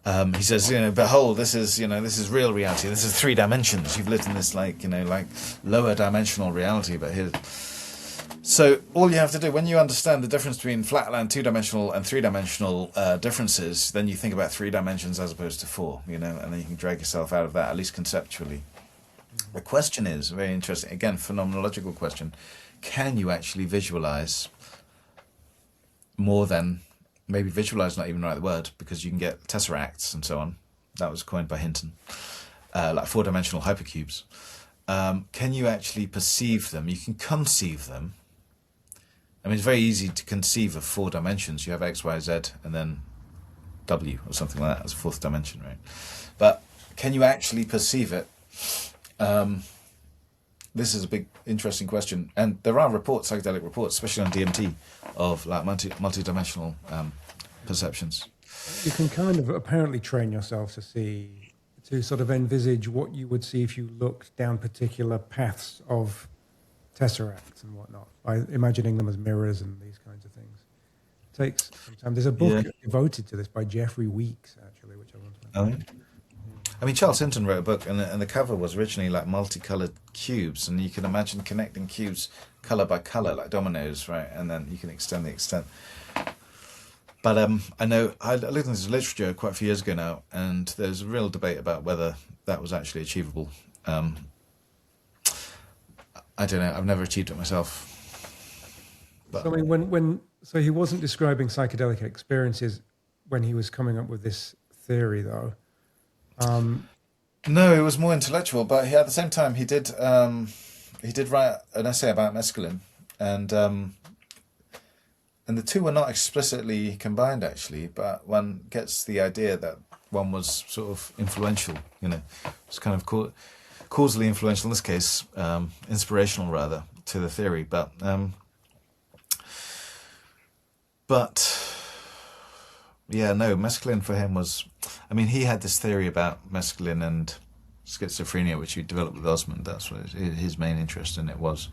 He says, behold, this is real reality. This is 3 dimensions. You've lived in this like lower dimensional reality, but here. So all you have to do when you understand the difference between flatland 2-dimensional and 3-dimensional differences, then you think about 3 dimensions as opposed to 4, and then you can drag yourself out of that, at least conceptually. The question is very interesting. Again, phenomenological question. Can you actually visualize more than, maybe visualize not even the right word, because you can get tesseracts and so on. That was coined by Hinton, like 4-dimensional hypercubes. Can you actually perceive them? You can conceive them. I mean, it's very easy to conceive of 4 dimensions. You have X, Y, Z, and then W or something like that as a 4th dimension, right? But can you actually perceive it? This is a big, interesting question. And there are psychedelic reports, especially on DMT, of like multi-dimensional perceptions. You can kind of apparently train yourself to sort of envisage what you would see if you looked down particular paths of tesseracts and whatnot, by imagining them as mirrors and these kinds of things. It takes some time. There's a book devoted to this by Jeffrey Weeks, actually, which I want to mention. Oh, yeah. I mean, Charles Hinton wrote a book, and the cover was originally like multicolored cubes, and you can imagine connecting cubes color by color, like dominoes, right? And then you can extend the extent. But I know I looked into this literature quite a few years ago now, and there's a real debate about whether that was actually achievable. I don't know. I've never achieved it myself. But. So I mean, so he wasn't describing psychedelic experiences when he was coming up with this theory, though. No, it was more intellectual. But at the same time, he did write an essay about mescaline, and the two were not explicitly combined, actually. But one gets the idea that one was sort of influential. It's kind of causally influential in this case, inspirational rather to the theory. But yeah, no, mescaline for him was. I mean, he had this theory about mescaline and schizophrenia, which he developed with Osmond. That's what his main interest in it was.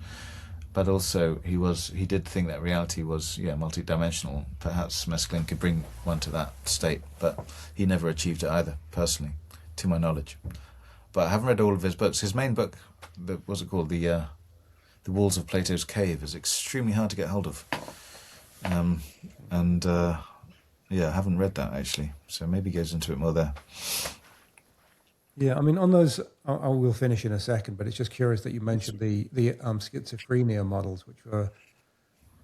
But also, he did think that reality was multi-dimensional. Perhaps mescaline could bring one to that state, but he never achieved it either, personally, to my knowledge. But I haven't read all of his books. His main book, what's it called? The Walls of Plato's Cave, is extremely hard to get hold of. I haven't read that actually. So maybe goes into it more there. Yeah, I mean, on those, I will finish in a second, but it's just curious that you mentioned the schizophrenia models, which were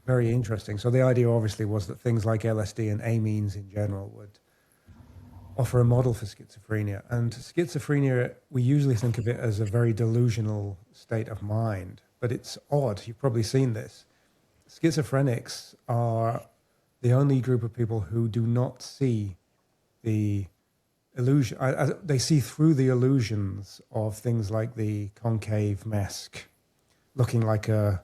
very interesting. So the idea obviously was that things like LSD and amines in general would offer a model for schizophrenia. And schizophrenia, we usually think of it as a very delusional state of mind, but it's odd. You've probably seen this. Schizophrenics are the only group of people who do not see the illusion. They see through the illusions of things like the concave mask, looking like a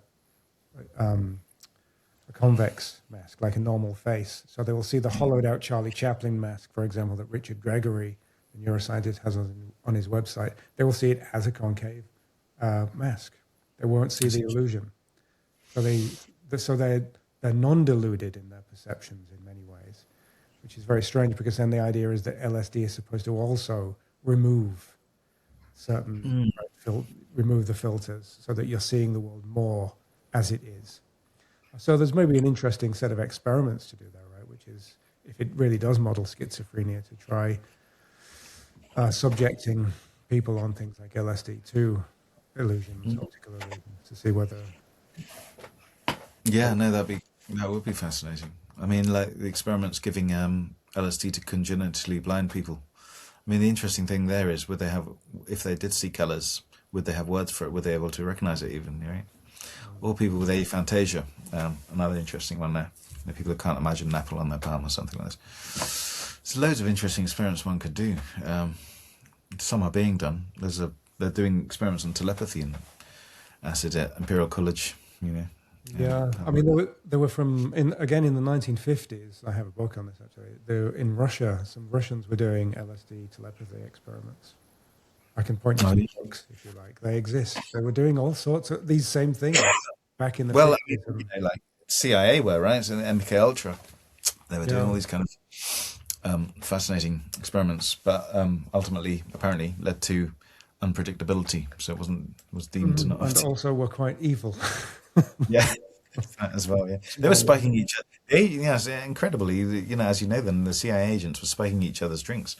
convex mask, like a normal face. So they will see the hollowed out Charlie Chaplin mask, for example, that Richard Gregory, the neuroscientist, has on his website. They will see it as a concave mask. They won't see the illusion. So they're non-deluded in their perceptions in many ways, which is very strange, because then the idea is that LSD is supposed to also remove remove the filters so that you're seeing the world more as it is. So there's maybe an interesting set of experiments to do there, right? Which is, if it really does model schizophrenia, to try subjecting people on things like LSD to illusions, optical illusions, to see whether. Yeah, no, that would be fascinating. I mean, like the experiments giving LSD to congenitally blind people. I mean, the interesting thing there is, if they did see colours, would they have words for it? Would they be able to recognise it even, right? or people with aphantasia. Another interesting one there. People who can't imagine an apple on their palm or something like this. There's loads of interesting experiments one could do. Some are being done. They're doing experiments on telepathy and acid at Imperial College. Yeah, I mean, they were in the 1950s. I have a book on this actually. They were in Russia. Some Russians were doing LSD telepathy experiments. I can point you to books if you like. They exist. They were doing all sorts of these same things back in the 50s. Like CIA were, right? So MK Ultra, they were doing all these kind of fascinating experiments, but ultimately, apparently, led to unpredictability. So it was deemed not. And also were quite evil. Yeah, as well. Yeah, they were spiking each other. Yes, incredibly. As you know, then the CIA agents were spiking each other's drinks.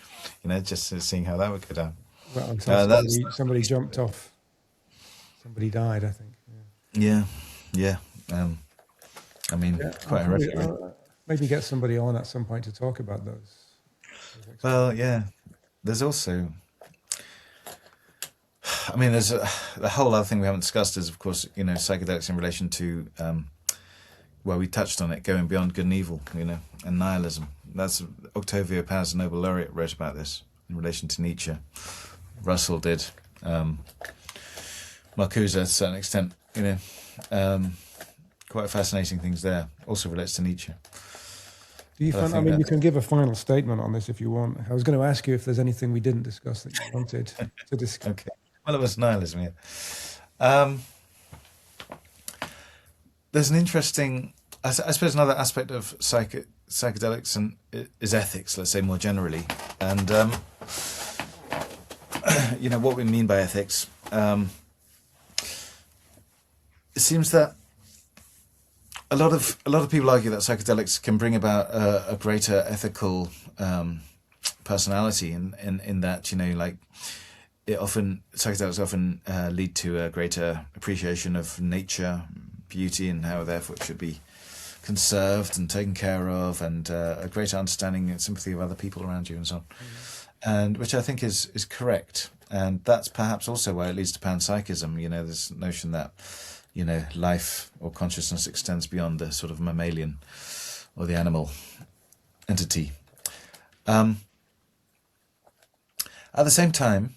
Just seeing how that would go down. Well, until somebody jumped off. Somebody died, I think. Yeah. I mean, quite horrific. Maybe get somebody on at some point to talk about those. Well, yeah. There's also, I mean, there's the whole other thing we haven't discussed is, of course, psychedelics in relation to, well, we touched on it, going beyond good and evil, and nihilism. That's Octavio Paz, the Nobel laureate, wrote about this in relation to Nietzsche. Russell did. Marcuse, to a certain extent, quite fascinating things there. Also relates to Nietzsche. You can give a final statement on this if you want. I was going to ask you if there's anything we didn't discuss that you wanted to discuss. Okay. Well, it was nihilism, yeah. There's an interesting, I suppose, another aspect of psychedelics is ethics, let's say more generally. And, what we mean by ethics. It seems that a lot of people argue that psychedelics can bring about a greater ethical personality in that psychedelics often lead to a greater appreciation of nature, beauty, and how therefore it should be conserved and taken care of, and a greater understanding and sympathy of other people around you and so on. And which I think is correct, and that's perhaps also why it leads to panpsychism. This notion that life or consciousness extends beyond the sort of mammalian or the animal entity. At the same time,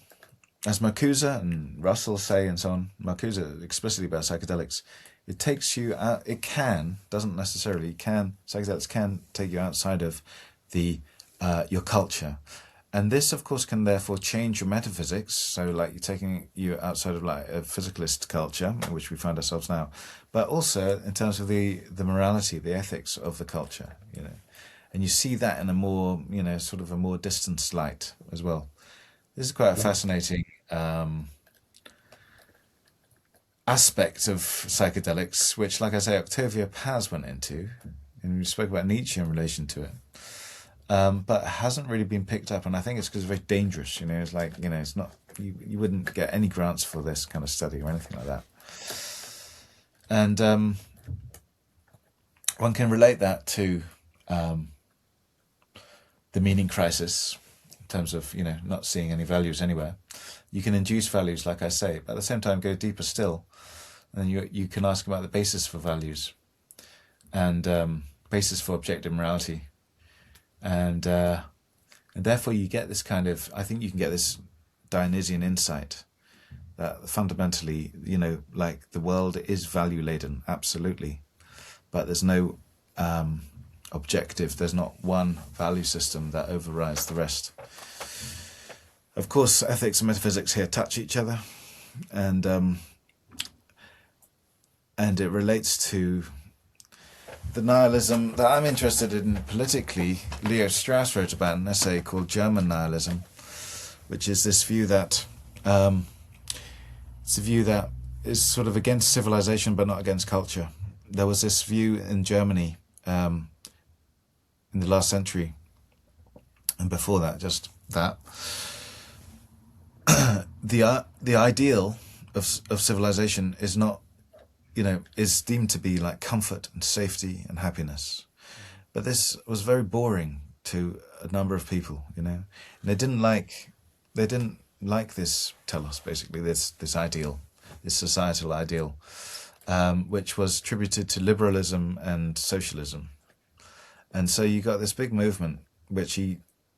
as Marcuse and Russell say and so on, Marcuse explicitly about psychedelics, it takes you out, psychedelics can take you outside of your culture. And this, of course, can therefore change your metaphysics. So, like, you're taking you outside of like a physicalist culture, in which we find ourselves now, but also in terms of the morality, the ethics of the culture, And you see that in a more, sort of a more distanced light as well. This is quite a fascinating aspect of psychedelics, which, like I say, Octavio Paz went into, and we spoke about Nietzsche in relation to it. But it hasn't really been picked up, and I think it's because it's very dangerous. It's like it's not you wouldn't get any grants for this kind of study or anything like that. And one can relate that to the meaning crisis in terms of not seeing any values anywhere. You can induce values, like I say, but at the same time go deeper still, and you can ask about the basis for values and basis for objective morality. And therefore you get this kind of, I think you can get this Dionysian insight that fundamentally, like the world is value laden, absolutely. But there's no objective, there's not one value system that overrides the rest. Of course, ethics and metaphysics here touch each other, and it relates to the nihilism that I'm interested in politically. Leo Strauss wrote about an essay called German Nihilism, which is this view that it's a view that is sort of against civilization but not against culture. There was this view in Germany in the last century, and before that, just that the ideal of civilization is not, is deemed to be like comfort and safety and happiness. But this was very boring to a number of people, and they didn't like this telos, basically, this ideal, this societal ideal. which was attributed to liberalism and socialism. And so you got this big movement, which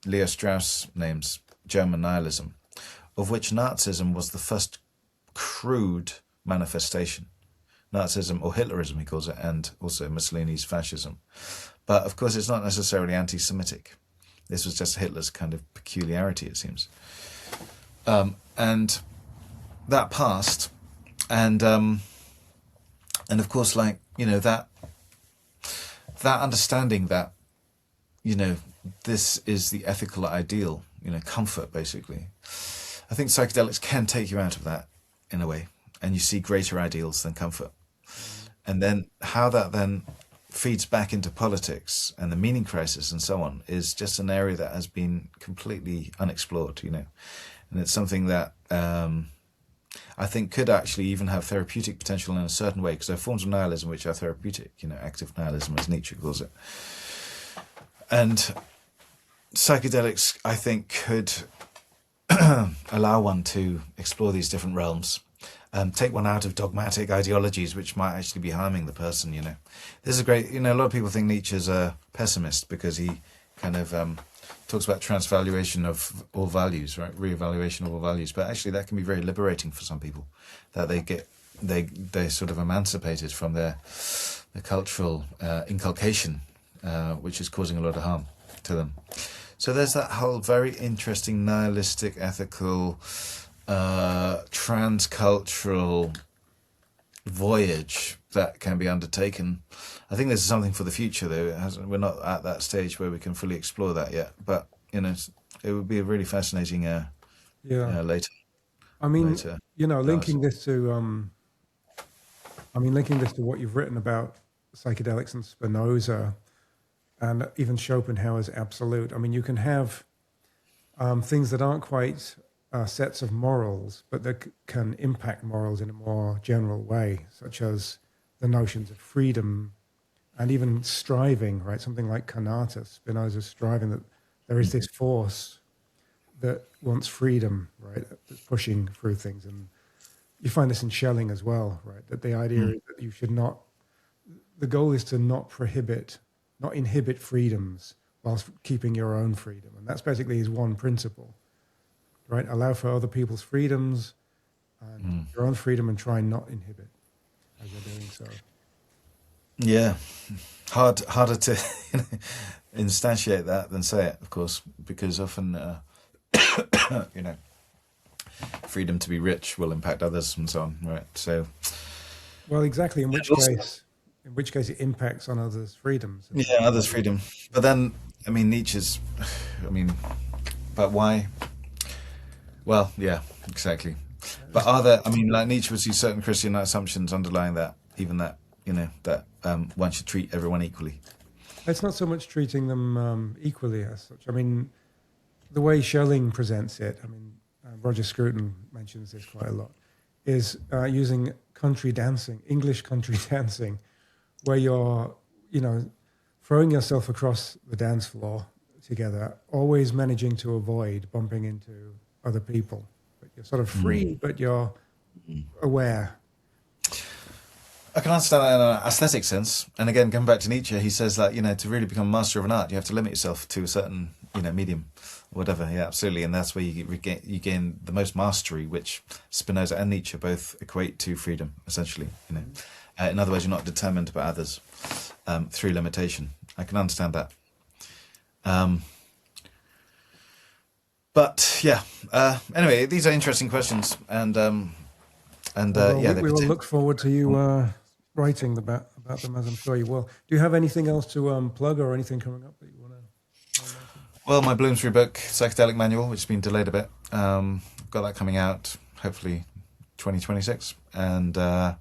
Leo Strauss names German nihilism, of which Nazism was the first crude manifestation. Nazism, or Hitlerism he calls it, and also Mussolini's fascism. But of course it's not necessarily anti-Semitic. This was just Hitler's kind of peculiarity, it seems. And that passed, and of course, like, you know, that understanding that, you know, this is the ethical ideal, you know, comfort, basically. I think psychedelics can take you out of that in a way, and you see greater ideals than comfort. And then how that then feeds back into politics and the meaning crisis and so on is just an area that has been completely unexplored, you know. And it's something that I think could actually even have therapeutic potential in a certain way, because there are forms of nihilism which are therapeutic, you know, active nihilism, as Nietzsche calls it. And psychedelics, I think, could allow one to explore these different realms, take one out of dogmatic ideologies which might actually be harming the person, you know. This is a great, you know, a lot of people think Nietzsche's a pessimist because he kind of talks about transvaluation of all values, right? Reevaluation of all values. But actually that can be very liberating for some people, that they're sort of emancipated from their cultural inculcation, which is causing a lot of harm to them. So there's that whole very interesting nihilistic, ethical, transcultural voyage that can be undertaken. I think this is something for the future, though. We're not at that stage where we can fully explore that yet. But, you know, it would be a really fascinating later. I mean, later you know, linking this to what you've written about psychedelics and Spinoza, and even Schopenhauer's absolute. I mean, you can have things that aren't quite sets of morals, but that can impact morals in a more general way, such as the notions of freedom and even striving, right? Something like conatus, Spinoza's striving, that there is this force that wants freedom, right? That's pushing through things. And you find this in Schelling as well, right? That the idea is that you should not, the goal is to not inhibit freedoms whilst keeping your own freedom. And that's basically his one principle, right? Allow for other people's freedoms and your own freedom, and try and not inhibit as you're doing so. Yeah, harder to instantiate that than say it, of course, because often, you know, freedom to be rich will impact others and so on, right? So, well, exactly. In which case, it impacts on others' freedoms. Yeah, others' freedom. But then, I mean, but why? Well, yeah, exactly. But are there? I mean, like Nietzsche would see certain Christian assumptions underlying that, even that, you know, that one should treat everyone equally. It's not so much treating them equally as such. I mean, the way Schelling presents it, I mean, Roger Scruton mentions this quite a lot, is using country dancing, English country dancing, where you're, you know, throwing yourself across the dance floor together, always managing to avoid bumping into other people. But you're sort of free, but you're aware. I can understand that in an aesthetic sense. And again, coming back to Nietzsche, he says that, you know, to really become master of an art, you have to limit yourself to a certain, you know, medium or whatever. Yeah, absolutely. And that's where you gain the most mastery, which Spinoza and Nietzsche both equate to freedom, essentially. You know, in other words, you're not determined by others through limitation. I can understand that. But yeah, anyway, these are interesting questions, and Well, yeah, we will look forward to you writing about them, as I'm sure you will. Do you have anything else to plug, or anything coming up that you want to mention? Well, my Bloomsbury book, Psychedelic Manual, which has been delayed a bit, got that coming out hopefully 2026, and then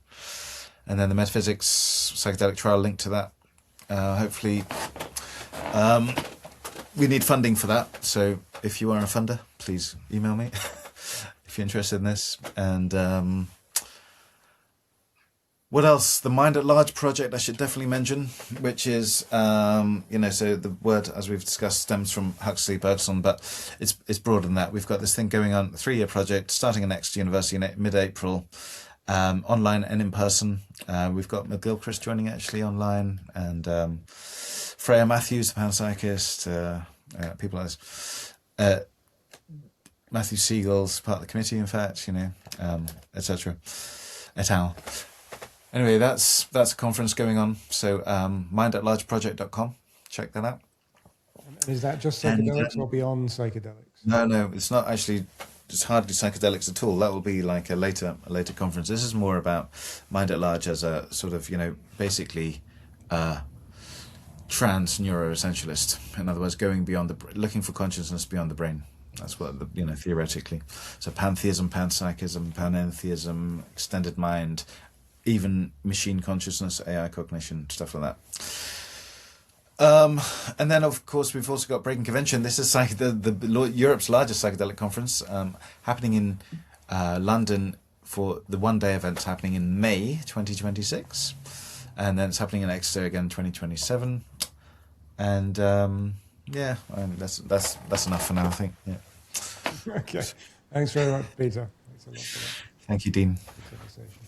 the Metaphysics psychedelic trial linked to that. Hopefully, we need funding for that, so if you are a funder, please email me if you're interested in this. And what else? The Mind at Large project I should definitely mention, which is, you know, so the word, as we've discussed, stems from Huxley, Bergson, but it's broader than that. We've got this thing going on, a 3-year project, starting at next university in mid-April, online and in person. We've got McGilchrist joining actually online, and Freya Matthews, the panpsychist, people like this. Matthew Siegel's part of the committee, in fact, etc. et al. Anyway, that's a conference going on. So mindatlargeproject.com. Check that out. And is that just psychedelics or beyond psychedelics? No, it's not actually. It's hardly psychedelics at all. That will be like a later conference. This is more about Mind at Large as a sort of, basically trans neuroessentialist. In other words, going beyond looking for consciousness beyond the brain. That's what theoretically. So pantheism, panpsychism, panentheism, extended mind, even machine consciousness, AI cognition, stuff like that. And then, of course, we've also got Breaking Convention. This is the Europe's largest psychedelic conference, happening in London for the one-day event happening in May 2026, and then it's happening in Exeter again 2027. And that's enough for now, I think. Yeah. Okay. Thanks very much, Peter. Thanks a lot for that. Thank you, Dean. Good conversation.